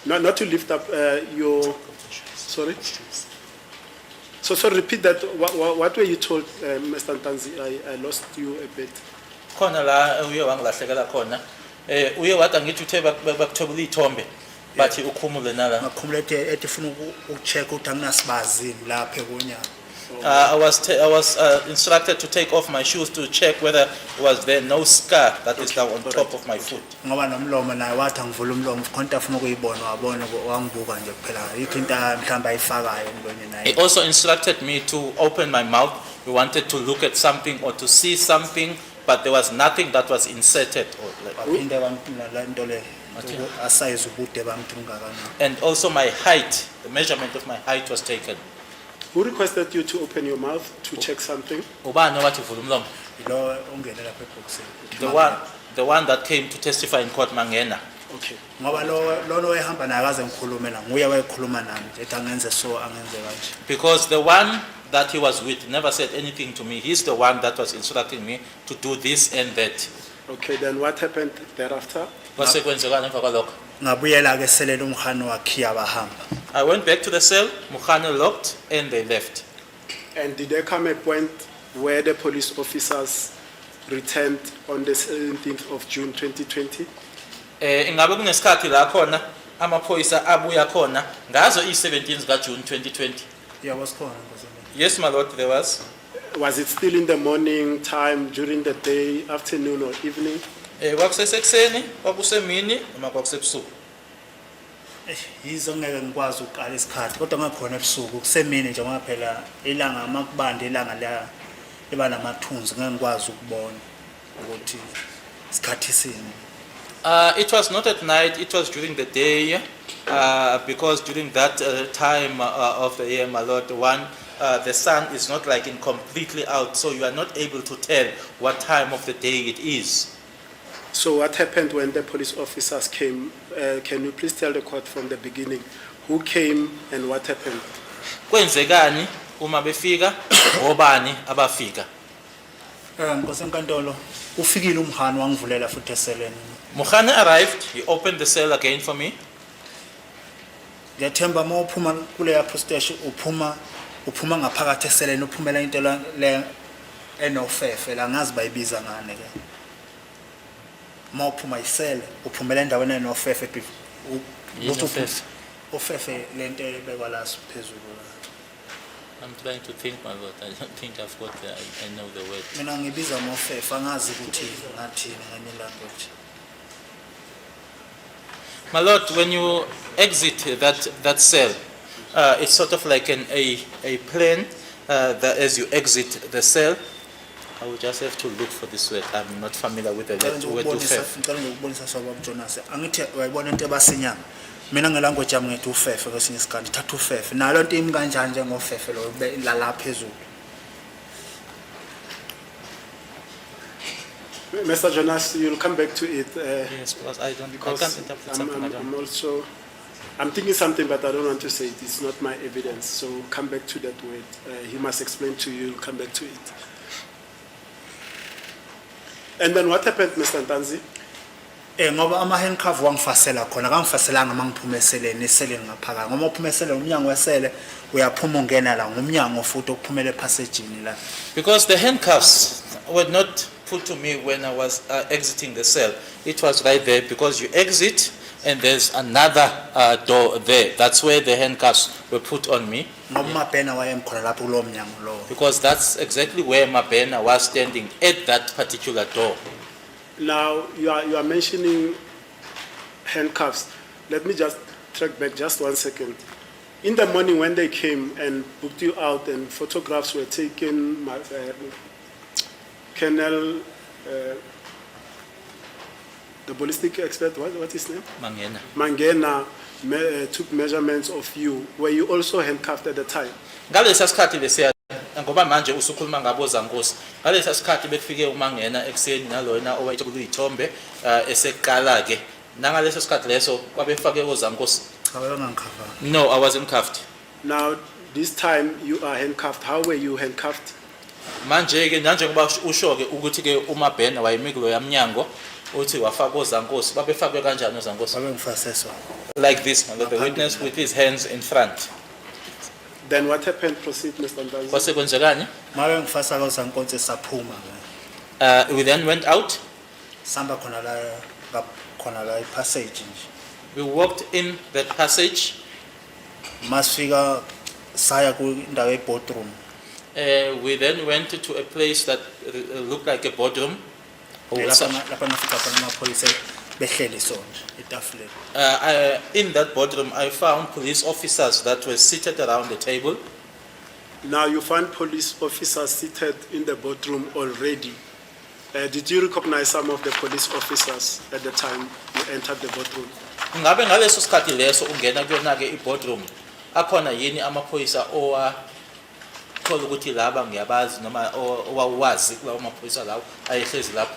Not to lift up your... Sorry? So repeat that. What were you told, Mr. Ntanzi? I lost you a bit. Khona la uye wangilahlekela khona. Uye wathi angithi uthe bakuthobula ithombe bathi ukhumule nala. Ngakhumula ethi ufuna ukucheck ukuthi anginasibazini lapha ekunyama. I was instructed to take off my shoes to check whether there no scar that is down on top of my foot. Ngoba nomlomo naye wathi angivula umlomo konke afuna ukuyibona wabona wangibuka nje kuphela yikho into mhlamba ayifakayo emlonyeni naye. He also instructed me to open my mouth. He wanted to look at something or to see something, but there was nothing that was inserted. Baphinde la nto le asize ubude bamthi ungakanani. And also my height, the measurement of my height was taken. Who requested you to open your mouth to check something? Ubani owathi vula umlomo? Lo ungene lapha eboxini. The one that came to testify in court, Mangena. Okay. Ngoba lo ehamba naye akaze ngikhulume la nguye wayekhuluma nami ethi angenze so angenze kanje. Because the one that he was with never said anything to me. He's the one that was instructing me to do this and that. Okay, then what happened thereafter? Kwase kwenzekani emva kwalokho? ngabuyela ke selele umhani wakhiya bahamba. I went back to the cell, Mukhane locked, and they left. And did there come a point where the police officers returned on the 17th of June 2020? Ingabe kunesikhathi la khona amaphoyisa abuya khona ngazo i-17 ka June 2020. Yeah, was khona Nkosazana. Yes, my lord, there was. Was it still in the morning time, during the day, afternoon or evening? Kwakusesekuseni, kwakusemini, noma kwakusebusuku. Yizo ngeke ngikwazi ukuqala isikhathi kodwa ngakhona ebusuku kusemini nje ngoba phela ilanga makubanda ilanga la liba namathunzi ngeke ngikwazi ukubona ukuthi isikhathi sini. It was not at night, it was during the day, because during that time of the year, my lord, the sun is not like in completely out, so you are not able to tell what time of the day it is. So what happened when the police officers came? Can you please tell the court from the beginning who came and what happened? Kwenzekani uma befika, obani abafika. Nkosi enkantolo ufikile umhani wangivulela futhi eseleni. Mukhane arrived, he opened the cell again for me. Ngiyathemba uma uphuma kule yapho station uphuma ngaphakathi eseleni uphumela into le enofefe la ngazi bayibiza ngane ke. Uma uphuma isele uphumela endaweni enofefe Ofefe. ofefe lento ebekwa la phezulu la. I'm trying to think, my lord. I don't think I've got I know the word. Mina ngibiza mofefe angazi ukuthi ngathini nganye language. My lord, when you exit that cell, it's sort of like a plane that as you exit the cell. I will just have to look for this word. I'm not familiar with the word ufefe. Ngicela ngikubonisa sobaba Jonas. Angithi wayibona into ebasinyanga. Mina ngelanguage yami ngithi ufefe kwesinye isikhathi thatha ufefe. Nalo into imi kanjani njengofefe lo la phezulu. Mr. Jonas, you'll come back to it. Yes, because I can't interpret something I don't. I'm thinking something, but I don't want to say it. It's not my evidence. So come back to that word. He must explain to you. Come back to it. And then what happened, Mr. Ntanzi? Ngoba ama handcuff wangifasela khona kangifaselanga mangiphuma eseleni eseleni ngaphakathi. Ngoba uphuma eseleni umnyango wesele uyaphuma ungena la ngomnyango futhi okuphumela epassagini la. Because the handcuffs were not put to me when I was exiting the cell. It was right there because you exit and there's another door there. That's where the handcuffs were put on me. Ngoba mabhena wayemkhona lapho kulo mnyango lo. Because that's exactly where Mabena was standing at that particular door. Now, you are mentioning handcuffs. Let me just track back just 1 second. In the morning when they came and booked you out and photographs were taken, Colonel, the ballistic expert, what is his name? Mangena. Mangena took measurements of you. Were you also handcuffed at the time? Ngalesa sikhathi lesiya ngoba manje usukhuluma ngabo zankosi. Ngalesa sikhathi bekufike uMangena ekseni nalona owayethe kuyithombe eseqala ke. Nangaleso sikhathi leso kwabefake ozankosi. Cha bengangikhafa. No, I wasn't cuffed. Now, this time you are handcuffed. How were you handcuffed? Manje ke njengoba usho ke ukuthi ke uMabena wayemikulo yamnyango uthi wafaka ozankosi babefakwe kanjani ozankosi? Babengifaseswa. Like this, the witness with his hands in front. Then what happened? Proceed, Mr. Ntanzi. Kwase kwenzekani? Mabe ngifasa kuzankonze saphuma ke. We then went out. Samba khona la passage nje. We walked in that passage. Masifika saya ku indawo boardroom. We then went to a place that looked like a boardroom. Lapha nafika khona amaphoyisa behleli sonke etafuleni. In that boardroom, I found police officers that were seated around the table. Now you find police officers seated in the boardroom already. Did you recognize some of the police officers at the time you entered the boardroom? Ngabe ngaleso sikhathi leso ungena kuyona ke iboardroom akhona yini amaphoyisa thola ukuthi laba ngiyabazi noma owawazi lawo amaphoyisa lawo ayehlezi lapho?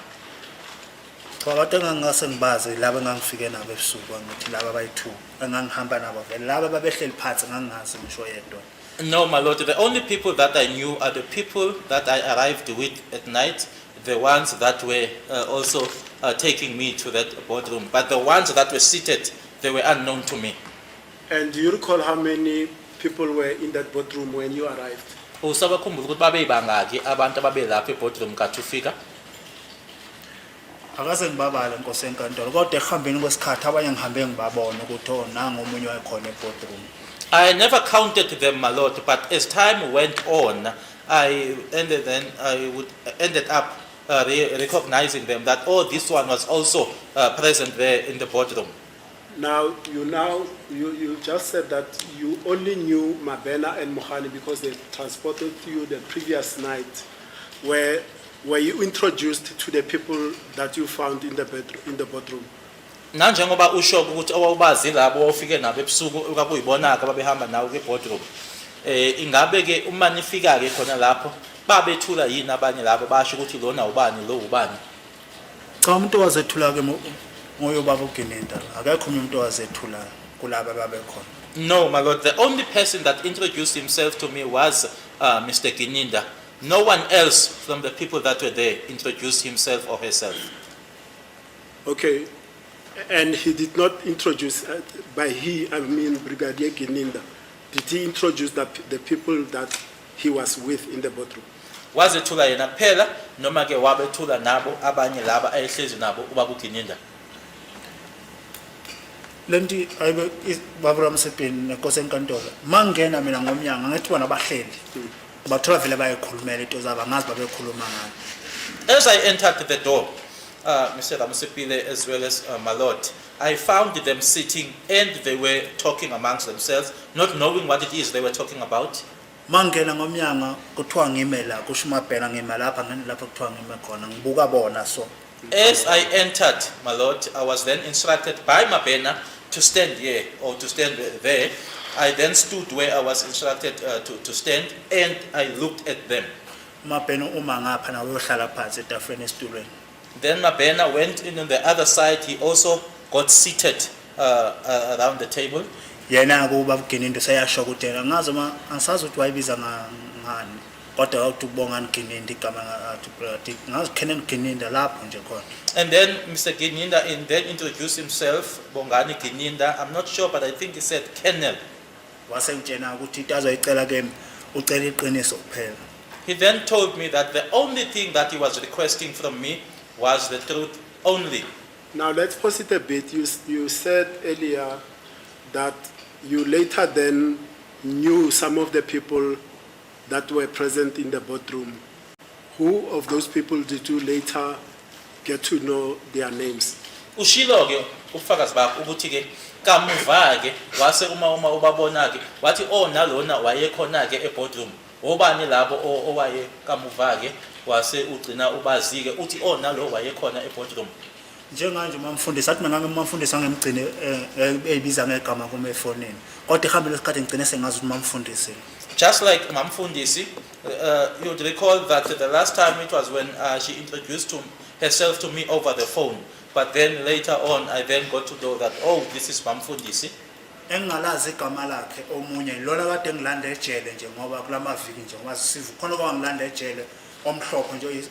Kwabantu engangase ngibazi laba engangifike nabo ebusuku ngithi laba bayi2 engangihamba nabo vele laba babehleli phansi ngangazi ngisho yedwa. No, my lord, the only people that I knew are the people that I arrived with at night. the ones that were also taking me to that boardroom. But the ones that were seated, they were unknown to me. And do you recall how many people were in that boardroom when you arrived? Usabakhumbula ukuthi babeyibangaki abantu ababelapha eboardroom kathi ufika? akaze ngibabale Nkosi enkantolo kodwa ehambeni kwesikhathi abanye ngihambe ngibabona ukuthi nanga omunye wayekhona eboardroom. I never counted them, my lord, but as time went on, I ended up recognizing them that, oh, this one was also present there in the boardroom. Now you just said that you only knew Mabena and Mohani because they transported you the previous night. Were you introduced to the people that you found in the boardroom? Nanjengoba usho ukuthi awubazi labo ofike nabo ebusuku ukakuyibona ke babehamba nawo ke boardroom. Ingabe ke uma nifika ke khona lapho babethula yini abanye labo basho ukuthi lona ubani lo ubani? Cha umuntu owazethula ke ngoyo baba uGininda akekho umuntu owazethula kulabo ababekhona. No, my lord, the only person that introduced himself to me was Mr. Gininda. No one else from the people that were there introduced himself or herself. Okay, and he did not introduce, by he I mean Brigadier Gininda, did he introduce the people that he was with in the boardroom? Wazethula yena phela noma ke wabethula nabo abanye laba ayehlezi nabo ubaba uGininda? Lenti ayibe baba Ramsepeni Nkosi enkantolo mangena mina ngomnyanga ngathi bona bahleli bathola vele bayekhulumela into zabo ngazi babekhuluma ngayo. As I entered the door, Mr. Ramusipile as well as my lord, I found them sitting and they were talking amongst themselves, not knowing what it is they were talking about. Mangena ngomnyanga kuthiwa ngime la kusho uMabhena ngime lapha ngene lapha kuthiwa ngime khona ngibuka bona so. As I entered, my lord, I was then instructed by Mabena to stand here or to stand there. I then stood where I was instructed to stand and I looked at them. Mabhena uma ngapha nawe uyohlala phansi etafuleni esitulweni. Then Mabena went in on the other side. He also got seated around the table. Yena ke ubaba uGininda sayasho ukuthi yena ngazi ma angisazi ukuthi wayibiza ngani kodwa uthi ubonga uGininda igama athi ngazi Kenan Gininda lapho nje khona. And then Mr. Gininda then introduced himself, Bongani Gininda. I'm not sure, but I think he said Colonel. Wasengitshena ukuthi into azoyicela ke ucela iqiniso kuphela. He then told me that the only thing that he was requesting from me was the truth only. Now let's pause it a bit. You said earlier that you later then knew some of the people that were present in the boardroom. Who of those people did you later get to know their names? Ushilo ke ufakazi bakho ukuthi ke kamuva ke wase uma ubabona ke wathi nalona wayekhona ke eboardroom. Obani labo owaye kamuva ke wase ugcina ubazi ke uthi nalo wayekhona eboardroom. Njenganje umfundisi athi mina ngimfundisi ngemgcine eyibiza ngegama kuma efonini kodwa ihambile isikhathi ngigcine sengazi ukuthi umfundisi. Just like Mamfundisi, you'd recall that the last time it was when she introduced herself to me over the phone. But then later on, I then got to know that, oh, this is Mamfundisi. Engalazi igama lakhe omunye lona kade engilanda ejele nje ngoba kulamaviki nje ngoba sivu khona kwangilanda ejele omhlophe nje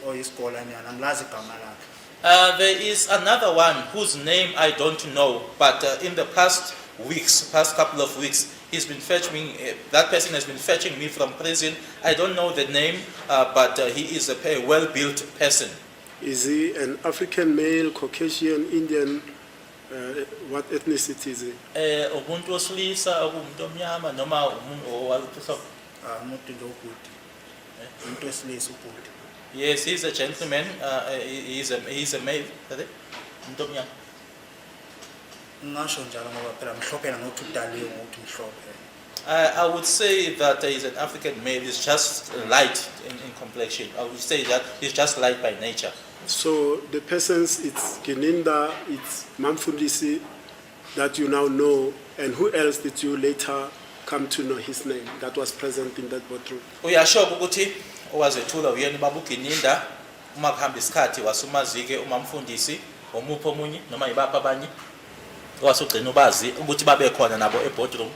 oyiskola nyana ngilazi igama lakhe. There is another one whose name I don't know, but in the past couple of weeks, he's been fetching that person has been fetching me from prison. I don't know the name, but he is a well-built person. Is he an African male, Caucasian, Indian? What ethnicity is he? Umuntu wesilisa, umuntu omnyama noma umuntu owalutho. Umuntu lokuthi. Umuntu wesilisa ukuthi. Yes, he's a gentleman. He's a male. Umuntu omnyama. Ngasho njalo ngoba phela mhlophe ngokuthi udaliwe ngokuthi mhlophe. I would say that he's an African male. He's just light in complexion. I would say that he's just light by nature. So the persons, it's Gininda, it's Mamfundisi that you now know, and who else did you later come to know his name that was present in that boardroom? Uyasho ukuthi owazethula uyena baba uGininda uma kuhamba isikhathi wasumazike uMamfundisi omupho omunye noma yibapha abanye wasugcina ubazi ukuthi babe khona nabo eboardroom.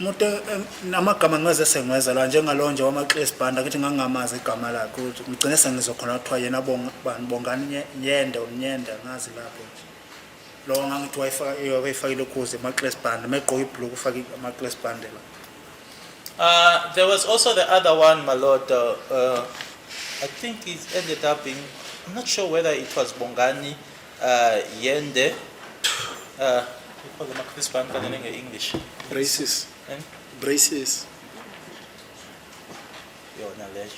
umuntu namagama ngeze sengweza la njengalo nje wamaXS band akithi ngangamazi igama lakhe ukuthi ngigcine sengizokhona kuthiwa yena bongani nyende unyende ngazi lapho lo ngangithi wayifakile kuze amaXS band meqoka ibhlue ufaka amaXS band la. There was also the other one, my lord. I think it ended up being, I'm not sure whether it was Bongani Yende. We call them this band in English. Braces. Eh? Braces. Your knowledge.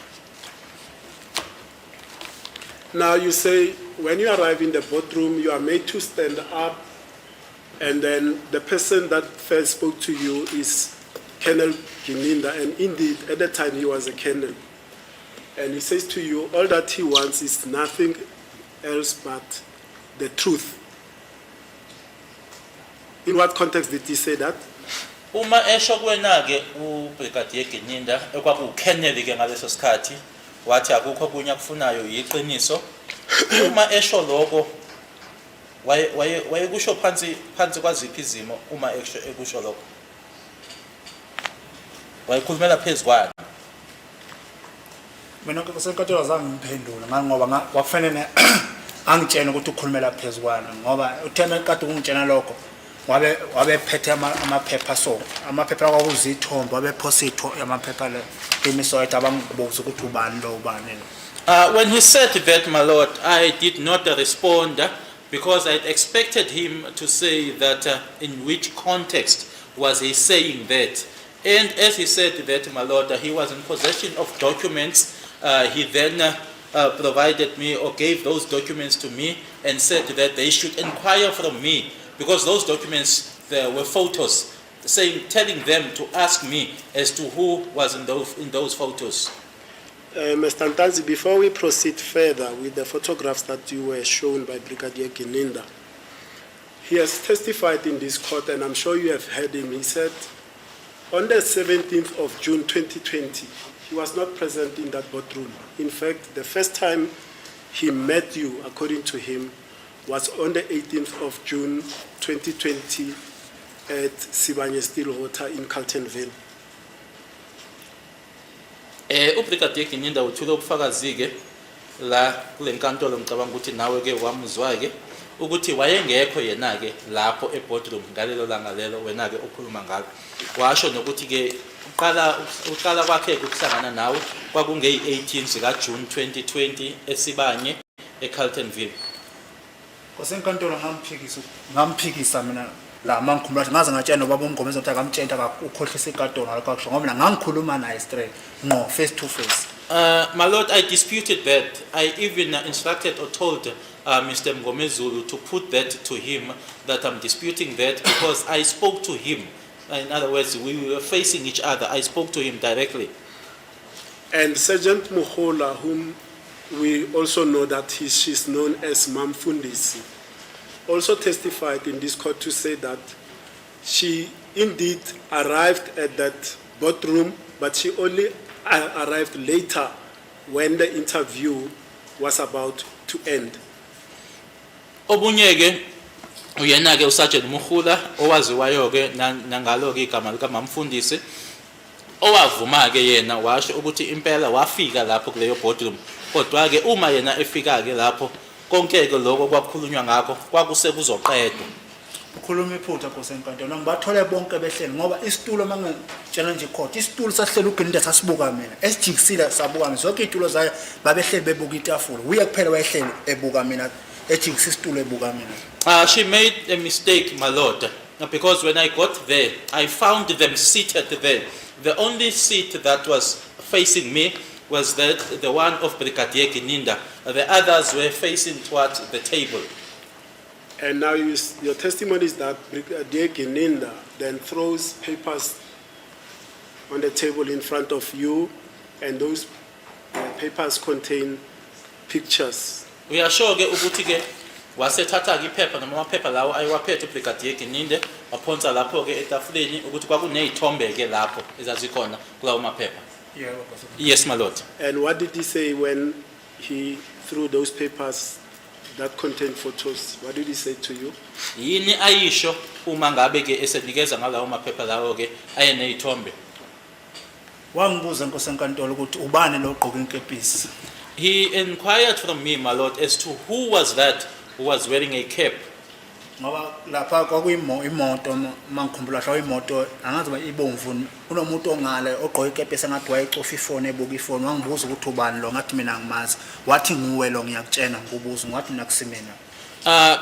Now you say when you arrive in the boardroom, you are made to stand up, and then the person that first spoke to you is Colonel Gininda, and indeed at the time he was a colonel. And he says to you, all that he wants is nothing else but the truth. In what context did he say that? Uma esho kwena-ke uBrigadier Gininda ekwakuwukheneli ke ngaleso sikhathi wathi akukho kunye akufunayo yiqiniso. Uma esho lokho wayekusho phansi kwaziphi izimo uma ekusho lokho? Wayekhulumela phezu kwani? Mina kusenkathola zange ngiphendula ngoba wakufanele angitshela ukuthi ukhulumela phezu kwani ngoba uthena kade ungitshela lokho wabe phethe amaphepha so amaphepha kwakuzithombo wabe phositho amaphepha le imisoyitha abangibuza ukuthi ubani lo ubani lo. When he said that, my lord, I did not respond because I expected him to say that in which context was he saying that. And as he said that, my lord, he was in possession of documents. He then provided me or gave those documents to me and said that they should inquire from me because those documents there were photos telling them to ask me as to who was in those photos. Mr. Ntanzi, before we proceed further with the photographs that you were shown by Brigadier Gininda, he has testified in this court, and I'm sure you have heard him. He said on the 17th of June 2020, he was not present in that boardroom. In fact, the first time he met you, according to him, was on the 18th of June 2020 at Sibanye Stillwater in Carltonville. uBrigadier Gininda uthule ubufakazi ke la kule nkantolo ngicabanga ukuthi nawe ke wamuzwa ke ukuthi wayengekho yena ke lapho eboardroom ngalelo langa lelo wena ke ukhuluma ngalo washo nokuthi ke uqala kwakhe ukuhlangana nawe kwakunge-18 zika June 2020 eSibanye eCarltonville. Kusenkantolo ngamphikisa mina la mangikhumbula ngaze ngatshela nobaba uMgomeza ukuthi akamtshela ukhohlisa inkantolo ngalokho akusho ngoba mina ngangikhuluma naye straight no face to face. My lord, I disputed that. I even instructed or told Mr. Mgomezulu to put that to him, that I'm disputing that because I spoke to him. In other words, we were facing each other. I spoke to him directly. And Sergeant Muhola, whom we also know that she's known as Mam Fundisi, also testified in this court to say that she indeed arrived at that boardroom, but she only arrived later when the interview was about to end. Obunyeke uyena ke uSergeant Muhola owaziwayo ke nangalo ke igama lika Mamfundisi owavuma ke yena washo ukuthi impela wafika lapho kuleyo boardroom kodwa ke uma yena efika ke lapho konke ke lokho kwakhulunywa ngakho kwakusekuzoqedwa. Ukhuluma iphutha kusenkantolo ngibathole bonke behleli ngoba isitulo mangitshela nje court isitulo sahleli uGininda sasibuka mina esijikisile sabuka mina zonke izitulo zayo babehleli bebuka itafula uye kuphela wayehleli ebuka mina ejikisa isitulo ebuka mina. She made a mistake, my lord, because when I got there I found them seated there. The only seat that was facing me was the one of Brigadier Gininda. The others were facing towards the table. And now your testimony is that Brigadier Gininda then throws papers on the table in front of you, and those papers contain pictures. We are sure ukuthi ke wasethatha ke iphepha noma amaphepha lawo ayiwaphethe uBrigadier Gininda waphonsa lapho ke etafuleni ukuthi kwakunezithombe ke lapho ezazikhona kulawo maphepha. Yes, my lord. And what did he say when he threw those papers that contain photos? What did he say to you? Yini ayisho uma ngabe ke esenikeza ngalawo maphepha lawo ke ayeneyithombe. Wangibuza Nkosi enkantolo ukuthi ubani lo ogqoke inkepisi. He inquired from me, my lord, as to who was that who was wearing a cap. Ngoba lapha kwakuyimoto mangikhumbula hla imoto angazi ibomvu unomuntu ongale ogqoke ikepesi engathi wayecofa ifone ebuka ifone wangibuza ukuthi ubani lo ngathi mina ngimazi wathi nguwe lo ngiyakutshena ngikubuza ngathi mina kusimina.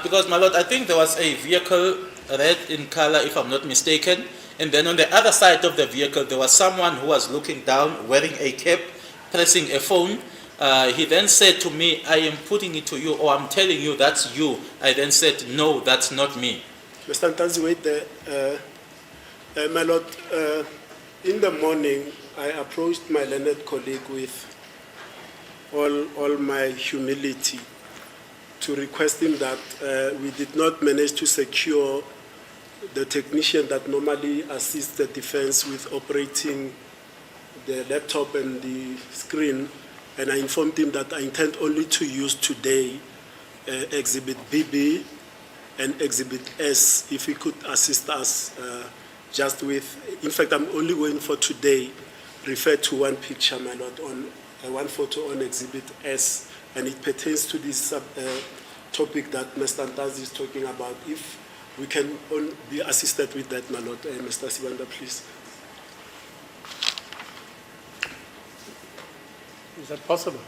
Because, my lord, I think there was a vehicle red in color, if I'm not mistaken. And then on the other side of the vehicle, there was someone who was looking down, wearing a cap, pressing a phone. He then said to me, I am putting it to you, or I'm telling you that's you. I then said, no, that's not me. Mr. Ntanzi, wait there. My lord, in the morning, I approached my learned colleague with all my humility to request him that we did not manage to secure the technician that normally assists the defense with operating the laptop and the screen, and I informed him that I intend only to use today Exhibit BB and Exhibit S, if he could assist us just with, in fact, I'm only going for today, refer to one picture, my lord, on one photo on Exhibit S, and it pertains to this topic that Mr. Ntanzi is talking about. If we can be assisted with that, my lord. Mr. Sibanda, please. Is that possible?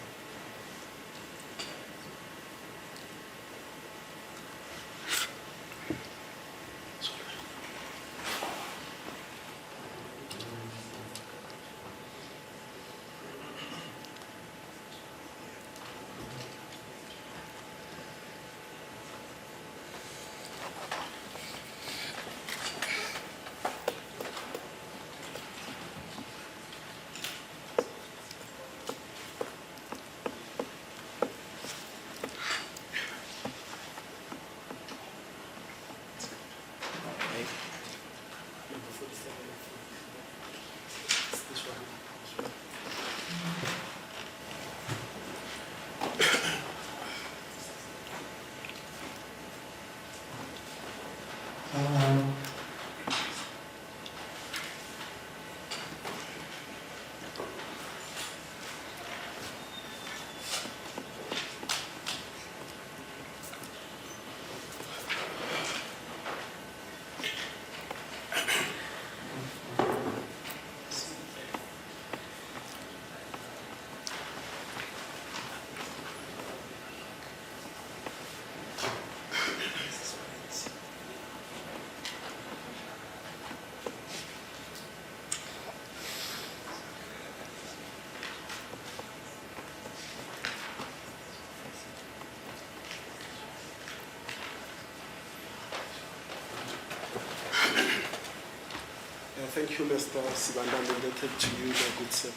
Thank you, Mr. Sibanda. I'm indebted to you, my good sir.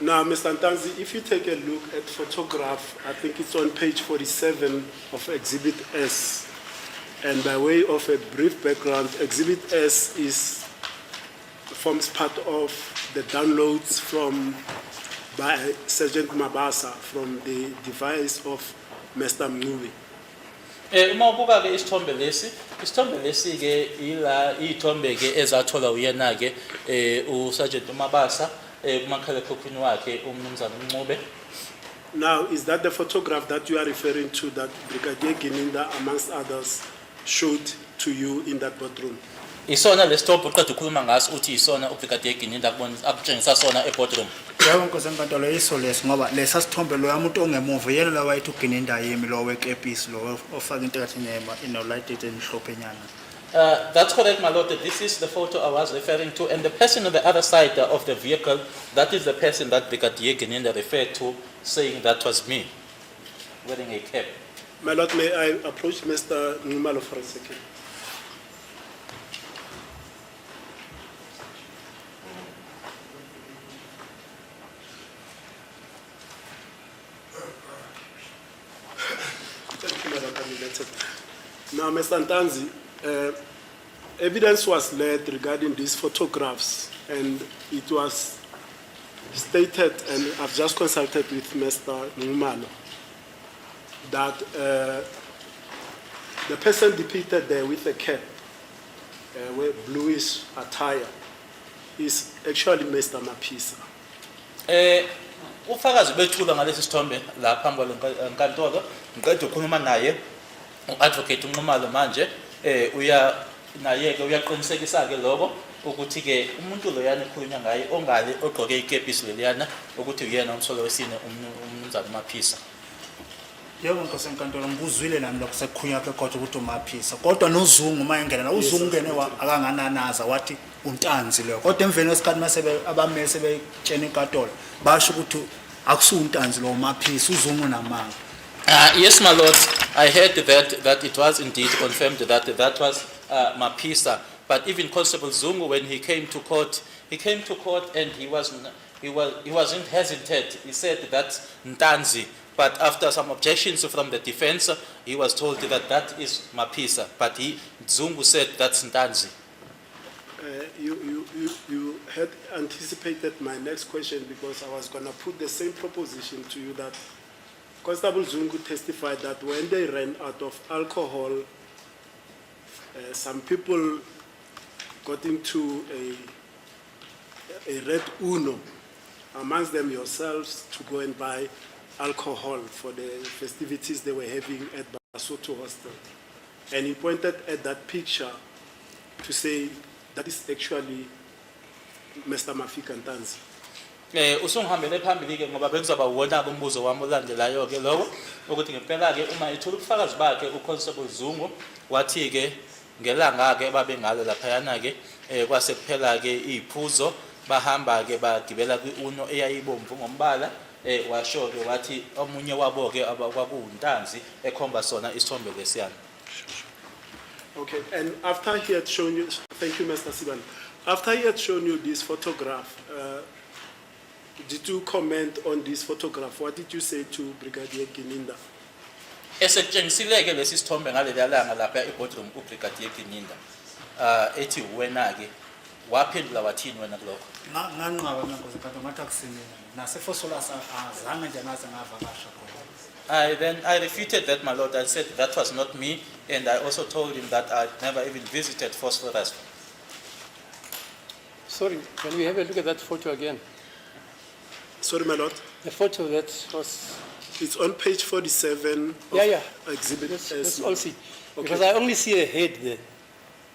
Now, Mr. Ntanzi, if you take a look at photograph, I think it's on page 47 of Exhibit S. And by way of a brief background, Exhibit S forms part of the downloads by Sergeant Mabasa from the device of Mr. Mnubi. Uma ubuka ke isithombe lesi ke ila ithombe ke ezathola uyena ke uSergeant Mabasa kumakhala ekhukhwini wakhe umnumzana uNcube. Now, is that the photograph that you are referring to that Brigadier Gininda, amongst others, showed to you in that boardroom? Isona lesithombe uqeda ukukhuluma ngaso uthi isona uBrigadier Gininda akutshengisa sona eboardroom. Yebo Nkosi enkantolo yiso leso ngoba lesa sithombe lo yamuntu ongemuva yena la wayithi uGininda yimi lo wekepisi lo ofaka into kathi nyema lighted emhlophe nyana. That's correct, my lord. This is the photo I was referring to, and the person on the other side of the vehicle, that is the person that Brigadier Gininda referred to, saying that was me, wearing a cap. My lord, may I approach Mr. Numalo for a second? Thank you, Madam Candidate. Now, Mr. Ntanzi, evidence was led regarding these photographs, and it was stated, and I've just consulted with Mr. Numalo, that The person depicted there with a cap, with bluish attire, is actually Mr. Mapisa. Ufakazi bethula ngalesi sithombe la phambi kwenkantolo ngiqeda ukukhuluma naye u-advocate uNqumalo manje uya naye ke uyaqinisekisa ke lokho ukuthi ke umuntu loyana ekhulunywa ngaye ongale ogqoke ikepisi leliyana ukuthi uyena umsolo wesine umnumzana Mapisa. Yebo Nkosi enkantolo ngibuzwile nami lokho sekukhunywa kwekhotho ukuthi uMaphisa kodwa noZungu uma engena la uZungu ungene akangananaza wathi untanzi lo kodwa emveni wesikhathi mase abamele sebetshena inkantolo basho ukuthi akusiwo untanzi lo uMaphisa uZungu namanga. Yes, my lord. I heard that it was indeed confirmed that was Mapisa. But even Constable Zungu, when he came to court and he wasn't hesitant. He said that's Ntanzi. But after some objections from the defense, he was told that is Mapisa. But Zungu said that's Ntanzi. You had anticipated my next question because I was going to put the same proposition to you that Constable Zungu testified that when they ran out of alcohol, some people got into a red Uno, amongst them yourselves, to go and buy alcohol for the festivities they were having at Basotho Hostel. And he pointed at that picture to say that is actually Mr. Mafika Ntanzi. Usungihambele phambili ke ngoba bekuzoba wona umbuzo wami olandelayo ke lowo ukuthi ngempela ke uma ethola ubufakazi bakhe uConstable Zungu wathi ke ngelanga ke babengalo lapha yana ke kwase kuphela ke iziphuzo bahamba ke bagibela kwiuno eyayibomvu ngombala washo ke wathi omunye wabo ke kwakuwuntanzi ekhomba sona isithombe lesiyana. Okay, and after he had shown you, thank you, Mr. Siban. After he had shown you this photograph, did you comment on this photograph? What did you say to Brigadier Gininda? Esetshengisile ke lesi sithombe ngaleli langa lapha boardroom uBrigadier Gininda. Ethi wena ke waphendula wathini wena kulokho? Nganqaba mina Nkosi enkantolo ngathi akusimina. Nasefosola azange nje ngaze ngavakasha khona. I refuted that, my lord. I said that was not me, and I also told him that I'd never even visited Phosphorus. Sorry, can we have a look at that photo again? Sorry, my lord. The photo that was... It's on page 47 of Yeah. Exhibit Let's S. all see. Okay. Because I only see a head there.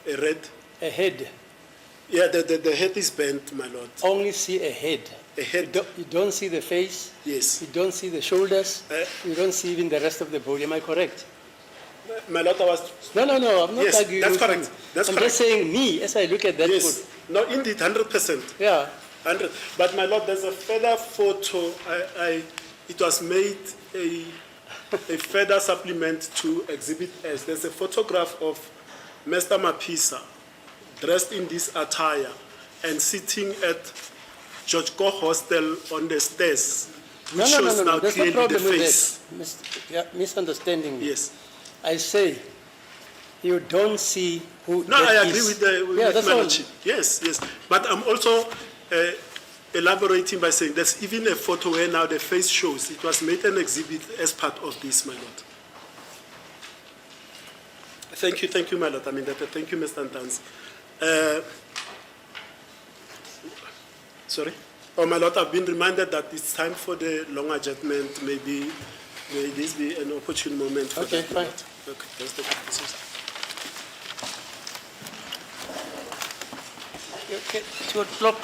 A red? A head. Yeah, the head is bent, my lord. Only see a head. A head? You don't see the face. Yes. You don't see the shoulders. You don't see even the rest of the body. Am I correct? My lord, I was... No, I'm not Yes, arguing that's with correct. you. That's I'm correct. just saying me, as I look at that Yes. photo. No, indeed, 100%. Yeah. 100. But my lord, there's a further photo. It was made a further supplement to Exhibit S. There's a photograph of Mr. Mapisa dressed in this attire and sitting at George Go Hostel on the stairs, which shows now There's no clearly the problem with face. that. Misunderstanding me. Yes. I say, you don't see who No, that I agree is. with the Yeah, that's all. Manachi. Yes. But I'm also elaborating by saying there's even a photo where now the face shows. It was made an exhibit as part of this, my lord. Thank you, my lord. Thank you, Mr. Ntanzi. Sorry? Oh, my lord, I've been reminded that it's time for the long adjournment. May this be an opportune moment for Okay, that, my fine. lord. Okay, that's the conversation. Okay, 2 o'clock.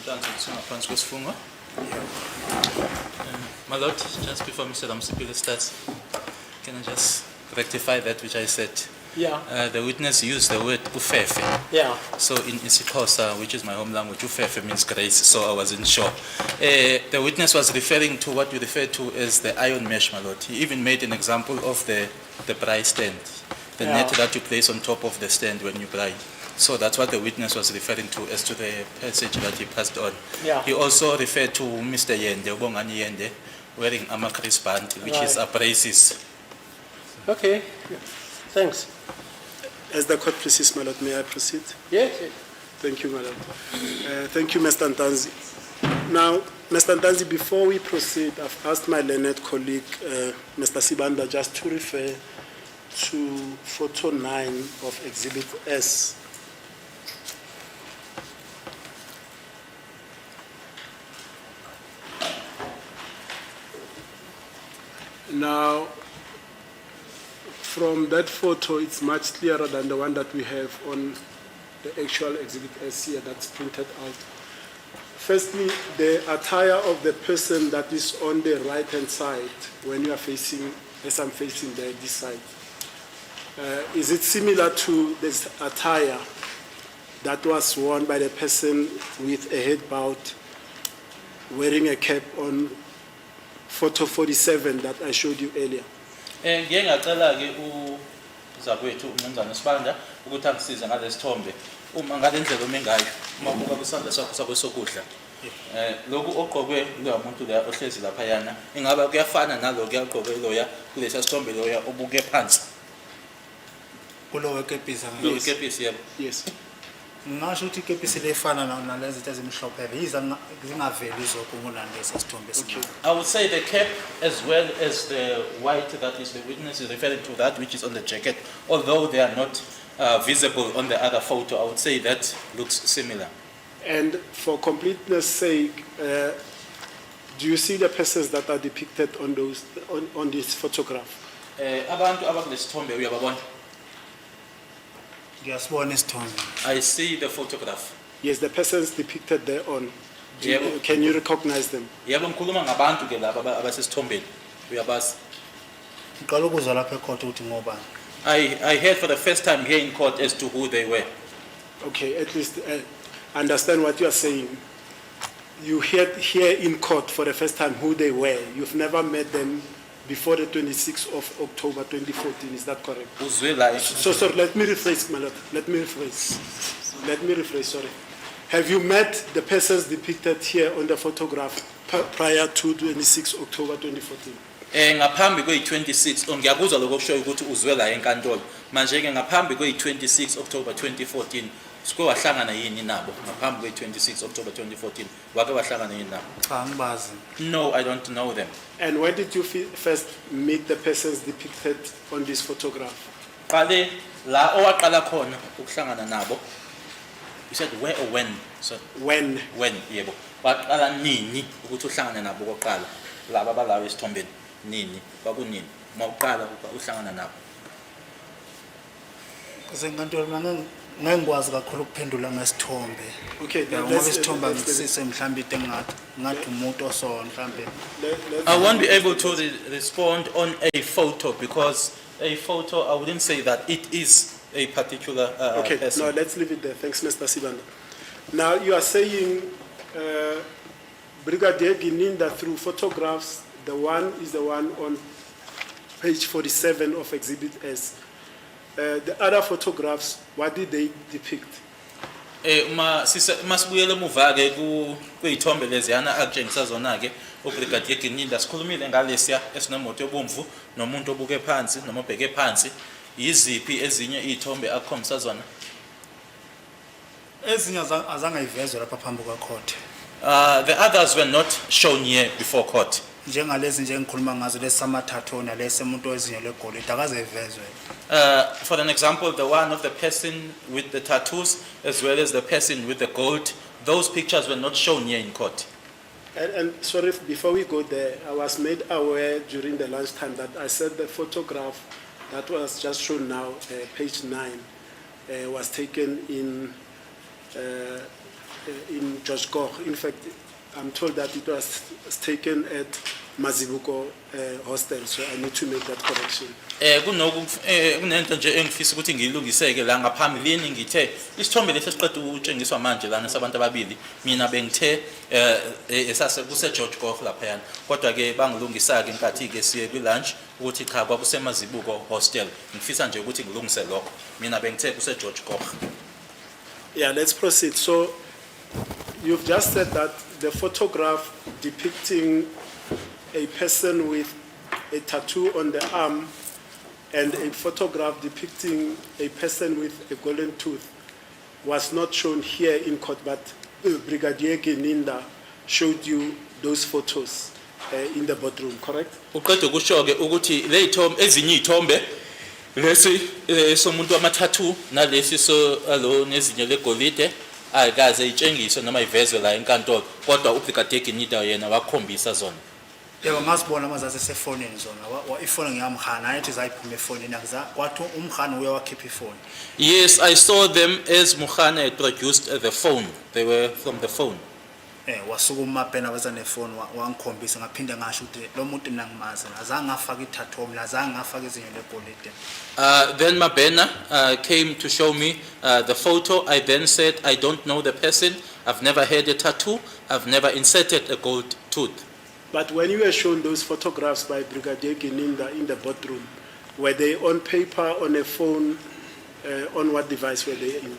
Ntanzi ukuthi ngaphansi kwesifungo. My Lord, just before Mr. Damsipile starts, can I just rectify that which I said? Yeah, The witness used the word ufefe. yeah. So in isiXhosa, which is my home language, ufefe means grace, so I wasn't sure. The witness was referring to what you refer to as the iron mesh, my Lord. He even made an example of the braai stand, the net Yeah. that you place on top of the stand when you braai. So that's what the witness was referring to as to the passage that he passed on. Yeah. He also referred to Mr. Yende, Ubongani Yende, wearing a Chris band, which is Right. a braces. Okay, thanks. As the court pleases, my lord, may I proceed? Yes, yes. Thank you, madam. Thank you, Mr. Ntanzi. Now, Mr. Ntanzi, before we proceed, I've asked my learned colleague, Mr. Sibanda, just to refer to photo 9 of Exhibit S. Now, from that photo, it's much clearer than the one that we have on the actual Exhibit S here that's printed out. Firstly, the attire of the person that is on the right-hand side when you are facing, as I'm facing this side, is it similar to this attire that was worn by the person with a head bowed, wearing a cap on photo 47 that I showed you earlier? Ngike ngacela ke uzakwethu uMnumzana Sibanda ukuthi angisize ngalesithombe. Uma ngalendlela omengayo, uma ubuka kusandla sakho sakwesokudla. Lokhu ogqokwe lo muntu la ohlezi lapha yana, ingaba kuyafana nalo kuyagqokwe loya kulesa sithombe loya obuke phansi. kulowo kepisi Lo angeke kepisi yebo. Yes. ngisho ukuthi ikepisi lefana nalezi zinto ezimhlophe yiza zingaveli zokumunandesa sithombe esimnyama. I would say the cap as well as the white that is the witness is referring to that which is on the jacket, although they are not visible on the other photo. I would say that looks similar. And for completeness' sake, do you see the persons that are depicted on those on this photograph? Abantu abakulesithombe uyababona? Ngiyasibona isithombe. I see the photograph. Yes, the persons depicted thereon. Yebo. Can you recognize them? Yebo ngikhuluma ngabantu ke laba abasesithombeni. Uyabazi? Ngiqala ukuzwa lapha ecourt ukuthi ngobani. I heard for the first time here in court as to who they were. Okay, at least understand what you are saying. You heard here in court for the first time who they were. You've never met them before the 26th of October 2014. Is that correct? Uzwe la So, sorry, let me rephrase, my lord. Let me rephrase, sorry. Have you met the persons depicted here on the photograph prior to 26 October 2014? ngaphambi kwe-26 ngiyakuzwa lokho kushoyo ukuthi uzwe la enkantolo. Manje ke ngaphambi kwe-26 October 2014 sike wahlangana yini nabo ngaphambi kwe-26 October 2014 wake wahlangana yini nabo? Cha angibazi. No, I don't know them. And when did you first meet the persons depicted on this photograph? Qale la owaqala khona ukuhlangana nabo. You said where or when? So When? yebo. Waqala nini ukuthi uhlangane nabo koqala? Laba balawo esithombeni nini? Kwakunini? Mawuqala uhlangana nabo. Senkantolo mina ngengikwazi kakhulu ukuphendula ngesithombe. Okay, Ngoba let's- isithombe let's- ngisise mhlambe into ngathi umuntu osona mhlambe. I won't be able to respond on a photo because a photo, I wouldn't say that it is a particular Okay, person. no, let's leave it there. Thanks, Mr. Sibanda. Now, you are saying Brigadier Gininda through photographs, the one is the one on page 47 of Exhibit S. The other photographs, what did they depict? Masibuyele emuva ke kuyithombe leziyana akutshengisa zona ke uBrigadier Gininda sikhulumile ngalesiya esinomoto ebomvu nomuntu obuke phansi noma obheke phansi. Yiziphi ezinye izithombe akukhombisa zona? Ezinye azange ivezwe lapha phambi kwacourt. The others were not shown here before court. Njengalezi nje engikhuluma ngazo lesamathathu nalesi umuntu wezinyo legolide akaze ivezwe. For an example, the one of the person with the tattoos as well as the person with the gold, those pictures were not shown here in court. And sorry, before we go there, I was made aware during the lunchtime that I said the photograph that was just shown now, page 9, was taken in in George Koch. In fact, I'm told that it was taken at Mazibuko hostel, so I need to make that correction. Kunento nje engifisa ukuthi ngilungiseke la ngaphambilini ngithe isithombe lesi esiqeda ukutshengiswa manje lana sabantu ababili mina bengithe esase kuse George Koch lapha yana kodwa ke bangilungisa ke inkathi ke siye kwi lunch ukuthi cha kwakusemazibuko hostel ngifisa nje ukuthi ngilungise lokho mina bengithe kuse George Koch. Yeah, let's proceed. So you've just said that the photograph depicting a person with a tattoo on the arm and a photograph depicting a person with a golden tooth was not shown here in court, but Brigadier Gininda showed you those photos in the boardroom, correct? Uqeda ukusho ke ukuthi le ithombe ezinye ithombe lesi somuntu ama-tattoo nalesi so alo nezinye legolide ayikaze itshengiswe noma ivezwe la enkantolo kodwa uBrigadier Gininda yena wakhombisa zona. Yebo ngasibona amazazi esefonini zona ifoni ngiyamhana ayithi zayiphuma efonini akuza kwathi umhana uye wakhipha ifoni. Yes, I saw them as Mukhana had produced the phone. They were from the phone. Wasukuma phela weza nefoni wangikhombisa ngaphinde ngasho ukuthi lo muntu mina ngimazi azange afake ithathu mina azange afake izinyo legolide. Then Mabena came to show me the photo. I then said, I don't know the person. I've never had a tattoo. I've never inserted a gold tooth. But when you were shown those photographs by Brigadier Gininda in the boardroom, were they on paper, on a phone, on what device were they in?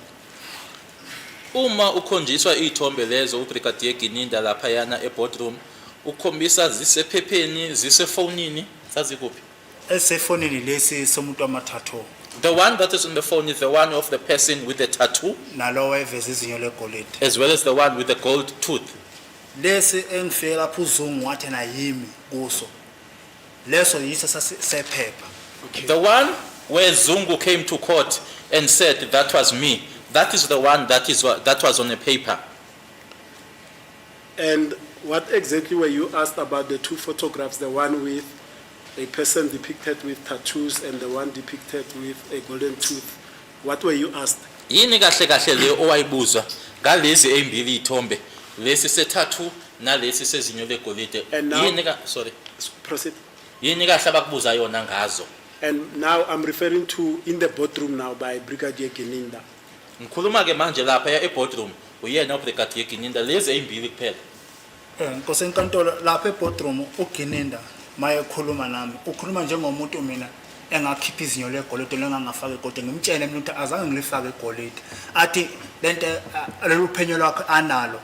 Uma ukhonjiswa ithombe lezo uBrigadier Gininda lapha yana boardroom, ukhombisa zisephepheni, zisefonini, zazikuphi? Esefonini lesi somuntu amathathu. The one that is on the phone is the one of the person with the tattoo, Nalowo eveza izinyo legolide. as well as the one with the gold tooth. Lesi engifike lapho uzungu wathi na yimi kuso. Leso yiso sephepha. The one where Zungu came to court and said that was me. That is the one that was on the paper. And what exactly were you asked about the two photographs, the one with a person depicted with tattoos and the one depicted with a golden tooth? What were you asked? Yini kahle kahle le owayibuzwa ngalezi ezimbili ithombe. Lesi se tattoo nalesi sezinyo legolide. And now- Yini ka sorry. Proceed. Yini kahle abakubuza yona ngazo. And now I'm referring to in the boardroom now by Brigadier Gininda. Ngikhuluma ke manje lapha boardroom uyena uBrigadier Gininda lezi ezimbili kuphela. Nkosi enkantolo lapha boardroom uGininda maye ekhuluma nami ukhuluma njengomuntu mina engakhipha izinyo legolide lengangafaka igolide ngimtshele mina ukuthi azange ngilifake igolide athi lento lolu phenyo lwakho analo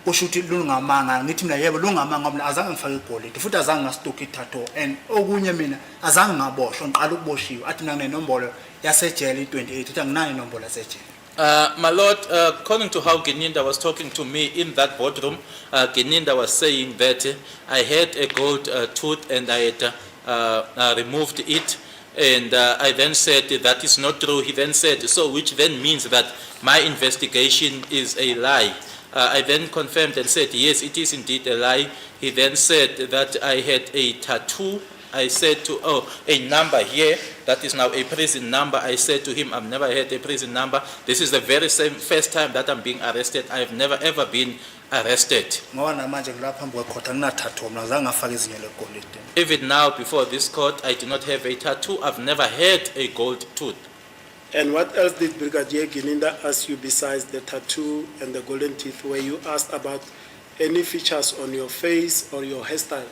kusho ukuthi lungamanga ngithi mina yebo lungamanga mina azange ngifake igolide futhi azange ngastoka ithatho and okunye mina azange ngaboshwa ngiqala ukuboshiwe athi mina nenombolo yasejele i28 uthi anginayo inombolo yasejele. My Lord, according to how Gininda was talking to me in that boardroom, Gininda was saying that I had a gold tooth and I had removed it. And I then said that is not true. He then said, so which then means that my investigation is a lie. I then confirmed and said, yes, it is indeed a lie. He then said that I had a tattoo. I said to, a number here, that is now a prison number. I said to him, I've never had a prison number. This is the very first time that I'm being arrested. I have never ever been arrested. Even now, before this court, I do not have a tattoo. I've never had a gold tooth. And what else did Brigadier Gininda ask you besides the tattoo and the golden teeth? Were you asked about any features on your face or your hairstyle?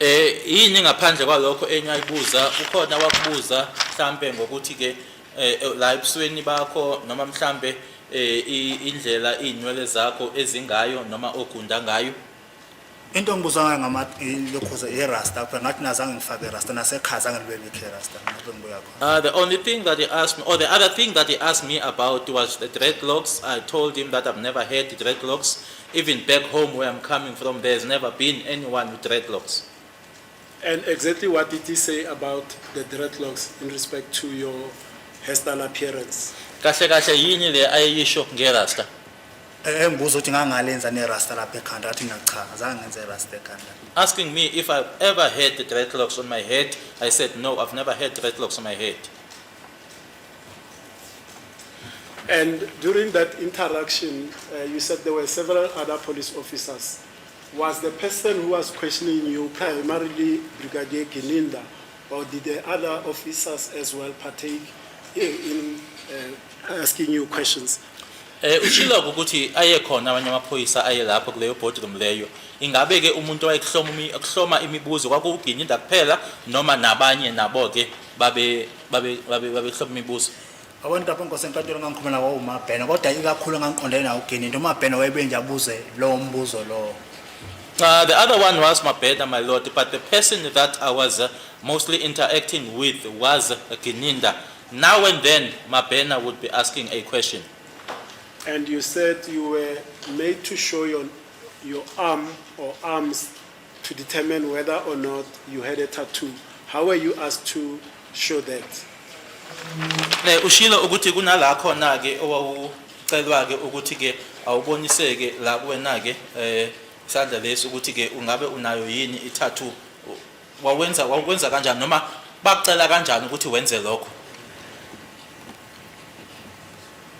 Yini ngaphandle kwalokho enyayibuza ukhona wakubuza mhlambe ngokuthi ke la ebusweni bakho noma mhlambe indlela inwele zakho ezingayo noma ogunda ngayo. Into ngibuza ngayo lokho irasta phela ngathi nazange ngifake irasta nasekhaza ngilibeke irasta ngabe ngibuya khona. The only thing that he asked me, or the other thing that he asked me about was the dreadlocks. I told him that I've never had dreadlocks. Even back home where I'm coming from, there's never been anyone with dreadlocks. And exactly what did he say about the dreadlocks in respect to your hairstyle appearance? Kahle kahle yini le ayisho ngerasta? Engibuza ukuthi ngangalenza nerasta lapha ekhanda athi ngacha azange ngenze irasta ekhanda. Asking me if I've ever had the dreadlocks on my head, I said no, I've never had dreadlocks on my head. And during that interaction, you said there were several other police officers. Was the person who was questioning you primarily Brigadier Gininda, or did the other officers as well partake in asking you questions? Ushilo ukuthi aye khona abanye amaphoyisa aye lapho kuleyo boardroom leyo. Ingabe ke umuntu owayehloma imibuzo kwakuGininda kuphela noma nabanye nabo ke babe hloma imibuzo? Abantu apha ngosenkantolo ngangikhuluma nawo uMabhena kodwa ikakhulu ngangiqondene nawo uGininda uMabhena wayebenje abuze lo mbuzo lo. The other one was Mabhena, my lord, but the person that I was mostly interacting with was Gininda. Now and then, Mabhena would be asking a question. And you said you were made to show your arm or arms to determine whether or not you had a tattoo. How were you asked to show that? Ushilo ukuthi kunala khona ke owawucelwa ke ukuthi ke awuboniseke la kuwena ke isandla leso ukuthi ke ungabe unayo yini i-tattoo. Wakwenza kanjani noma bakucela kanjani ukuthi wenze lokho?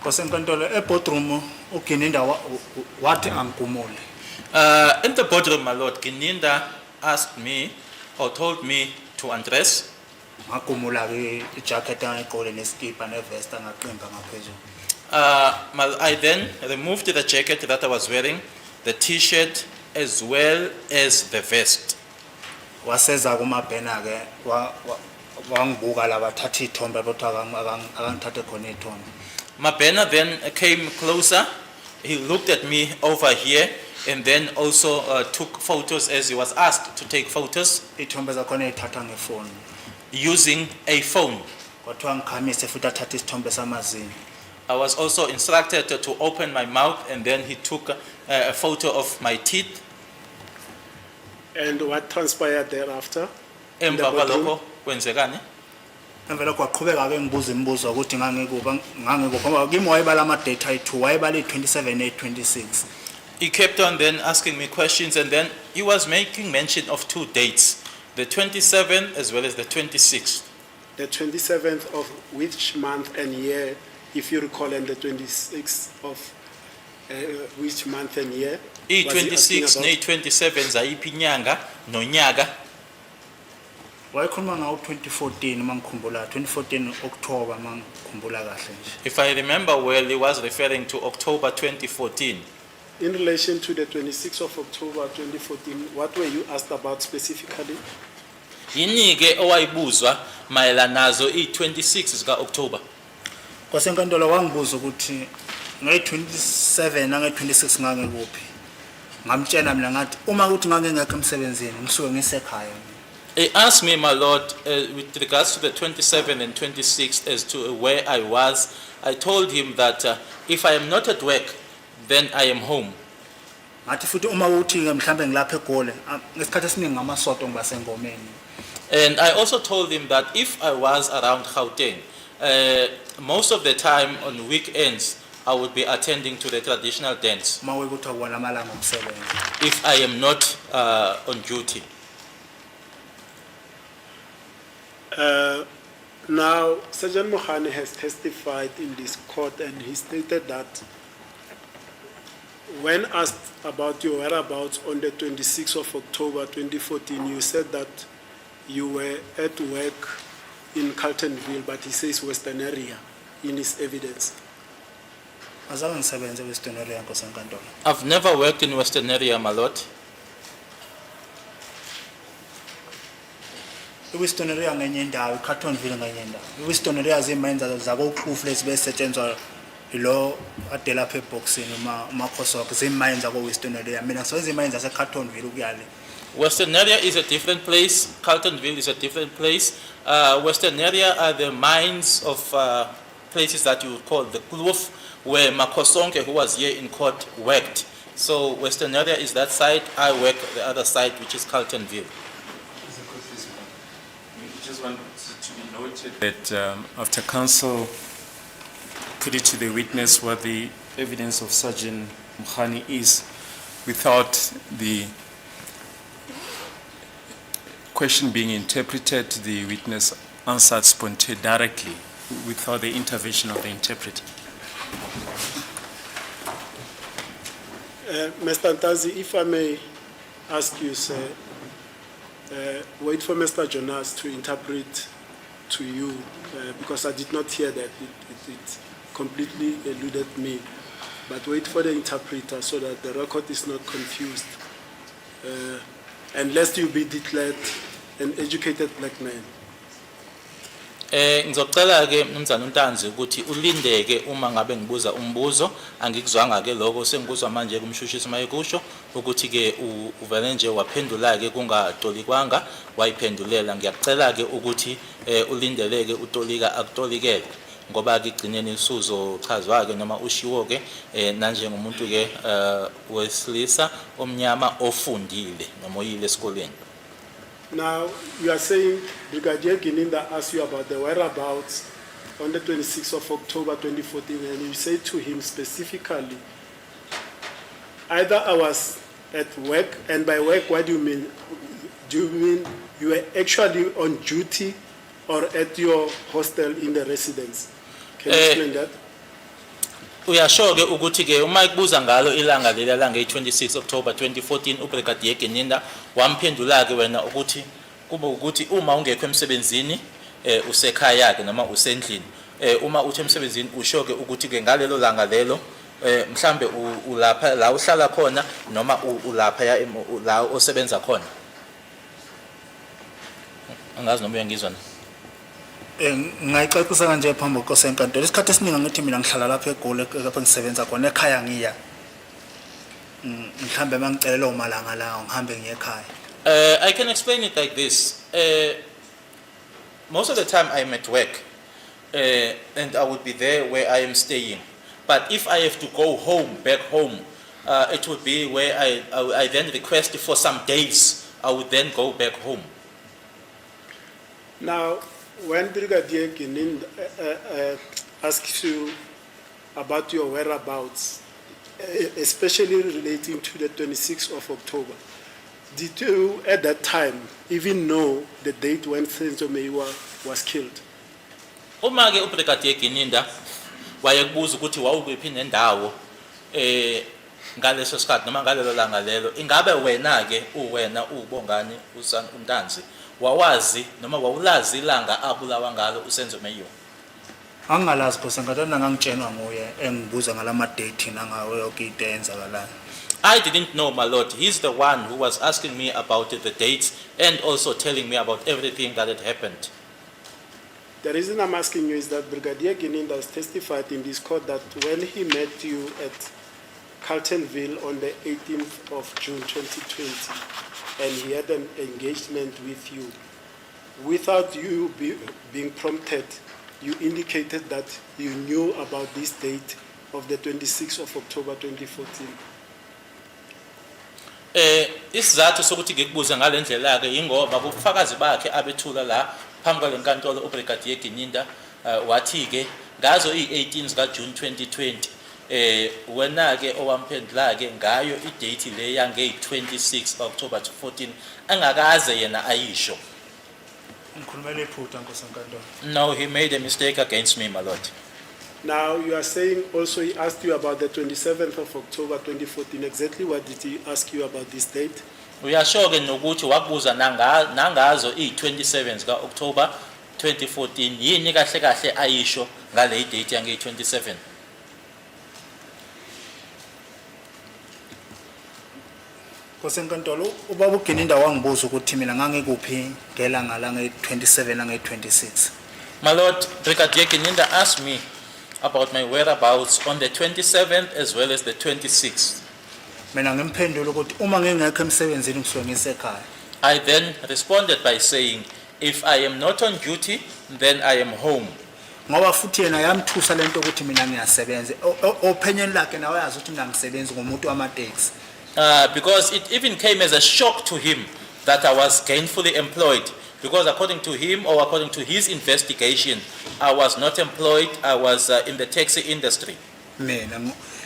Ngosenkantolo boardroom uGininda wathi angigumule. In the boardroom, my lord, Gininda asked me or told me to undress. Ngagumula ke ijacket angigqokile neskipa nevest angaqimba ngaphezulu. I then removed the jacket that I was wearing, the t-shirt as well as the vest. Waseza kuMabhena ke wangibuka la bathatha ithombe kodwa akangithathe khona ithombe. Mabhena then came closer. He looked at me over here and then also took photos as he was asked to take photos Ithombe zakhona ethatha ngefoni. using a phone. Kwathiwa ngikhamise futhi athatha isithombe samazinyo. I was also instructed to open my mouth and then he took a photo of my teeth. And what transpired thereafter? In the Emva boardroom? kwalokho kwenzekani? Emvela kwaqhubeka ke ngibuza imibuzo ukuthi ngangikuphi ngoba kimi wayebala ama date ayi2 wayebala i27 826. He kept on then asking me questions and then he was making mention of two dates, the 27th as well as the 26th. The 27th of which month and year, if you recall, and the 26th of which month and year? Was he asking I-26 about? ne-27 zayiphi inyanga nonyaka? Wayekhuluma ngawo 2014 mangikhumbula 2014 October mangikhumbula kahle nje. If I remember well, he was referring to October 2014. In relation to the 26th of October 2014, what were you asked about specifically? Yini-ke owayibuzwa mayelana nazo i-26 zika-October? Kwasenkantolo wangibuza ukuthi nge27 nange26 ngangikuphi. Ngamtshela mina ngathi uma ukuthi ngangengekho emsebenzini ngisuke ngisekhaya. He asked me, my lord, with regards to the 27th and 26th as to where I was. I told him that if I am not at work, then I am home. Ngathi futhi uma uthi ke mhlambe ngilapha eGoli ngesikhathi esiningi ngamasoto ngibasengomeni. And I also told him that if I was around Gauteng, most of the time on weekends, I would be attending to the traditional dance Uma ukuthi akubona amalanga omsebenzi. if I am not on duty. Now, Sergeant Mohane has testified in this court and he stated that when asked about your whereabouts on the 26th of October 2014, you said that you were at work in Carltonville, but he says Western area in his evidence. Azange ngisebenze Western area nkosenkantolo. I've never worked in Western area, my lord. iWestern area ngenye indawo iCarltonville ngenye indawo. iWestern area zimayinza zakoXhufu lezi besetshenzwa lo ade lapha eboxini uMakhosoko zimayinza koWestern area. Mina ngisebenza imayinza yaseCarltonville ukuyale. Western area is a different place. Carltonville is a different place. Western area are the mines of places that you would call the Kloof, where Makosonke, who was here in court, worked. So Western area is that side. I work the other side, which is Carltonville. We just want to be noted that after counsel put it to the witness what the evidence of Sergeant Mohane is, without the question being interpreted, the witness answered spontaneously directly without the intervention of the interpreter. Mr. Ntazi, if I may ask you, sir, wait for Mr. Jonas to interpret to you, because I did not hear that. It completely eluded me. But wait for the interpreter so that the record is not confused. And lest you be declared an educated black man. Ngizocela ke mnumzana uNtanzi ukuthi ulindeke uma ngabe ngibuza umbuzo angikuzwanga ke lokho sengikuzwa manje kumshushisi mayekusho ukuthi ke uvele nje waphendula ke kungatolikwanga wayiphendulela ngiyacela ke ukuthi ulindeleke utolika akutolikele ngoba ke igcineni isuzo chazwa ke noma ushiwo ke nanje ngomuntu ke wesilisa omnyama ofundile noma oyile esikoleni. Now, you are saying Brigadier Gininda asked you about the whereabouts on the 26th of October 2014, and you say to him specifically, either I was at work, and by work, what do you mean? Do you mean you were actually on duty or at your hostel in the residence? Can you explain that? Uyasho ke ukuthi ke uma ikubuza ngalo ilanga lela langa 26 October 2014 uBrigadier Gininda wamphendula ke wena ukuthi kuba ukuthi uma ungekho emsebenzini usekhaya yakhe noma usendlini uma uthi emsebenzini usho ke ukuthi ke ngalelo langa lelo mhlambe ulapha la uhlala khona noma ulapha la osebenza khona angazi noma uyangizwa na. Ngayixoxisa kanje phambi kwesenkantolo isikhathi esiningi ngithi mina ngihlala lapha eGoli lapha ngisebenza khona ekhaya ngiya mhlambe mangicelela umalanga la ngihambe ngiye ekhaya. I can explain it like this. Most of the time I'm at work and I would be there where I am staying. But if I have to go home, back home, it would be where I then request for some days. I would then go back home. Now, when Brigadier Gininda asks you about your whereabouts, especially relating to the 26th of October, did you at that time even know the date when Senzo Meyiwa was killed? Uma ke uBrigadier Gininda wayekubuza ukuthi wawuphi nendawo ngaleso sikhathi noma ngalelo langa lelo ingabe wena ke uwena ubongani uNtanzi wawazi noma wawulazi ilanga abulawa ngalo uSenzo Meyiwa? Angalazi because ngatana ngangitshenwa nguye engibuza ngalama date nangawe yonke into eyenzakalayo. I didn't know, my lord. He's the one who was asking me about the dates and also telling me about everything that had happened. The reason I'm asking you is that Brigadier Gininda has testified in this court that when he met you at Carltonville on the 18th of June 2020, and he had an engagement with you, without you being prompted, you indicated that you knew about this date of the 26th of October 2014. Isizathu sokuthi ngikubuza ngalendlela ke ingoba ubufakazi bakhe abethula la phambi kwalenkantolo uBrigadier Gininda wathi ke ngazo i18 ka June 2020 wena ke owamphendula ke ngayo idate le yange 26 October 2014 angakaze yena ayisho. Ngikhulumela iphutha nkosenkantolo. No, he made a mistake against me, my lord. Now, you are saying also he asked you about the 27th of October 2014. Exactly what did he ask you about this date? Uyasho ke nokuthi wakubuza nangazo i27 ka October 2014 yini kahle kahle ayisho ngale date yange 27. Nkosenkantolo ubaba uGininda wangibuza ukuthi mina ngangikuphi ngelanga la nge27 la nge26. My lord, Brigadier Gininda asked me about my whereabouts on the 27th as well as the 26th. Mina ngimphendula ukuthi uma ngingekho emsebenzini ngisuke ngisekhaya. I then responded by saying, if I am not on duty, then I am home. Ngoba futhi yena yamthusa lento ukuthi mina ngiyasebenza. Opinion lakhe nawe yazi ukuthi mina ngisebenza ngomuntu wamateksi. Because it even came as a shock to him that I was gainfully employed. Because according to him or according to his investigation, I was not employed, I was in the taxi industry. Mina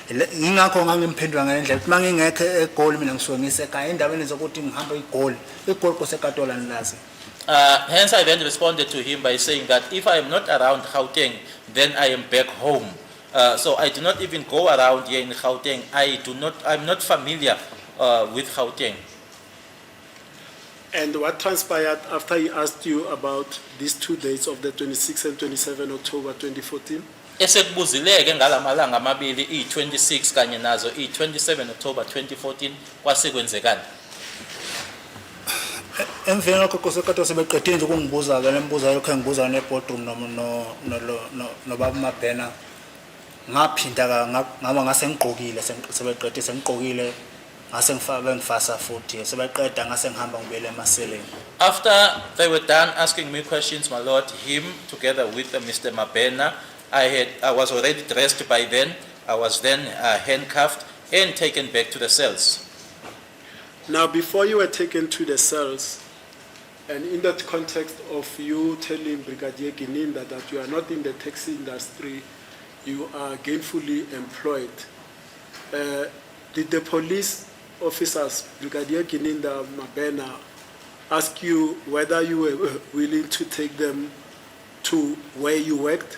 ngingakho ngangimphendula ngalendlela ukuthi mangingekho eGoli mina ngisuke ngisekhaya endaweni zokuthi ngihamba eGoli kosekatola nilazi. Hence I then responded to him by saying that if I am not around Gauteng, then I am back home. So I do not even go around here in Gauteng. I'm not familiar with Gauteng. And what transpired after he asked you about these 2 dates of the 26th and 27 October 2014? Esekubuzileke ngalamalanga amabili i-26 kanye nazo i-27 October 2014 kwasekwenzekani. emveni lokho kosekade sebeqedile nje ukungibuza ke lembuza lokho engibuza ne boardroom no baba Mabhena ngaphinda ngaba ngase ngigqokile sebeqedile sengigqokile ngase ngifasa futhi sebeqeda ngase ngihamba ngibele emaseleni. After they were done asking me questions, my lord, him together with Mr. Mabhena, I was already dressed by then. I was then handcuffed and taken back to the cells. Now, before you were taken to the cells, and in that context of you telling Brigadier Gininda that you are not in the taxi industry, you are gainfully employed, did the police officers, Brigadier Gininda, Mabhena, ask you whether you were willing to take them to where you worked?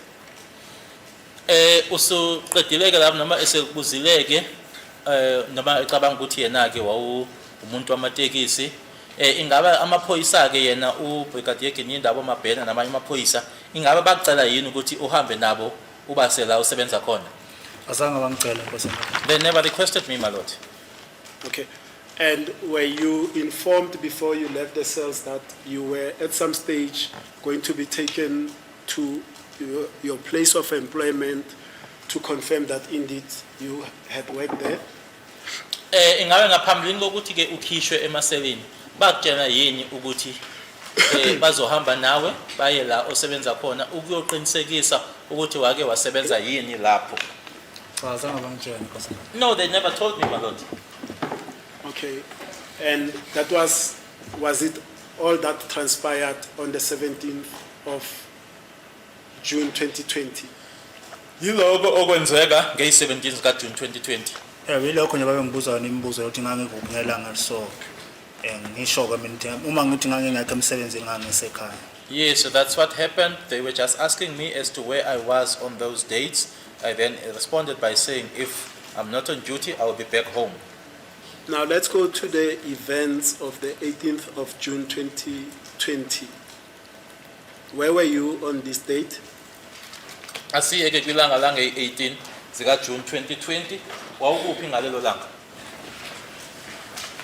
Usuqedileke lapho noma esekubuzileke noma ecabanga ukuthi yena ke umuntu wamatekisi ingaba amaphoyisa ke yena uBrigadier Gininda abo Mabhena namanye amaphoyisa ingaba bacela yini ukuthi uhambe nabo ubase la usebenza khona? Azange bangicela Nkosi. They never requested me, my lord. Okay. And were you informed before you left the cells that you were at some stage going to be taken to your place of employment to confirm that indeed you had worked there? Ingabe ngaphambilini kokuthi ke ukhishwe emaseleni bakutshela yini ukuthi bazohamba nawe baye la osebenza khona ukuyoqinisekisa ukuthi wake wasebenza yini lapho? Cha azange bangitshela Nkosi. No, they never told me, my lord. Okay. And that was it all that transpired on the 17th of June 2020? Yiloko okwenzeka nge-17 ka June 2020. Yilokho nje babengibuza imibuzo yokuthi ngangikuphi ngelanga so ngisho ke mina uma ngithi ngangingekho emsebenzini ngangisekhaya. Yes, so that's what happened. They were just asking me as to where I was on those dates. I then responded by saying if I'm not on duty, I will be back home. Now let's go to the events of the 18th of June 2020. Where were you on this date? Asiyeke kwilanga langa 18 zika June 2020. Wawukuphi ngalelo langa?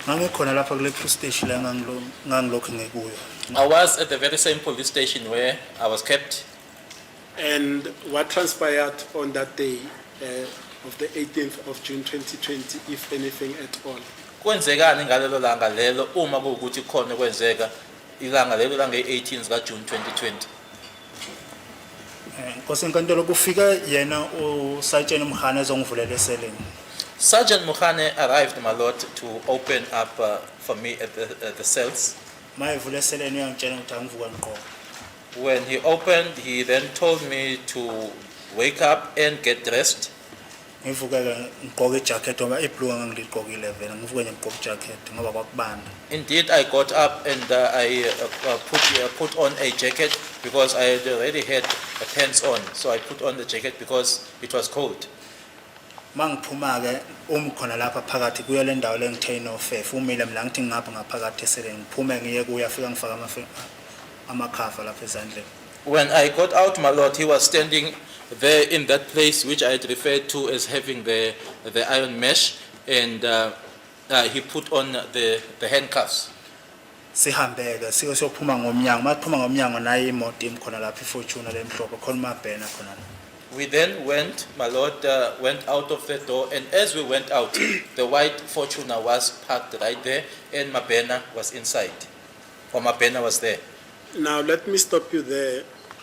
Ngangikhona lapha kule police station la ngangilokho ngekuyo. I was at the very same police station where I was kept. And what transpired on that day of the 18th of June 2020, if anything at all? Kwenzekani ngalelo langa lelo uma kuwukuthi khona kwenzeka ilanga lelo langa 18 zika June 2020? Nkosi inkantolo kufika yena uSergeant Mkhane ezongivulela eseleni. Sergeant Mukhane arrived, my lord, to open up for me at the cells. Mayivula eseleni uyangitshela ukuthi angivuka ngiqoqa. When he opened, he then told me to wake up and get dressed. Ngivuka ngiqoqa ijacket ngoba iblue ngangiliqoqile vele ngivuka nje ngiqoqa ijacket ngoba kwakubanda. Indeed, I got up and I put on a jacket because I had already had pants on. So I put on the jacket because it was cold. Mangiphuma ke umkhona lapha phakathi kuyo le ndawo lengithe inofefe umile mina ngithi ngapha ngaphakathi eseleni ngiphume ngiye kuya fika ngifaka amakhafa lapha ezandleni. When I got out, my lord, he was standing there in that place which I had referred to as having the iron mesh, and he put on the handcuffs. Sihambeke siyophuma ngomnyango maphuma ngomnyango naye imoto imkhona lapha iFortuna lemhlophe khona Mabhena khona. We then went, my lord, went out of the door, and as we went out, the white Fortuner was parked right there, and Mabhena was inside, or Mabhena was there. Now let me stop you there.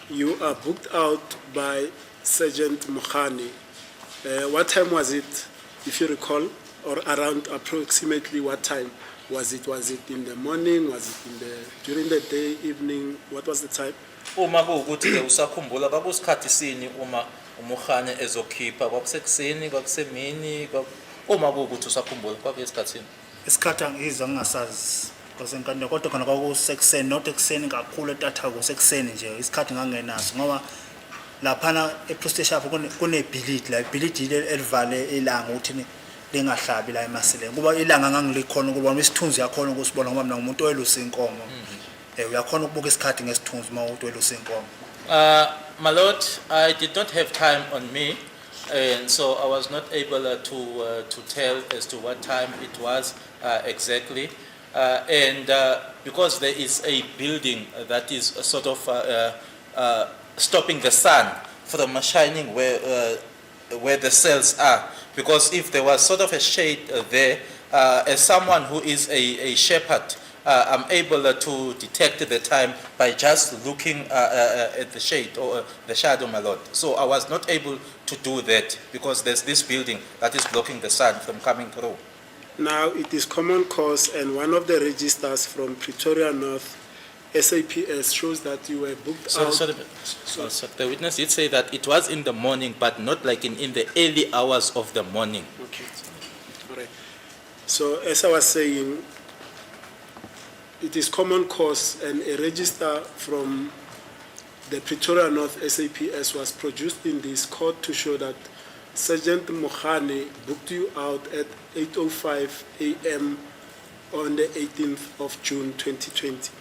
You are booked out by Sergeant Mukhane. What time was it, if you recall, or around approximately what time was it? Was it in the morning? Was it during the day, evening? What was the time? Uma kuwukuthi ke usakhumbula kwakusikhathi sini uma uMukhane ezokhipha kwakusekuseni kwakusemini uma kuwukuthi usakhumbula kwakuyisikhathini? Isikhathi angizwa ngingasazi because enkantolo kodwa khona kwakusekuseni not ekuseni kakhulu etatha kusekuseni nje isikhathi ngangenaso ngoba laphana e-police station kunebhilidi la ibhilidi elivale ilanga ukuthi lingahlabi la emaseleni kuba ilanga ngangilikhona ukubona isithunzi yakhona ukusibona ngoba mina ngumuntu owelusa inkomo uyakhona ukubuka isikhathi ngesithunzi uma umuntu owelusa inkomo. My Lord, I did not have time on me, and so I was not able to tell as to what time it was exactly. And because there is a building that is sort of stopping the sun from shining where the cells are, because if there was sort of a shade there, as someone who is a shepherd, I'm able to detect the time by just looking at the shade or the shadow, my Lord. So I was not able to do that because there's this building that is blocking the sun from coming through. Now, it is common cause, and one of the registers from Pretoria North, SAPS, shows that you were booked out. So the witness did say that it was in the morning, but not like in the early hours of the morning. Okay. All right. So, as I was saying, it is common cause, and a register from the Pretoria North SAPS was produced in this court to show that Sergeant Mohane booked you out at 8:05 a.m. on the 18th of June 2020.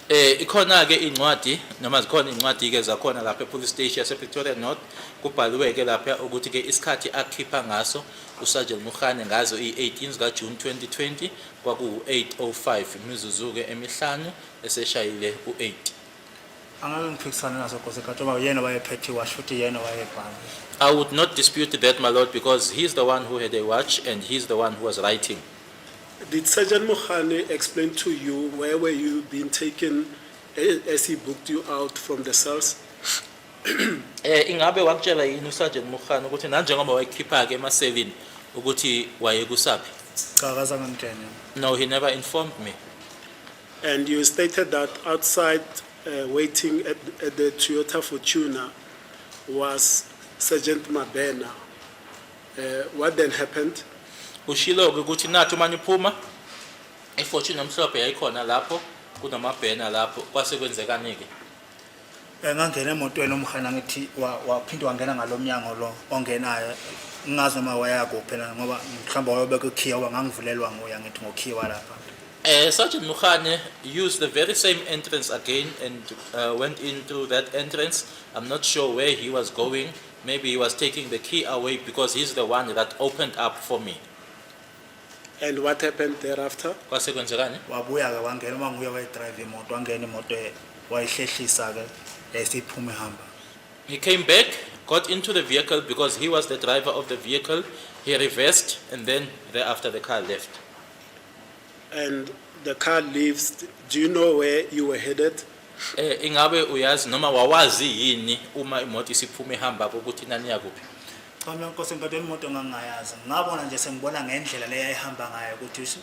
Ikhona ke incwadi noma zikhona incwadi ke zakhona lapha e-police station yase-Pretoria North kubhaliwe ke lapha ukuthi ke isikhathi akhipha ngaso uSergeant Mohane ngazo i-18 zikaJune 2020 kwaku-8:05 imizuzu ke emihlanu eseshayile u-8. Angeke ngiphikisane naso Nkosi ngoba yena wayephethe watch futhi yena wayebhala. I would not dispute that, my Lord, because he's the one who had a watch and he's the one who was writing. Did Sergeant Mohane explain to you where were you being taken as he booked you out from the cells? Ingabe wakutshela yini uSergeant Mohane ukuthi nanjengoba wayikhipha ke emaselini ukuthi waye kusaphi? Cha akazange ngitshene. No, he never informed me. And you stated that outside waiting at the Toyota Fortuner was Sergeant Mabena. What then happened? Ushilo ukuthi nathi manje uphuma ifortune omhlophe yayikhona lapho kunamabhena lapho kwase kwenzekani ke? Ngangena emotweni umhana ngithi waphinde wangena ngalomnyango lo ongenayo ngingazi noma waya kuphi na ngoba mhlamba wayobeka ukhiya ngoba ngangivulelwa ngoya ngithi ngokhiwa lapha. Sergeant Mohane used the very same entrance again and went into that entrance. I'm not sure where he was going. Maybe he was taking the key away because he's the one that opened up for me. And what happened thereafter? Kwase kwenzekani? Wabuya ke wangena uma nguye wayedrive imoto wangena imoto wayihlehlisa ke esiphume hamba. He came back, got into the vehicle because he was the driver of the vehicle. He reversed and then thereafter the car left. And the car leaves. Do you know where you were headed? Ingabe uyazi noma wawazi yini uma imoto isiphume hamba ukuthi nani yakuphi? Kambe Nkosi ngikade imoto ngangayazi. Ngabona nje sengibona ngendlela le yayihamba ngayo ukuthi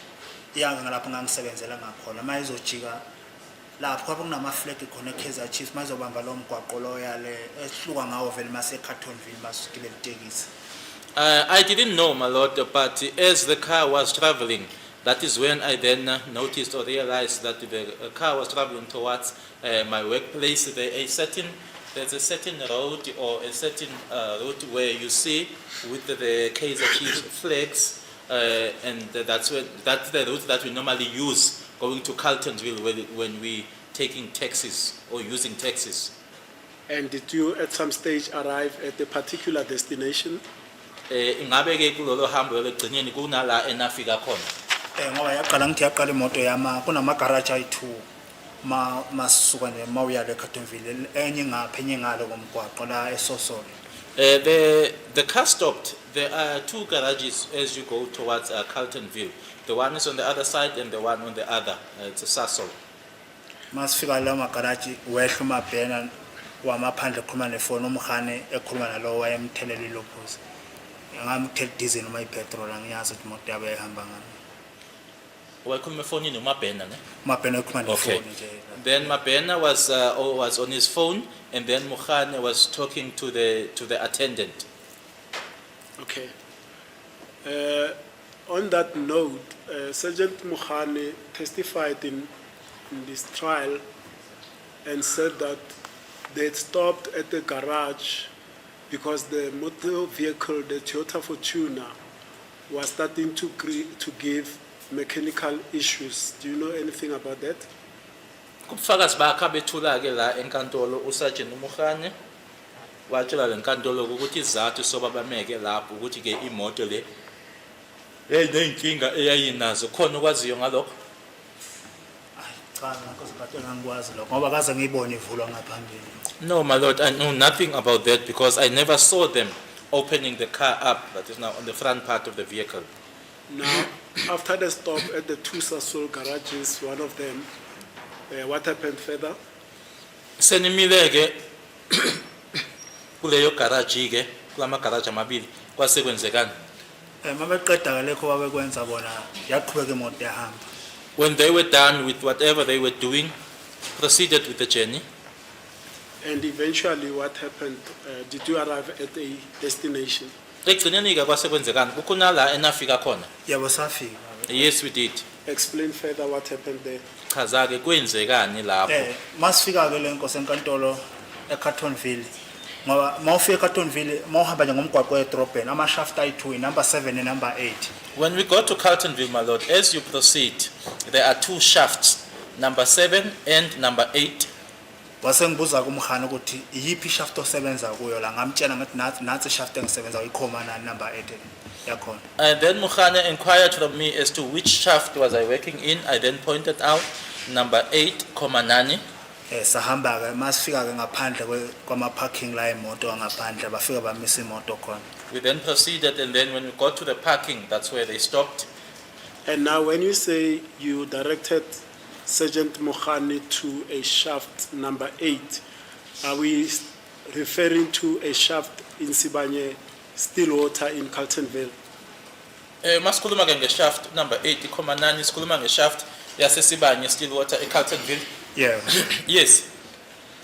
iyanga ngalapho ngangisebenzela ngakhona. Mayizojika lapho kwaba kunama flag khona eKaizer Chiefs mayizobamba lo mgwaqo lo yale esihluka ngawo vele mase Cartonville basikile itekisi. I didn't know, my Lord, but as the car was traveling, that is when I then noticed or realized that the car was traveling towards my workplace. There's a certain road or a certain route where you see with the Kaizer Chiefs flags, and that's the route that we normally use going to Carltonville when we taking taxis or using taxis. And did you at some stage arrive at a particular destination? Ingabe ke kulolo hambo legcineni kunala enafika khona. Ngoba yaqala ngithi yaqala imoto yama kunama garage ayi2 masuka nje mawuya le Cartonville enye ngapha enye ngalo komgwaqo la eSosolo. The car stopped. There are two garages as you go towards Carltonville. The one is on the other side and the one on the other. It's a Sasol. Masifika la magarage wehla umabhena wamaphandle ekhuluma nefone umhane ekhuluma nalo wayemthelela ilophuzi. Ngamthela diesel noma ipetrol angiyazi ukuthi imoto yabe ihamba ngani. Wakhuluma efonini uMabhena ne? Mabhena ekhuluma nefone Okay. nje. Then Mabhena was on his phone and then Mohane was talking to the attendant. Okay. On that note, Sergeant Mohane testified in this trial and said that they stopped at the garage because the motor vehicle, the Toyota Fortuner, was starting to give mechanical issues. Do you know anything about that? Kubufakazi bakhe bethula ke la enkantolo uSergeant Umukhane watshela lenkantolo ukuthi izathu soba bameke lapho ukuthi ke imoto le eyinkinga eyayinazo khona okwaziyo ngalokho. Cha ngakho ngikwazi lokho ngoba kaze ngiyibone ivulwa ngaphambili. No, my lord, I know nothing about that because I never saw them opening the car up that is now on the front part of the vehicle. Now, after the stop at the two Sasol garages, one of them, what happened further? Senimile ke kuleyo garage ke kulama garage amabili kwasekwenzekani. Mabeqeda ke lekho babekwenza bona yaqhubeka imoto yahamba. When they were done with whatever they were doing, proceeded with the journey. And eventually what happened? Did you arrive at a destination? Ekugcineni ke kwasekwenzekani kukhona la enafika khona. Yebo safika. Yes, we did. Explain further what happened there. Chaza ke kwenzekani lapho. Masifika ke lenkosi enkantolo eCartonville. Ngoba mawufika eCartonville mawuhamba nje ngomgwaqo edrobheni ama shaft ayi2 number 7 and number 8. When we go to Carltonville, my lord, as you proceed, there are two shafts, number 7 and number 8. Wase ngibuza kumkhana ukuthi iyiphi shaft osebenza kuyo la ngamtshela ngathi nathi shaft engisebenza uyikhoma na number 8 yakhona. And then Mukhane inquired from me as to which shaft was I working in. I then pointed out number 8,9. Sahamba ke masifika ke ngaphandle kwama parking la imoto ngaphandle bafika bamisa imoto khona. We then proceeded, and then when we got to the parking, that's where they stopped. And now when you say you directed Sergeant Mokhane to a shaft number 8, are we referring to a shaft in Sibanye, Stillwater in Carltonville? Masikhuluma ke nge-shaft number 8,9 sikhuluma nge-shaft yasesibanye Stillwater eCarltonville. Yeah. Yes.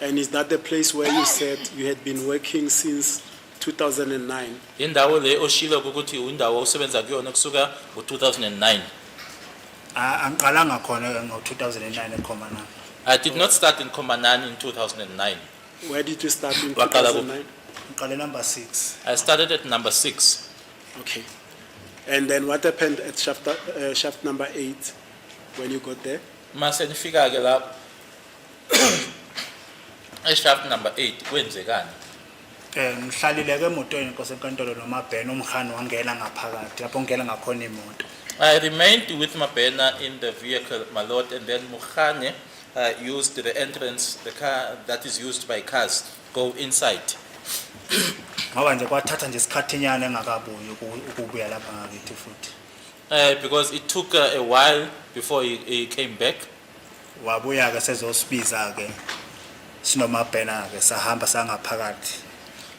And is that the place where you said you had been working since 2009? Indawo le oshilo ukuthi indawo osebenza kuyona kusuka ngo-2009. Angiqalanga khona ngo2009 ekhomana. I did not start in Komanani in 2009. Where did you start in Waqala 2009? Ngiqale number 6. I started at number 6. Okay. And then what happened at shaft number 8 when you got there? Mase nifika ke la shaft number 8 kwenzekani? Ngihlalile ke emotweni inkosi enkantolo nomabhena umkhani wangena ngaphakathi lapho ngena ngakhona imoto. I remained with Mabena in the vehicle, my lord, and then Mukhane used the entrance, the car that is used by cars, go inside. Ngoba nje kwathatha nje isikhathinyana engakabuyi ukubuya lapha ngakithi futhi. Because it took a while before he came back. Wabuya ke sezosibiza ke sinomabhena ke sahamba sangaphakathi.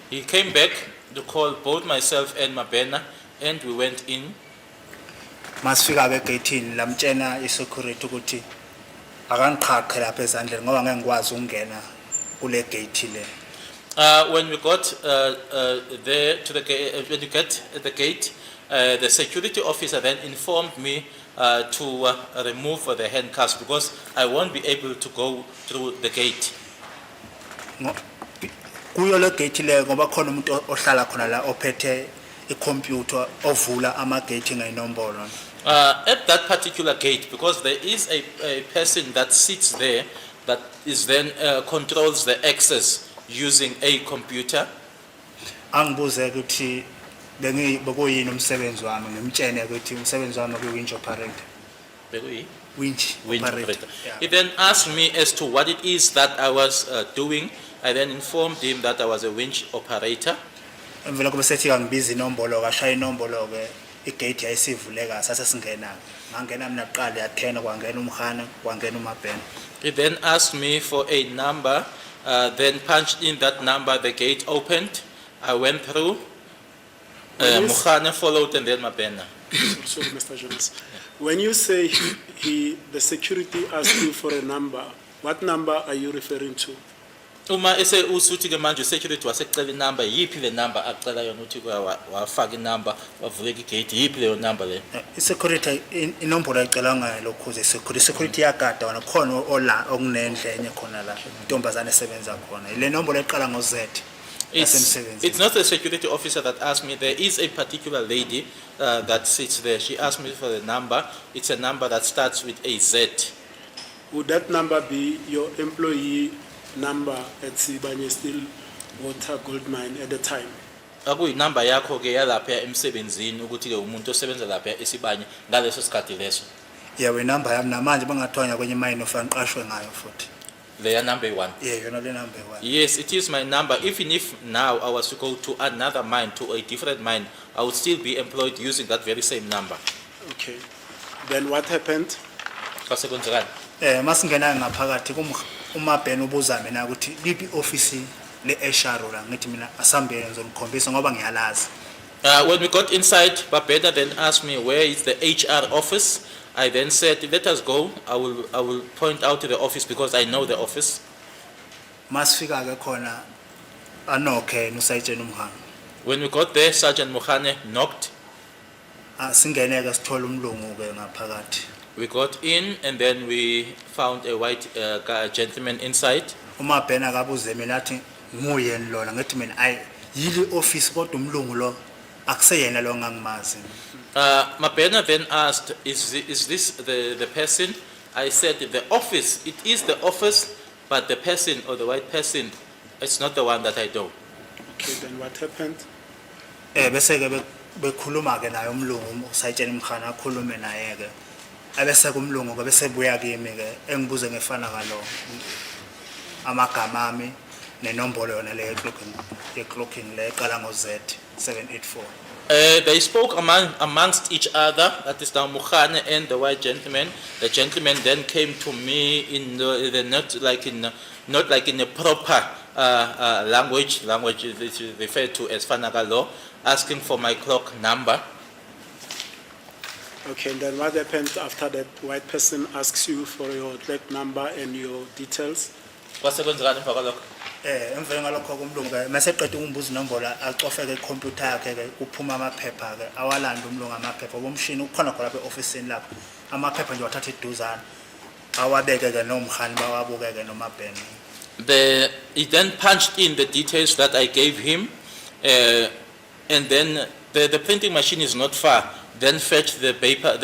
He came back to call both myself and Mabena, and we went in. Masifika ke gateini lamtshena isecurity ukuthi akangiqhaqhe lapha ezandleni ngoba ngeke ngikwazi ukungena kule gate le. When we got there to the gate, when you get at the gate, the security officer then informed me to remove the handcuffs because I won't be able to go through the gate. Kuyo le gate le ngoba khona umuntu ohlala khona la ophethe icomputer ovula ama-gate ngayinombolo. At that particular gate, because there is a person that sits there that is then controls the access using a computer. Angibuze ukuthi bekuyini umsebenzi wami ngimtshene ukuthi umsebenzi wami kuyi-winch operator. Winch operator. Yeah. He then asked me as to what it is that I was doing. I then informed him that I was a winch operator. Emvela kube sethi kangibiza inombolo kashaya inombolo ke igate yayisivuleka sase singena ngangena mina kuqala ya10 kwangena umkhana kwangena umabhena. He then asked me for a number, then punched in that number, the gate opened, I went through, Mukhane followed and then Mabena. Sorry, Mr. Jones. When you say the security asked you for a number, what number are you referring to? Uma ese usuthi ke manje security wasecela inamba yipi le number acela yona uthi wafaka inamba wavuleka igate yipi leyo number le. I-security inombolo ayicela ngayo lokhu ze security yagada wona khona ola okunendle enye khona la intombazane esebenza khona ile nombolo eqala ngo Z. It's not the security officer that asked me. There is a particular lady that sits there. She asked me for the number. It's a number that starts with a Z. Would that number be your employee number at Sibanye Steel Water Gold Mine at the time? Number yakho ke yalapha emsebenzini ukuthi ke umuntu osebenza lapha eSibanye ngaleso sikhathi leso. Yeah, we number yami namanje bangathonya kwenye mine ofana qashwe ngayo futhi. Layer number 1. Yeah, yona le number 1. Yes, it is my number. Even if now I was to go to another mine, to a different mine, I would still be employed using that very same number. Okay. Then what happened? Kwase kwenzekani? Masingena ngaphakathi umabheni ubuza mina ukuthi lipi office le HR la ngithi mina asambele ngizomkhombisa ngoba ngiyalazi. When we got inside, Babeda then asked me where is the HR office. I then said, let us go. I will point out to the office because I know the office. Masifika ke khona anokhe nusayitshena umhanga. When we got there, Sergeant Mukhane knocked. Singeneke sithola umlungu ke ngaphakathi. We got in and then we found a white gentleman inside. Umabheni akabuze mina athi nguyeni lona ngithi mina ayi yili office kodwa umlungu lo akuseyena lo ngangimazi. Mabena then asked, is this the person? I said, the office. It is the office, but the person or the white person, it's not the one that I know. Okay, then what happened? Bese ke bekhuluma ke naye umlungu usayitshena imkhana akhulume naye ke. Abese kumlungu ke bese buya kimi ke engibuze ngefana kalo. Amagama ami nenombolo yona le clocking le eqala ngo Z 784. They spoke amongst each other. That is now Mukhane and the white gentleman. The gentleman then came to me in not like in a proper language which is referred to as Fanagalo, asking for my clock number. Okay, and then what happened after that white person asks you for your clock number and your details? Kwase kwenzekani emva kwalokho? Emveni ngalokho kumlungu ke mase eqeda ukumbuza inombolo acofe ke computer yakhe ke kuphuma amaphepha ke awalanda umlungu amaphepha bomshini ukhona khona lapha eofficeini lapho amaphepha nje wathatha eduzana awabeke ke nomkhani bawabuke ke nomabheni. He then punched in the details that I gave him, and then the printing machine is not far. Then fetched the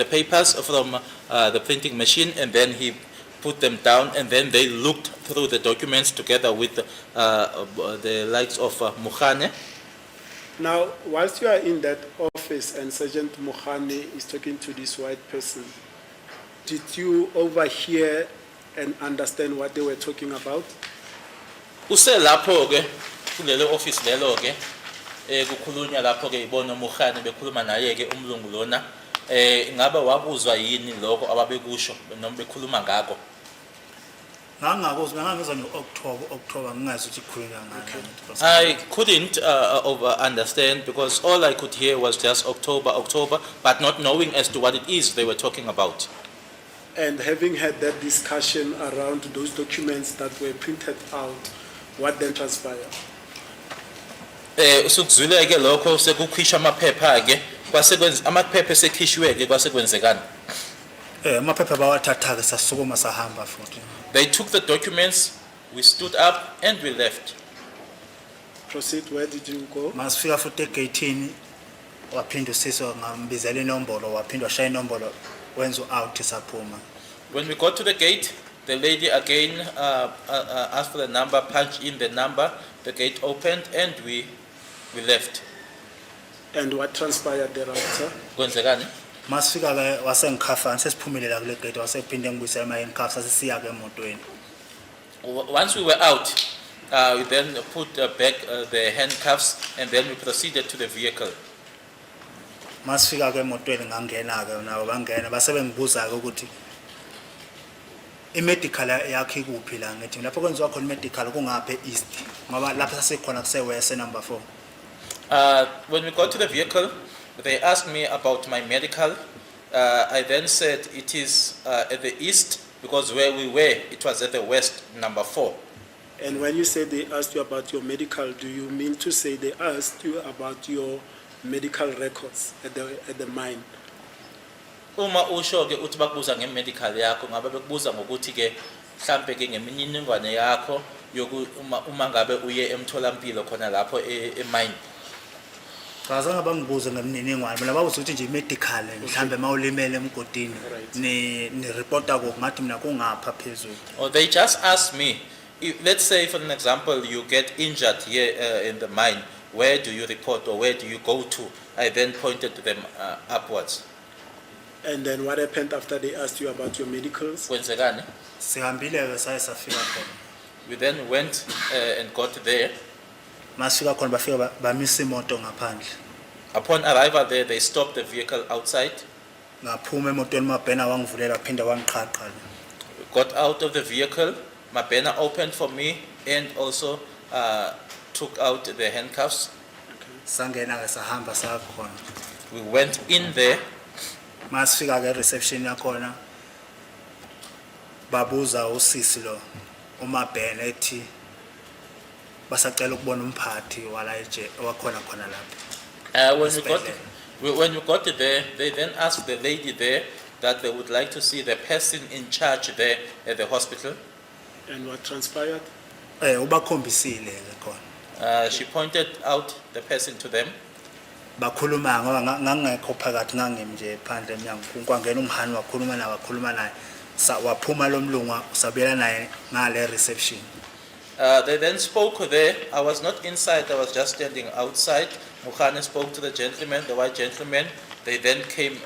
papers from the printing machine, and then he put them down, and then they looked through the documents together with the likes of Mukhane. Now, whilst you are in that office and Sergeant Mukhane is talking to this white person, did you overhear and understand what they were talking about? Use lapho ke kulelo office lelo ke kukhulunywa lapho ke ibona Mukhane bekhuluma naye ke umlungu lona ngabe wabuzwa yini lokho ababekusho noma bekhuluma ngako? I couldn't understand because all I could hear was just October, but not knowing as to what it is they were talking about. And having had that discussion around those documents that were printed out, what then transpired? Usukuzwile ke lokho sekukhishwa amaphepha ke kwase kwenza amaphepha esekhishwe ke kwase kwenzekani? Amaphepha bawathatha ke sasukuma sahamba futhi. They took the documents, we stood up and we left. Proceed, where did you go? Masifika futhi egate waphinda usizwa ngambizela inombolo waphinda washaya inombolo wenza out saphuma. When we got to the gate, the lady again asked for the number, punched in the number, the gate opened and we left. And what transpired thereafter? Kwenzekani? Masifika ke wasengikhafana sesiphumelela kule gate wasephinde ngibuyisela ama handcuffs asisiya ke emotweni. Once we were out, we then put back the handcuffs and then we proceeded to the vehicle. Masifika ke emotweni ngangena ke nabo bangena base bengibuza ke ukuthi imedical yakhe ikuphi la ngithi lapho kwenziwa khona imedical kungaphe east ngoba lapha sasekhona kuse west number 4. When we got to the vehicle, they asked me about my medical. I then said it is at the east because where we were, it was at the west number 4. And when you say they asked you about your medical, do you mean to say they asked you about your medical records at the mine? Uma usho ke uthi bakubuza ngemedical yakho ngabe bekubuza ngokuthi ke mhlambe ke ngemininingwane yakho yoku uma ngabe uye emtholampilo khona lapho emine. Cha zange bangibuze ngemininingwane mina babuza ukuthi nje medical mhlambe mawulimele emgodini ni reporta ko ngathi mina kungapha phezulu. Or they just asked me, let's say for an example you get injured here in the mine, where do you report or where do you go to? I then pointed to them upwards. And then what happened after they asked you about your medicals? Kwenzekani? Sihambile ke saye safika khona. We then went and got there. Masifika khona bafika bamisa imoto ngaphandle. Upon arrival there, they stopped the vehicle outside. Ngaphuma emotweni mabhena wangivulela phinda wangiqhaqha. Got out of the vehicle. Mabena opened for me and also took out the handcuffs. Sangena ke sahamba sakhona. We went in there. Masifika ke reception yakhona babuza usisi lo uMabhena ethi basacela ukubona umphathi wala eje wakhona khona lapho. When we got there, they then asked the lady there that they would like to see the person in charge there at the hospital. And what transpired? Ubakhombisile ke khona. She pointed out the person to them. Bakhuluma ngoba ngangekho phakathi ngangimi nje phandle emnyango kwangena umhani wakhuluma naye wakhuluma naye waphuma lo mlungu usabela naye ngale reception. They then spoke there. I was not inside, I was just standing outside. Mukhane spoke to the gentleman, the white gentleman. They then came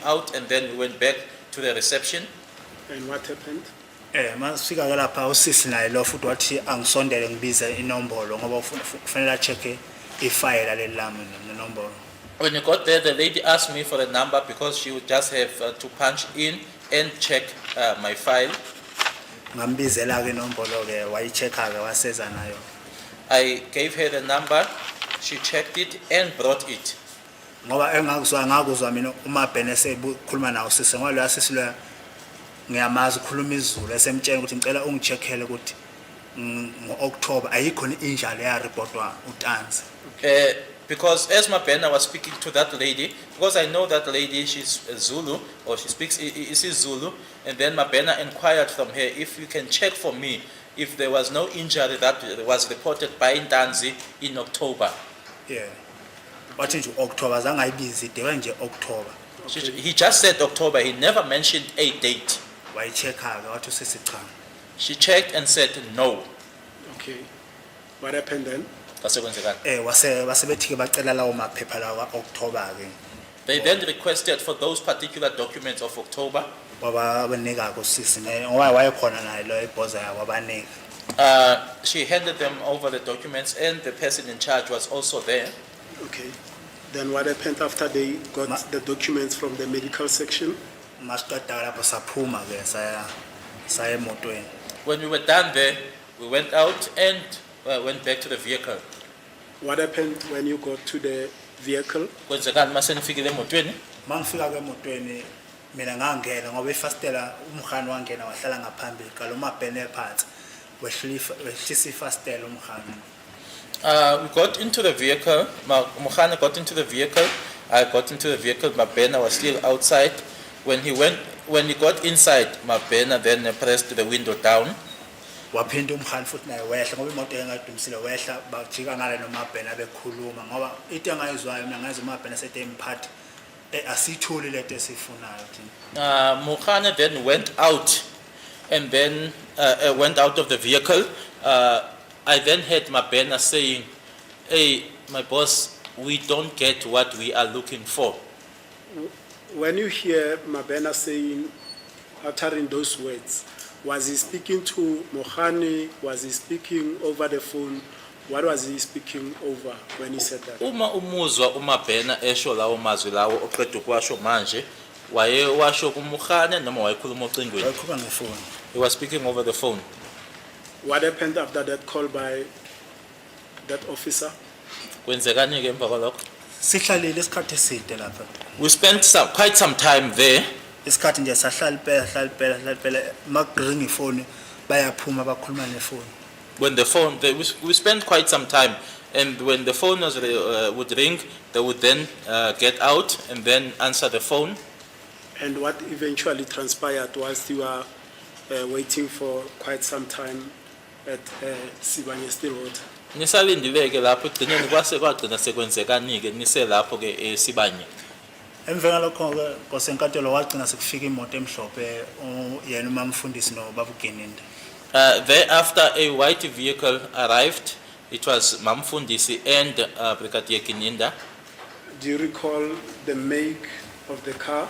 out and then we went back to the reception. And what happened? Masifika ke lapha usisi naye lo futhi wathi angisondele ngibize inombolo ngoba ufanele check ifile lelami nenombolo. When we got there, the lady asked me for a number because she would just have to punch in and check my file. Ngambizela ke inombolo ke wayichecka ke waseza nayo. I gave her the number, she checked it and brought it. Ngoba ngakuzwa mina uMabhena sekhuluma nawo sisi ngoba lo sisi lo ngiyamazi ukhuluma izulu esemtshela ukuthi ngicela ungicheckele ukuthi ngo-October ayikho injury ya reportwa uTanzi. Because as Mabena was speaking to that lady, because I know that lady, she's Zulu, or she speaks Zulu, and then Mabena inquired from her if you can check for me if there was no injury that was reported by Ntanzi in October. Yeah. Wathi nje October zangayibizi dewe nje October. He just said October, he never mentioned a date. Wayichecka ke wathi usisi cha. She checked and said no. Okay. What happened then? Wasebethi ke bacela lawo maphepha lawa October ke. They then requested for those particular documents of October. Wabanika kusisi ngoba wayekhona naye lo ibhoza wabanika. She handed them over the documents and the person in charge was also there. Okay. Then what happened after they got the documents from the medical section? Masiqeda lapho saphuma ke saya emotweni. When we were done there, we went out and went back to the vehicle. What happened when you got to the vehicle? Kwenzekani mase nifikile emotweni? Mangifika ke emotweni mina ngangena ngoba ifastela umkhani wangena wahlala ngaphambili kalo Mabhena phansi wehlisa ifastela umkhani. We got into the vehicle. Mukhane got into the vehicle. I got into the vehicle. Mabena was still outside. When he got inside, Mabena then pressed the window down. Waphinda umkhani futhi naye wehla ngoba imoto engadumisile wehla bajika ngale noMabhena bekhuluma ngoba into engayizwayo mina ngazi uMabhena sethe imphathi asithuli lento esifunayo thina. Mukhane then went out and then went out of the vehicle. I then heard Mabena saying, "Hey, my boss, we don't get what we are looking for." When you hear Mabena saying, uttering those words, was he speaking to Mohani? Was he speaking over the phone? What was he speaking over when he said that? Uma umuzwa uMabena esho lawo mazwi lawo oqeda ukwasho manje, washo kuMukhane noma wayekhuluma ocingweni? Wayekhuluma ngefoni. He was speaking over the phone. What happened after that call by that officer? Kwenzekani ke emva kwalokho? Sihlalile isikhathi eside lapha. We spent quite some time there. Isikhathi nje sahlala phela makugringa ifoni bayaphuma bakhuluma nefoni. when the phone, we spent quite some time, and when the phone would ring, they would then get out and then answer the phone. And what eventually transpired was you were waiting for quite some time at Sibanye Stillwater. Nisalindileke lapho ekugcineni kwase kwagcina sekwenzekani-ke nise lapho-ke eSibanye. Emveni ngalokho-ke ngosenkantolo wagcina sekufika imoto emhlophe yena umamfundisi nobaba uGininda. Thereafter, a white vehicle arrived. It was Mamfundisi and Brigadier Gininda. Do you recall the make of the car?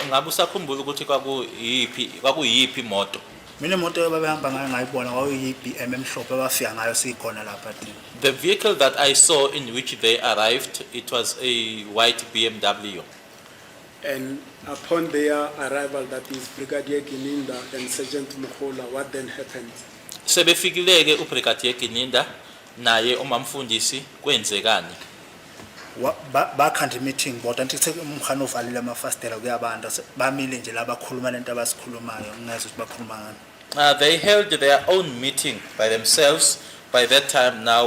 Ngabe usakhumbula ukuthi kwakuyiphi imoto? Mina imoto babehamba ngayo ngayibona kwakuyi-BM emhlophe bafika ngayo sikhona lapha thina. The vehicle that I saw in which they arrived, it was a white BMW. And upon their arrival, that is Brigadier Gininda and Sergeant Mukhola, what then happened? Sebefikileke uBrigadier Gininda naye umamfundisi kwenzekani? Bakhanda meeting bodwa anti umkhano uvalile amafastela kuyabanda bamile nje labakhuluma lento abasikhulumayo ngingezwe ukuthi bakhuluma ngani. They held their own meeting by themselves. By that time now,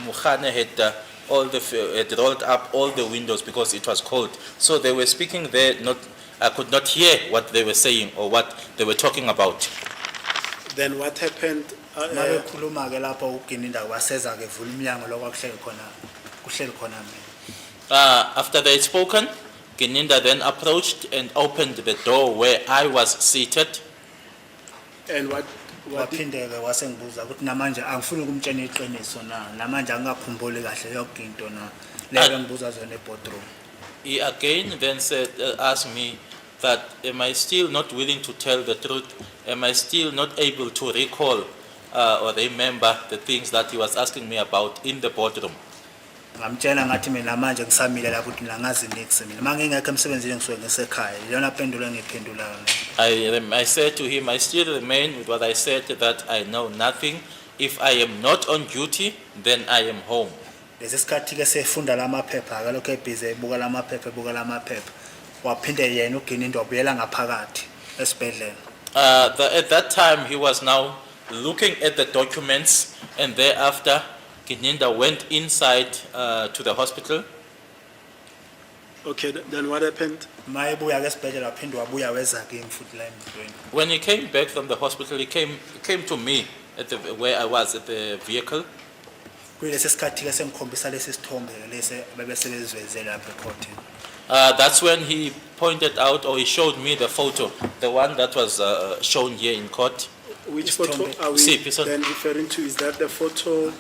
Mukhane had had rolled up all the windows because it was cold. So they were speaking there. I could not hear what they were saying or what they were talking about. Then what happened? Mabekhuluma ke lapho uGininda waseza ke vula umnyango lokwakuhleli khona mina. After they had spoken, Gininda then approached and opened the door where I was seated. And what Waphinde ke wasengibuza ukuthi namanje angifuni ukumtshela iqiniso na namanje angakhumbuli kahle yonke into na leyo ngibuza zona eboardroom. He again then asked me that am I still not willing to tell the truth? Am I still not able to recall or remember the things that he was asking me about in the boardroom? Ngamtshela ngathi mina manje ngisamile lapho ukuthi ngilangazi nix mina mangingekho emsebenzini ngisuke ngisekhaya iyona pendulo engiphendulayo. I said to him, I still remain with what I said, that I know nothing. If I am not on duty, then I am home. Lesi sikhathi ke sefunda lamaphepha ke lokho ebhize ebuka lamaphepha waphinde yena uGininda wabuyela ngaphakathi esibhedlela. At that time he was now looking at the documents, and thereafter Gininda went inside to the hospital. Okay, then what happened? Mayebuya ke esibhedlela waphinde wabuya weza ke futhi la emotweni. When he came back from the hospital, he came to me at where I was at the vehicle. Kulesi sikhathi ke sengikhombisa lesi sithombe lesi bebesebeziveze lapha ecourt. That's when he pointed out, or he showed me the photo, the one that was shown here in court. Which It's photo Tombe. are we See, so- then referring to? Is that the photo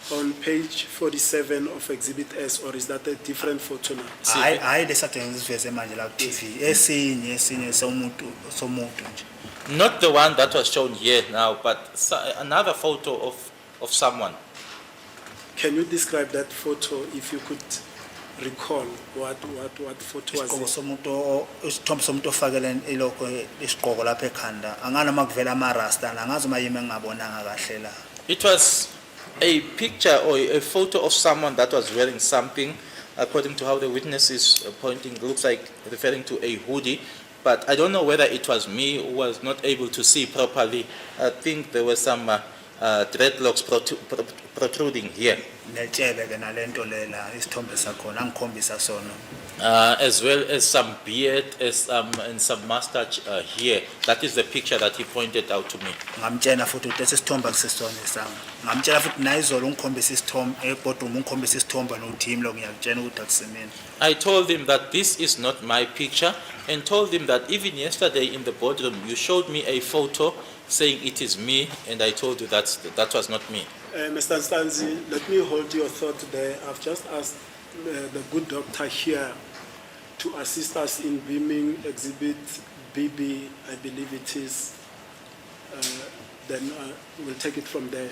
on page 47 of Exhibit S, or is that a different photo now? Hayi lesathi ngiziveze manje la ku TV esinye somuntu nje. Not the one that was shown here now, but another photo of someone. Can you describe that photo if you could recall what photo was Isigqoko it? somuntu isithombe somuntu ofakele iloko isigqoko lapha ekhanda angana makuvela ama rasta angazi uma yimi ngabonanga kahle la. It was a picture or a photo of someone that was wearing something, according to how the witness is pointing, looks like referring to a hoodie, but I don't know whether it was me who was not able to see properly. I think there were some dreadlocks protruding here, Netshebe ke nalento lela isithombe sakhona angikhombisa sona. as well as some beard and some mustache here. That is the picture that he pointed out to me. Ngamtshela futhi ukuthi sesithombe akusisona isanga. Ngamtshela futhi nayizolo ngikhombisa isithombe eboardroom ngikhombisa isithombe noThimi lo ngiyakutshela ukuthi akusimina. I told him that this is not my picture, and told him that even yesterday in the boardroom you showed me a photo saying it is me, and I told you that was not me. Mr. Stanzi, let me hold your thought there. I've just asked the good doctor here to assist us in beaming Exhibit BB, I believe it is. Then we'll take it from there.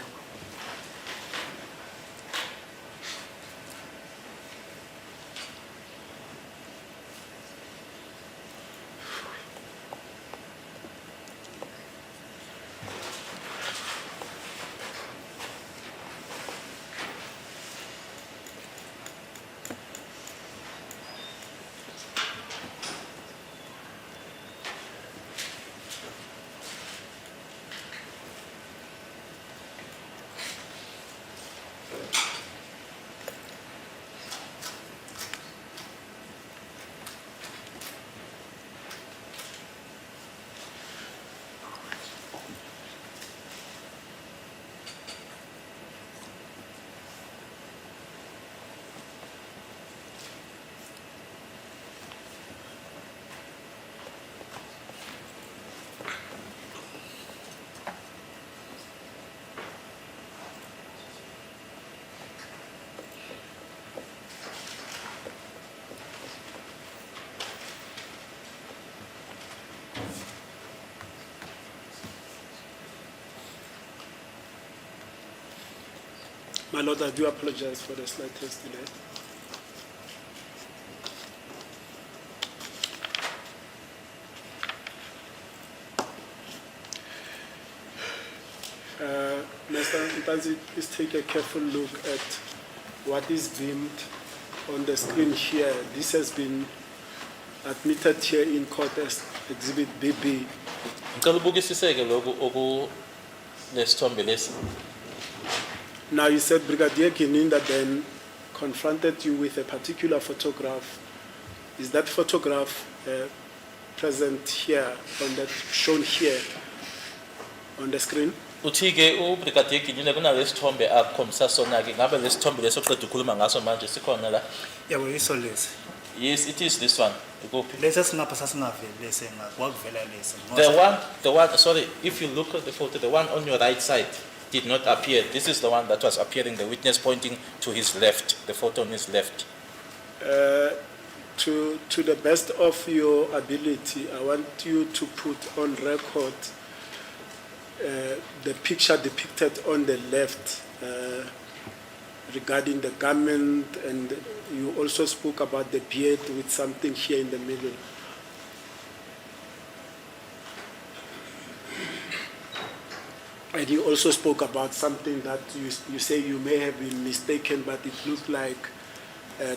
My Lord, I do apologize for the slightest delay. Mr. Ntanzi, please take a careful look at what is beamed on the screen here. This has been admitted here in court as Exhibit BB. Ngicela ubukisiseke lokhu oku lesithombe lesi. Now, you said Brigadier Gininda then confronted you with a particular photograph. Is that photograph present here, shown here on the screen? Uthi ke uBrigadier Gininda kunalesithombe akhombisa sona ke ngabe lesithombe lesoqeda ukukhuluma ngaso manje sikhona la. Yabo yiso lesi. Yes, it is this one. Ikuphi? Lesi singapha sasingaveli lesi ngakuvela lesi. The one, sorry, if you look at the photo, the one on your right side did not appear. This is the one that was appearing, the witness pointing to his left, the photo on his left. To the best of your ability, I want you to put on record the picture depicted on the left regarding the garment, and you also spoke about the beard with something here in the middle. And you also spoke about something that you say you may have been mistaken, but it looked like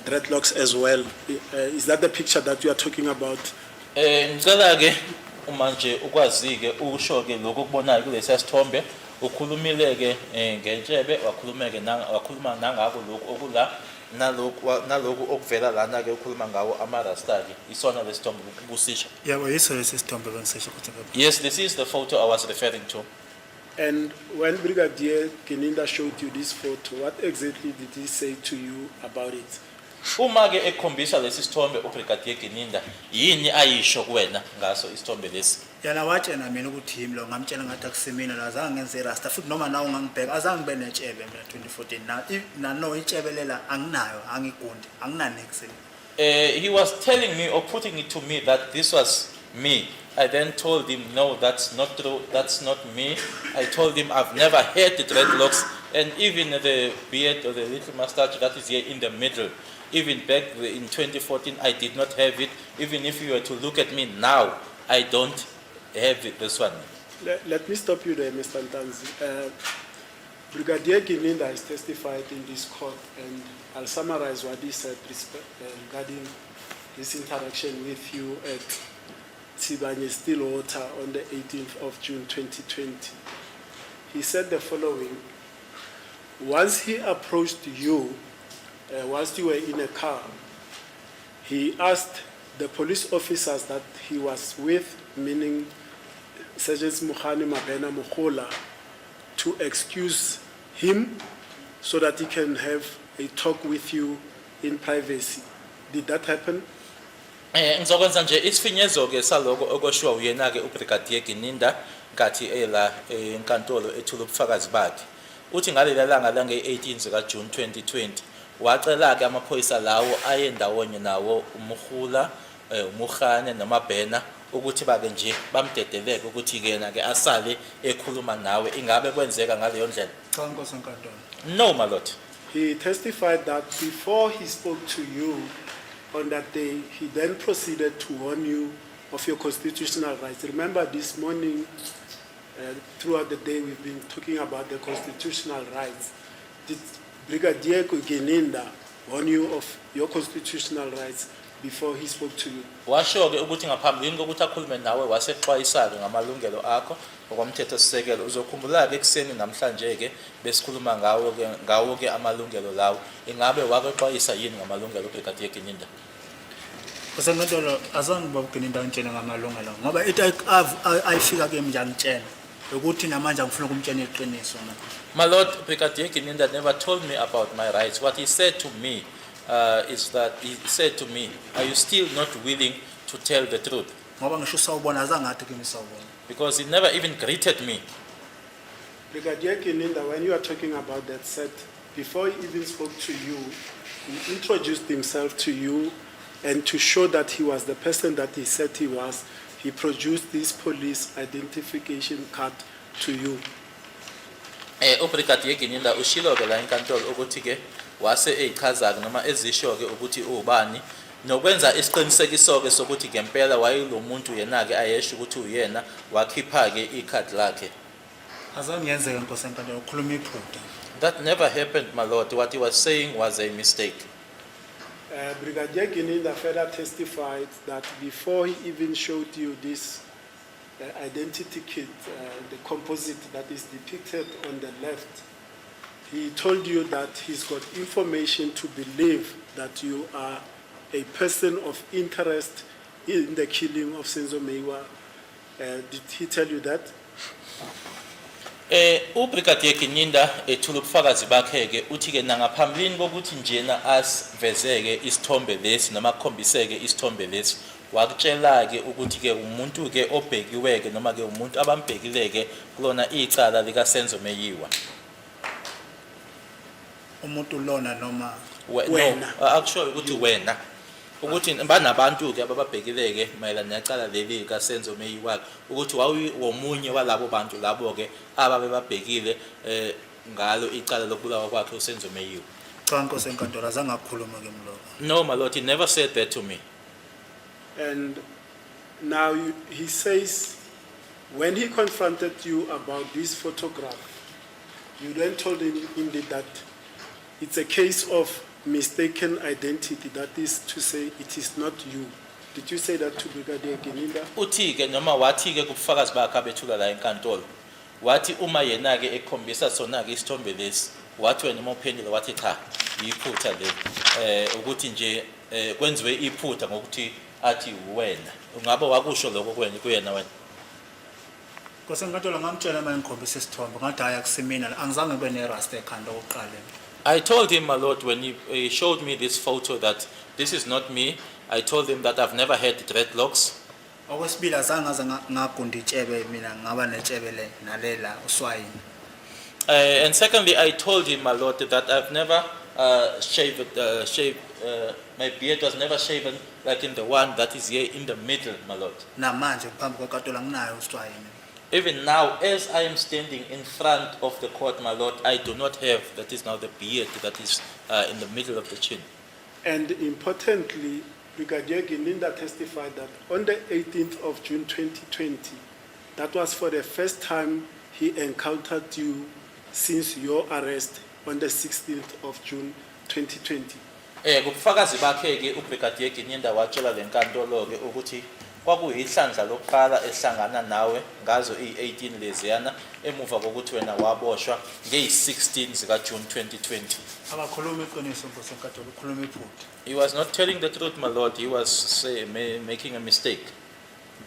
dreadlocks as well. Is that the picture that you are talking about? Ngicela ke manje ukwazi ke ukusho ke lokho kubonayo kulesi sithombe ukhulumile ke ngetshebe wakhuluma nangako lokho okula naloku okuvela lana ke ukhuluma ngawo amarasta ke isona lesithombe ubusisha. Yabo yiso lesi sithombe bengisesho ukuthi ngabe. Yes, this is the photo I was referring to. And when Brigadier Gininda showed you this photo, what exactly did he say to you about it? Uma ke ekhombisa lesi sithombe uBrigadier Gininda yini ayisho kuwena ngaso isithombe lesi? Yana watshena mina ukuthi yimi lo ngamtshela ngathi akusimina la azange ngenze rasta futhi noma nawo ngangibheka azange ngibe netshebe mina 2014 na no itshebelela anginayo angigundi anginanexi. He was telling me or putting it to me that this was me. I then told him, no, that's not true, that's not me. I told him I've never had the dreadlocks, and even the beard or the little mustache that is here in the middle, even back in 2014, I did not have it. Even if you were to look at me now, I don't have it, this one. Let me stop you there, Mr. Ntanzi. Brigadier Gininda has testified in this court, and I'll summarize what he said regarding his interaction with you at Tibanye Stillwater on the 18th of June 2020. He said the following: once he approached you, whilst you were in a car, he asked the police officers that he was with, meaning Sergeant Mukhani Mabena Mukhola, to excuse him so that he can have a talk with you in privacy. Did that happen? Ngizokwenza nje isifinyezo ke saloko okushiwa uyena ke uBrigadier Gininda ngathi ela enkantolo ethula ubufakazi bakhe. Uthi ngaleli langa la nge-18 zika June 2020 wacela ke amaphoyisa lawo ayendawonye nawo uMukhula, uMukhane noMabhena ukuthi bake nje bamdedeleke ukuthi kena ke asale ekhuluma nawe. Ingabe kwenzeka ngaleyo ndlela? Cha Nkosi enkantolo. No, my lord. He testified that before he spoke to you on that day, he then proceeded to warn you of your constitutional rights. Remember, this morning, throughout the day, we've been talking about the constitutional rights. Did Brigadier Gininda warn you of your constitutional rights before he spoke to you? Washo ke ukuthi ngaphambilini kokuthi akhulume nawe wasexwayisa ke ngamalungelo akho ngokomthetho sisekelo. Uzokhumbula ke ekseni namhlanje ke besikhuluma ngawo ke amalungelo lawo. Ingabe wakwexwayisa yini ngamalungelo uBrigadier Gininda? Nkosi enkantolo azange babuGininda ngitshela ngamalungelo ngoba ithi ayifika ke mnjani ngitshela ukuthi namanje angifuna ukumtshela iqiniso manje. My lord, Brigadier Gininda never told me about my rights. What he said to me is that he said to me, are you still not willing to tell the truth? Ngoba ngisho usawubona azange athi kimi sawubona. Because he never even greeted me. Brigadier Gininda, when you are talking about that set, before he even spoke to you, he introduced himself to you, and to show that he was the person that he said he was, he produced this police identification card to you. ubrigadier Gininda ushilo-ke la enkantolo ukuthi-ke wase eyichaza-ke noma ezisho-ke ukuthi ubani nokwenza isiqinisekiso-ke sokuthi ngempela wayelo muntu yena-ke ayesho ukuthi uyena wakhipha-ke ikhadi lakhe. Azange yenzeke Nkosi enkantolo ukhuluma iphutha. That never happened, my lord. What he was saying was a mistake. Brigadier Gininda further testified that before he even showed you this identity kit, the composite that is depicted on the left, he told you that he's got information to believe that you are a person of interest in the killing of Senzo Meyiwa. Did he tell you that? Ubrigadier Gininda ethula ubufakazi bakhe-ke uthi-ke nangaphambilini kokuthi njena asivezeke isithombe lesi noma akhombiseke isithombe lesi wakutshela-ke ukuthi-ke umuntu-ke obhekiwe-ke noma-ke umuntu abambhekile-ke kulona icala likaSenzo Meyiwa. Umuntu lona noma Wena. Akusho ukuthi wena ukuthi banabantu-ke abababhekile-ke mayelana necala leli kaSenzo Meyiwa ukuthi womunye walabo bantu labo-ke ababe babhekile ngalo icala lokubulawa kwakhe uSenzo Meyiwa. cha Nkosi enkantolo azange akukhuluma ke mloko. No, my lord, he never said that to me. And now he says, when he confronted you about this photograph, you then told him indeed that it's a case of mistaken identity. That is to say, it is not you. Did you say that to Brigadier Gininda? Uthi-ke noma wathi-ke kubufakazi bakhe abethula la enkantolo wathi uma yena-ke ekhombisa sona-ke isithombe lesi wathi wena uma uphendula wathi cha iphutha le ukuthi nje kwenziwe iphutha ngokuthi athi wena ungabe wakusho lokho kuyena wena. Nkosi enkantolo ngamtshela manje ngikhombisa isithombe ngathi hayi akusimina angizange ngibe nerasta ekhanda oqala. I told him, my lord, when he showed me this photo that this is not me. I told him that I've never had dreadlocks. Okwesibili azange aze ngagunda itshebe mina ngaba netshebe le nalela uswayini. And secondly, I told him, my lord, that I've never shaved, my beard was never shaven like in the one that is here in the middle, my lord. Namanje phambi kwenkantolo nginayo uswayini. Even now, as I am standing in front of the court, my lord, I do not have, that is now the beard that is in the middle of the chin. And importantly, Brigadier Gininda testified that on the 18th of June 2020, that was for the first time he encountered you since your arrest on the 16th of June 2020. Kubufakazi bakhe-ke uBrigadier Gininda watshela le nkantolo-ke ukuthi kwakuyihlandla lokuqala ehlangana nawe ngazo i-18 leziyana emuva kokuthi wena waboshwa ngeyi-16 zikaJune 2020. Akakhuluma iqiniso Nkosi enkantolo ukhuluma iphutha. He was not telling the truth, my lord. He was making a mistake.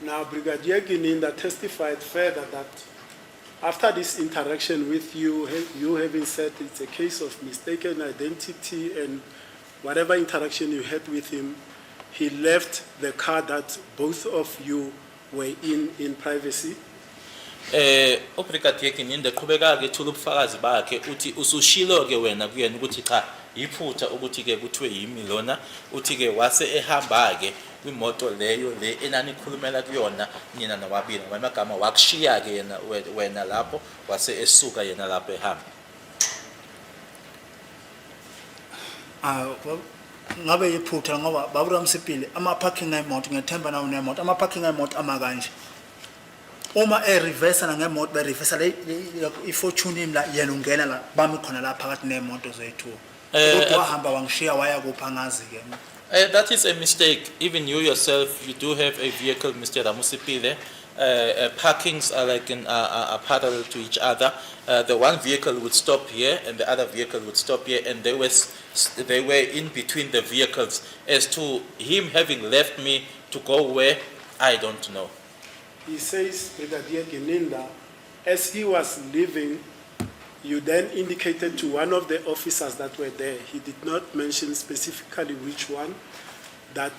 Now, Brigadier Gininda testified further that after this interaction with you, you having said it's a case of mistaken identity and whatever interaction you had with him, he left the car that both of you were in privacy. uBrigadier Gininda qhubeka-ke ethula ubufakazi bakhe uthi usushilo-ke wena kuyena ukuthi cha iphutha ukuthi-ke kuthiwe yimi lona uthi-ke wase ehamba-ke kwimoto leyo le enanikhulumela kuyona nina nobabili ngamanye amagama wakushiya-ke yena wena lapho wase esuka yena lapho ehamba. Ngabe iphutha ngoba babura msipile ama parking emoto ngethemba nawo nemoto ama parking emoto amakanje. Uma reverse na ngemoto be reverse le ifortune la yena ungena la bami khona la phakathi nemoto zethu. Ukuthi wahamba wangishiya waya kupha ngazi ke. That is a mistake. Even you yourself, you do have a vehicle, Mr. Ramusipile. Parkings are like are parallel to each other. The one vehicle would stop here and the other vehicle would stop here, and they were in between the vehicles. As to him having left me to go where, I don't know. He says, Brigadier Gininda, as he was leaving, you then indicated to one of the officers that were there, he did not mention specifically which one, that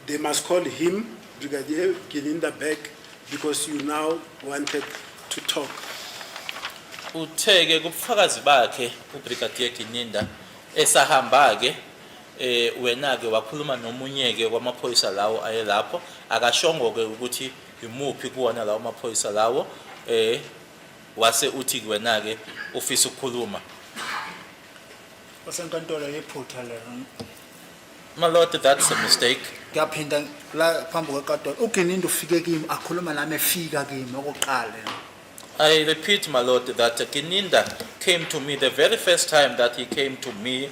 they must call him, Brigadier Gininda, back because you now wanted to talk. Utheke kubufakazi bakhe uBrigadier Gininda esahamba-ke wena-ke wakhuluma nomunye-ke kwamaphoyisa lawo ayelapho akashongo-ke ukuthi yimuphi kuwona lawo maphoyisa lawo wase uthi wena ke ufisa ukukhuluma. Osenkantolo yephutha lelo. My lord, that's a mistake. Ngiyaphinda la phambi kwenkantolo. Ugininda ufike kimi akhuluma nami efika kimi okoqala. I repeat, my lord, that Gininda came to me the very first time that he came to me,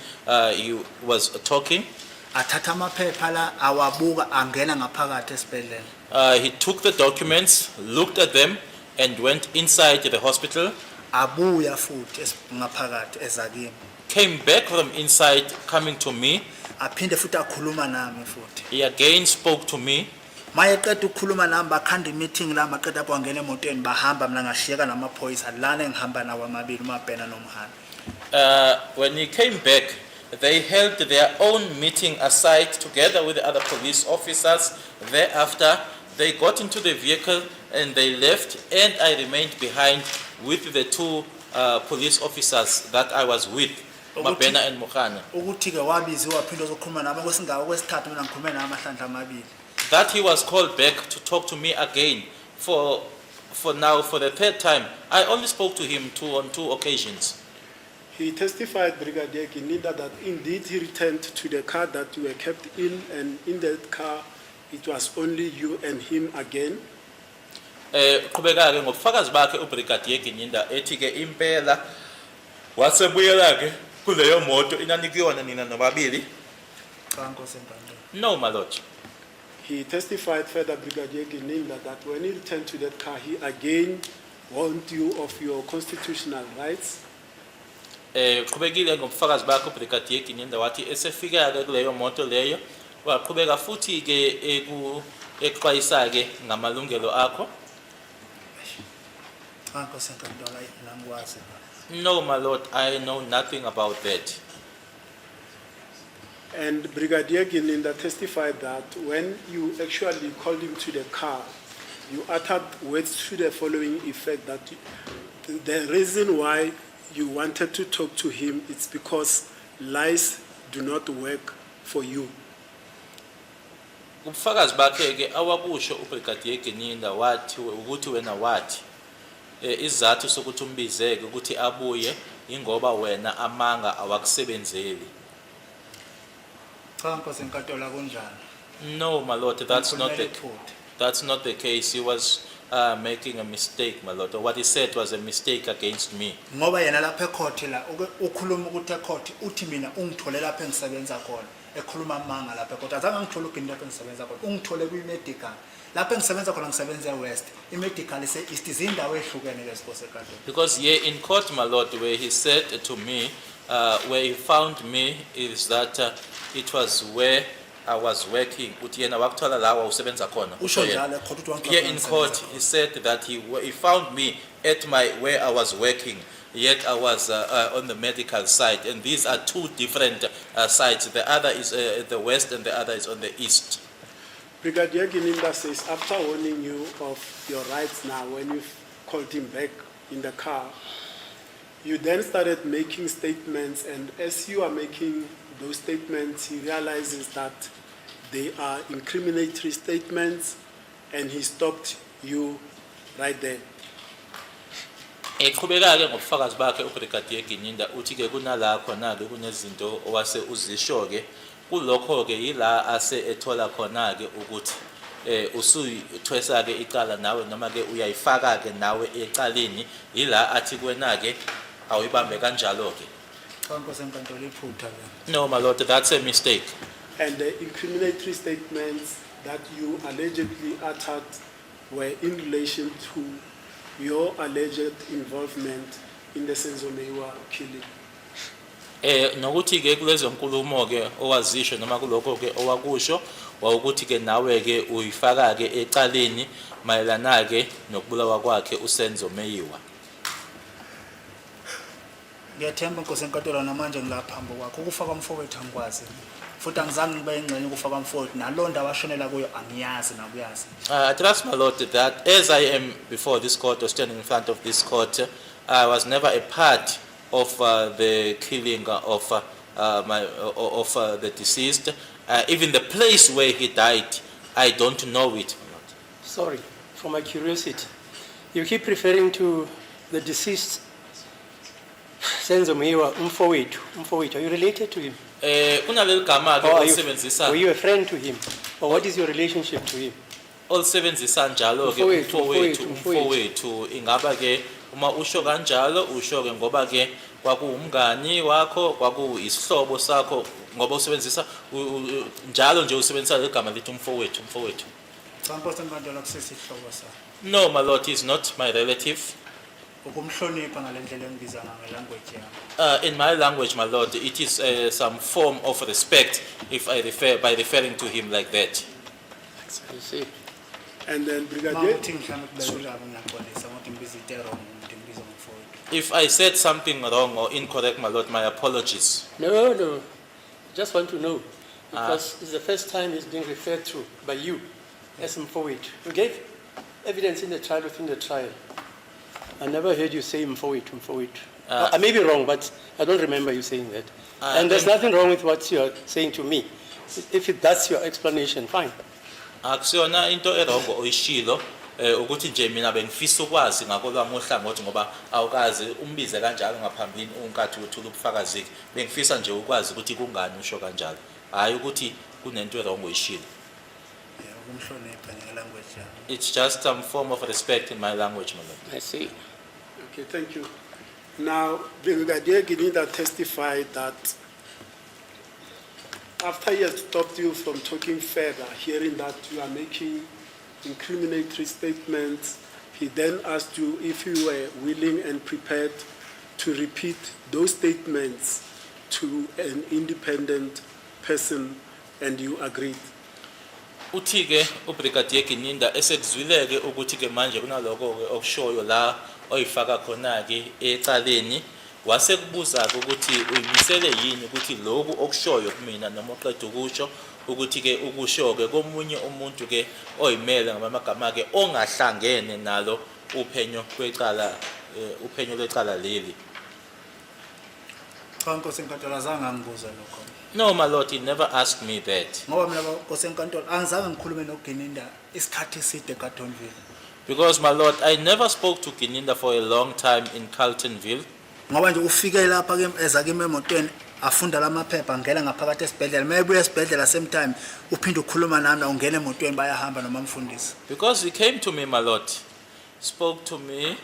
he was talking. Athatha amaphepha la awabuka angena ngaphakathi esibhedlela. He took the documents, looked at them, and went inside the hospital, Abuya futhi ngaphakathi ezakimi. came back from inside, coming to me. Aphinde futhi akhuluma nami futhi. He again spoke to me. Maye qeda ukukhuluma nami bakhanda meeting la maqeda apho angena emotweni bahamba mina ngashiyeka namaphoyisa lana engihamba nawo amabili uMabhena noMhana. When he came back, they held their own meeting aside together with the other police officers. Thereafter, they got into the vehicle and they left, and I remained behind with the two police officers that I was with, Mabhena and Mohana. Ukuthi ke wabiziwa waphinde uzokhuluma nami kwesingawo kwesithathu mina ngikhulume nami amahlandla amabili. That he was called back to talk to me again for the third time. I only spoke to him on two occasions. He testified, Brigadier Gininda, that indeed he returned to the car that you were kept in, and in that car it was only you and him again. Qhubeka ke ngobufakazi bakhe uBrigadier Gininda ethi ke impela wasebuyela ke kuleyo moto inanikuyona nina nobabili. Cha Nkosi enkantolo. No, my lord. He testified further, Brigadier Gininda, that when he returned to that car, he again warned you of your constitutional rights. Qhubekile ngobufakazi bakhe uBrigadier Gininda wathi esefika ke kuleyo moto leyo waqhubeka futhi ke exwayisa ke ngamalungelo akho. Cha Nkosi enkantolo nangikwazi. No, my lord, I know nothing about that. And Brigadier Gininda testified that when you actually called him to the car, you uttered words to the following effect, that the reason why you wanted to talk to him is because lies do not work for you. Ubufakazi bakhe ke awakusho uBrigadier Gininda wathi ukuthi wena wathi izathu sokuthi umbizeke ukuthi abuye ingoba wena amanga awakusebenzeli. Cha Nkosi enkantolo kunjani. No, my lord, that's not Ngikhulumela the iphutha. that's not the case. He was making a mistake, my lord. What he said was a mistake against me. Ngoba yena lapha ecourt la ukhuluma ukuthi ecourt uthi mina ungithole lapha engisebenza khona. Ekhuluma amanga lapha ecourt. Azange ngithole uGininda lapha engisebenza khona. Ungithole kwi-medical. Lapha engisebenza khona ngisebenza eWest. I-medical ise-East izindawo ehlukene ke Nkosi enkantolo. Because here in court, my lord, where he said to me, where he found me is that it was where I was working. Uthi yena wakuthola la wawusebenza khona. Usho njalo ecourt uthi wangithola. Here in court, he said that he found me at where I was working, yet I was on the medical side, and these are two different sides. The other is the west, and the other is on the east. Brigadier Gininda says, after warning you of your rights now, when you called him back in the car, you then started making statements, and as you are making those statements, he realizes that they are incriminatory statements, and he stopped you right there. Eqhubeka ke ngobufakazi bakhe uBrigadier Gininda uthi ke kunala khona ke kunezinto owase uzisho ke kulokho ke yila ase ethola khona ke ukuthi usuyithwesa ke icala nawe noma ke uyayifaka ke nawe ecaleni yila athi kwena ke awuyibambe kanjalo ke. Cha Nkosi enkantolo iphutha ke. No, my lord, that's a mistake. And the incriminatory statements that you allegedly uttered were in relation to your alleged involvement in the Senzo Meyiwa killing. Nokuthi ke kulezo nkulumo ke owazisho noma kuloko ke owakusho wawukuthi ke nawe ke uyifaka ke ecaleni mayelana ke nokubulawa kwakhe uSenzo Meyiwa. Ngiyathemba Nkosi enkantolo namanje ngilapha phambi kwakho ukufaka umfowethu angikwazi. Futhi angizange ngibe ingxenye ukufaka umfowethu nalonda washonela kuyo angiyazi nakuyazi. I trust my lord that as I am before this court or standing in front of this court, I was never a part of the killing of the deceased. Even the place where he died, I don't know it. Sorry, for my curiosity. You keep referring to the deceased, Senzo Meyiwa, umfowethu, are you related to him? Kunaleli gama ke Or olisebenzisa were you a friend to him? Or what is your relationship to him? olisebenzisa njalo ke umfowethu ingaba ke uma usho kanjalo usho ke ngoba ke kwakuumngani wakho kwakuyisihlobo sakho ngoba usebenzisa njalo nje usebenzisa legama lithi umfowethu. Cha Nkosi enkantolo akusesihlobo sa. No, my lord, he is not my relative. Ukumhlonipha ngalendlela engibiza ngayo language yami. In my language, my lord, it is some form of respect if I refer by referring to him like that. I see. And then Brigadier, Mawuthi mhlawumbe kubelula ngiyaxolisa ngoba ngibiza into wrong ngibiza ngomfowethu. If I said something wrong or incorrect, my lord, my apologies. No. Just want to know. Because it's the first time it's being referred to by you as mfowethu. You gave evidence in the trial within the trial. I never heard you say mfowethu. I may be wrong, but I don't remember you saying that. And there's nothing wrong with what you're saying to me. If that's your explanation, fine. Akusiyona into erongo oyishilo ukuthi nje mina bengifisa ukwazi ngako lwami ohlangothi ngoba awukazi umbize kanjalo ngaphambili unkathi uthula ubufakazi bengifisa nje ukwazi ukuthi kungani usho kanjalo hayi ukuthi kunento erongo oyishilo. Ukumhlonipha ngelanguage yami. It's just some form of respect in my language, my lord. I see. okay, thank you. Now, Brigadier Gininda testified that after he had stopped you from talking further, hearing that you are making incriminatory statements, he then asked you if you were willing and prepared to repeat those statements to an independent person, and you agreed. Uthi ke uBrigadier Gininda esekuzwileke ukuthi ke manje kunaloko ke okushoyo la oyifaka khona ke ecaleni wasekubuza ukuthi uyimisele yini ukuthi lokhu okushoyo kumina noma oqeda ukusho ukuthi ke ukusho ke komunye umuntu ke oyimele ngamagama ke ongahlangene nalo uphenyo lecala leli. Cha Nkosi enkantolo azange ngibuza lokho. No, my lord, he never asked me that. Ngoba mina Nkosi enkantolo angizange ngikhulume noGininda isikhathi eside eCarltonville. Because, my lord, I never spoke to Gininda for a long time in Carltonville. Ngoba nje ufike lapha ke eza kimi emotweni afunda lamaphepha ngena ngaphakathi esibhedlela mayebuya esibhedlela same time uphinde ukhuluma nami na ungena emotweni bayahamba noma mfundisi. Because he came to me, my lord, spoke to me,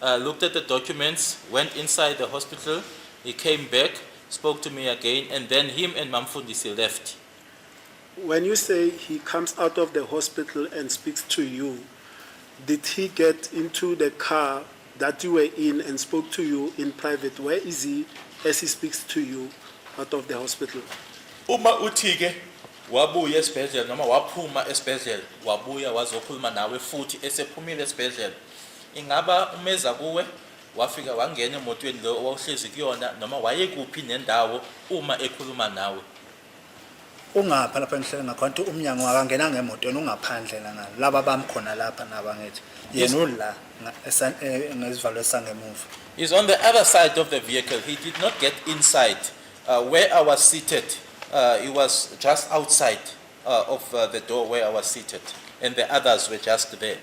looked at the documents, went inside the hospital, he came back, spoke to me again, and then him and Mamfundisi left. When you say he comes out of the hospital and speaks to you, did he get into the car that you were in and spoke to you in private? Where is he as he speaks to you out of the hospital? Uma uthike wabuya esibhedlela noma waphuma esibhedlela wabuya wazokhuluma nawe futhi esephumile esibhedlela ingaba umeza kuwe wafika wangena emotweni lo owuhlezi kuyona noma wayekuphi nendawo uma ekhuluma nawe? Ungapha lapha engihlele ngakhona umnyango akangena ngemotweni ungaphandle la laba bamkhona lapha nabangithi yena ula ngesivalo esangemuva. He's on the other side of the vehicle. He did not get inside where I was seated. He was just outside of the door where I was seated, and the others were just there.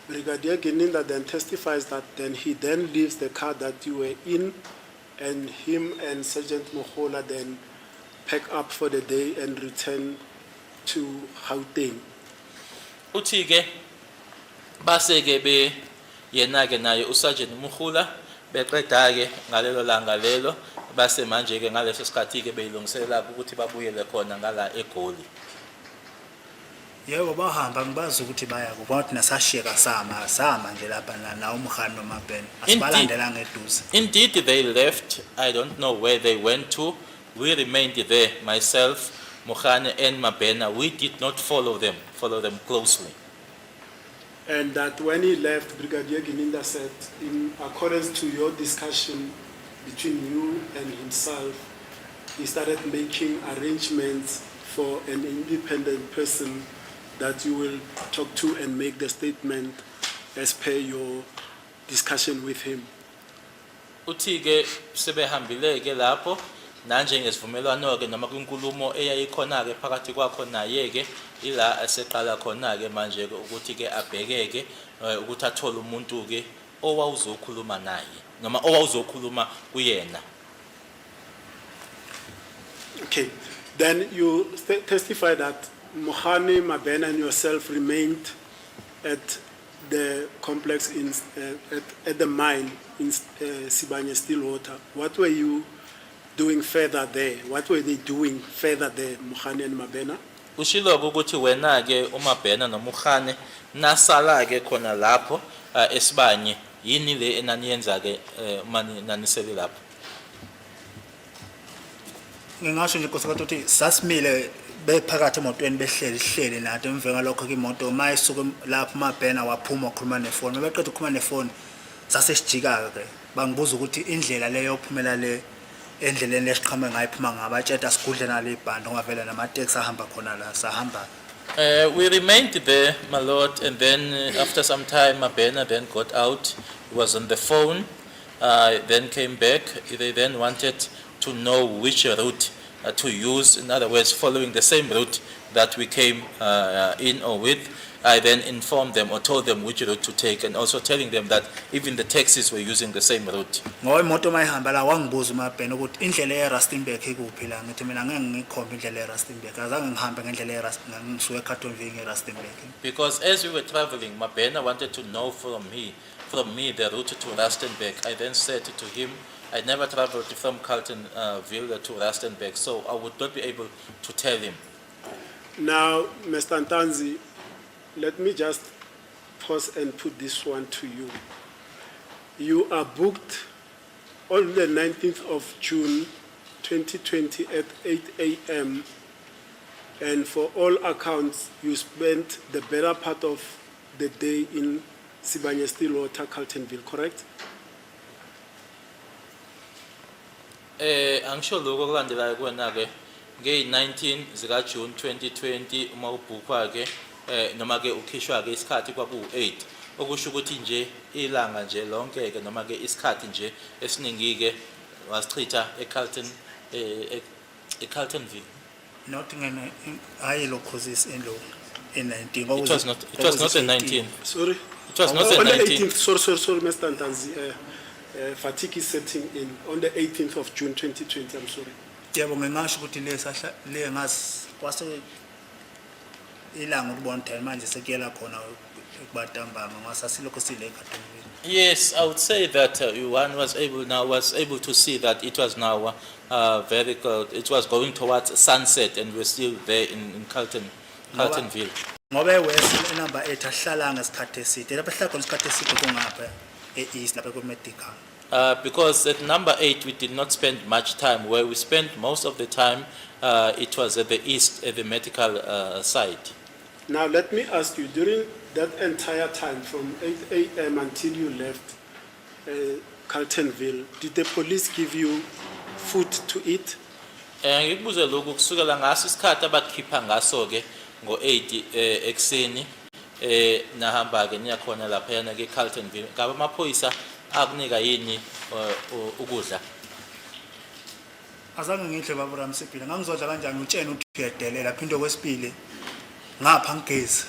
Brigadier Gininda then testifies that then he then leaves the car that you were in, and him and Sergeant Mohola then pack up for the day and return to Gauteng. Uthi ke base ke be yena ke naye uSergeant Mohola beqeda ke ngalelo langa lelo base manje ke ngaleso sikhathi ke beyilungiselela ukuthi babuyele khona ngala eGoli. Yebo bahamba ngibazi ukuthi baya kuba ukuthi nasashiyeka sama nje lapha na umhani nomabheni asibalandela ngeduze. Indeed they left. I don't know where they went to. We remained there, myself, Mohane and Mabena. We did not follow them closely. And that when he left, Brigadier Gininda said, in accordance to your discussion between you and himself, he started making arrangements for an independent person that you will talk to and make the statement as per your discussion with him. Uthi ke sebehambile ke lapho nanje ngesivumelwano ke noma kwinkulumo eyayikhona ke phakathi kwakho naye ke ila eseqala khona ke manje ke ukuthi ke abhekeke ukuthi athole umuntu ke owawuzokhuluma naye noma owawuzokhuluma kuyena. Okay. Then you testify that Mohane, Mabena, and yourself remained at the complex at the mine in Sibanye Stillwater. What were you doing further there? What were they doing further there, Mohane and Mabena? Ushilo ukuthi wena ke uMabhena noMkhane nasala ke khona lapho esibanye yini le enaniyenza ke mani nanisele lapho. Ngingasho nje Nkosi ukuthi sasimile bephakathi emotweni behleli nathi emveni lokho ke imoto mayisuka lapho uMabhena waphuma wakhuluma nefoni beqeda ukukhuluma nefoni sasesijika ke bangibuza ukuthi indlela leyo ophumela le endleleni lesiqhame ngayiphuma ngabatsheta sigudle nale ibhande ngoba vele namateksi ahamba khona la sahamba. We remained there, my lord, and then after some time Mabhena then got out. He was on the phone, then came back. They then wanted to know which route to use, in other words, following the same route that we came in or with. I then informed them or told them which route to take, and also telling them that even the taxis were using the same route. Ngoba imoto mayihamba la wangibuza uMabhena ukuthi indlela eRustenburg ikuphi la ngithi mina ngeke ngikhombe indlela eRustenburg azange ngihambe ngendlela eRustenburg ngisuke eCartonville eRustenburg. Because as we were traveling, Mabhena wanted to know from me the route to Rustenburg. I then said to him, I never traveled from Carltonville to Rustenburg, so I would not be able to tell him. Now, Mr. Ntanzi, let me just pause and put this one to you. You are booked on the 19th of June 2020 at 8 a.m. and for all accounts, you spent the better part of the day in Sibanye Stillwater, Carltonville, correct? Angisho lokho okulandelayo kuwena ke nge-19 zika June 2020 uma ubhukwa ke noma ke ukhishwa ke isikhathi kwaku-8 okusho ukuthi nje ilanga nje lonke ke noma ke isikhathi nje esiningi ke wasichitha eCarltonville. Not ngene ayilo causes in 19. It was not a 19. Sorry? It was not a On the 19. 18th, sorry, Mr. Ntanzi. Fatigue is setting in on the 18th of June 2020, I'm sorry. Yebo ngingasho ukuthi le ngasi kwase ilanga ukubona time manje sekuyela khona kubatambama ngasasilokho sile eCartonville. Yes, I would say that one was able to see that it was now very good. It was going towards sunset, and we're still there in Carltonville. Ngoba ewest number 8 ahlala ngesikhathi eside lapha hlala khona isikhathi eside kungapha east lapha ku-medical. Because at number 8 we did not spend much time. Where we spent most of the time, it was at the east, at the medical side. Now, let me ask you, during that entire time, from 8 a.m. until you left Carltonville, did the police give you food to eat? Ngikubuze lokhu kusukela ngaso isikhathi abakhipha ngaso ke ngo-8 ekseni nahamba ke niya khona lapha yana ke Carltonville. Ngabe amaphoyisa akunika yini ukudla? Azange ngihle baba Ramsipile ngangizodla kanjani utshena uthi uyadelela phinde kwesibili ngapha ngigezi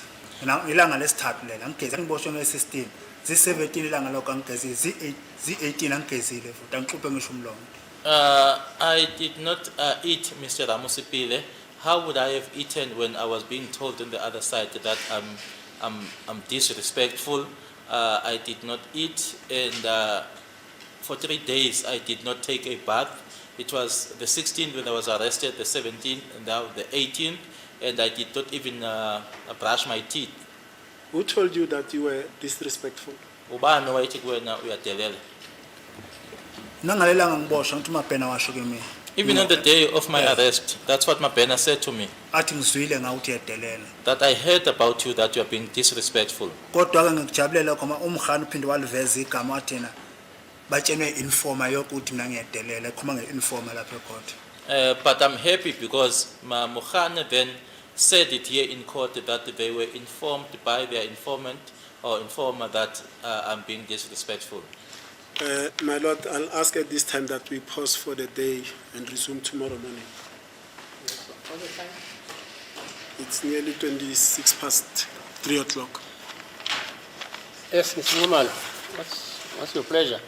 ilanga lesithathu lela ngigezi ngiboshwe nge-16 zi-17 ilanga lokho ngigezi zi-18 angigezile futhi angixuphe ngisho umlomo. I did not eat, Mr. Ramusipile. How would I have eaten when I was being told on the other side that I'm disrespectful? I did not eat, and for 3 days I did not take a bath. It was the 16th when I was arrested, the 17th, and now the 18th, and I did not even brush my teeth. Who told you that you were disrespectful? Ubani owayethi kuwena uyadelela? Nangalelanga ngiboshwa ngithi uMabhena washo kimi. Even on the day of my arrest, that's what Mabhena said to me, Athi ngizwile ngawuthi uyadelela. that I heard about you that you are being disrespectful. Kodwa ke ngikujabulela khoma umkhana uphinde waliveza igama wathina batshenwe informer yokuthi mina ngiyadelela ekhoma nge-informer lapha ecourt. But I'm happy because Mukhane then said it here in court that they were informed by their informant or informer that I'm being disrespectful. My Lord, I'll ask at this time that we pause for the day and resume tomorrow morning. It's nearly 26 past 3 o'clock. Yes, Mr. Ngomala, what's What's your pleasure?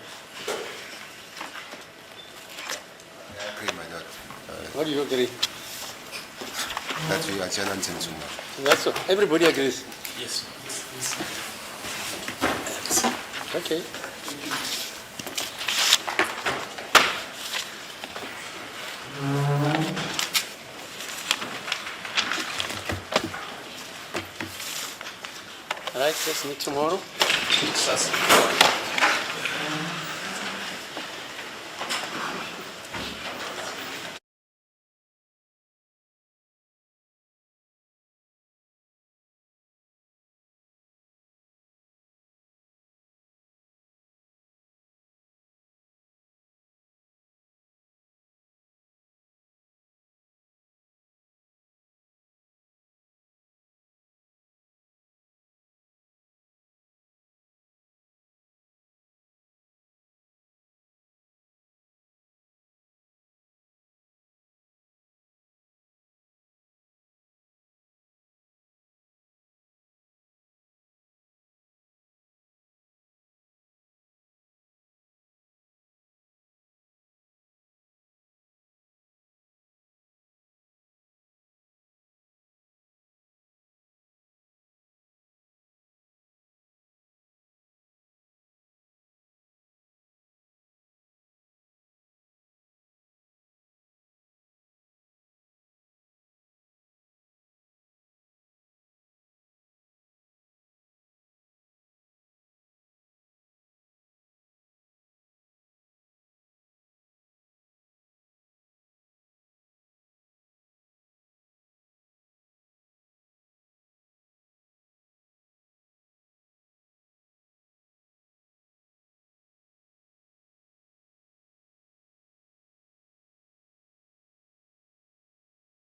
I agree, my lord, What do you agree? that we are Janan Zuma. That's all. Everybody agrees. Yes. Okay. All right, let's meet tomorrow. Yes.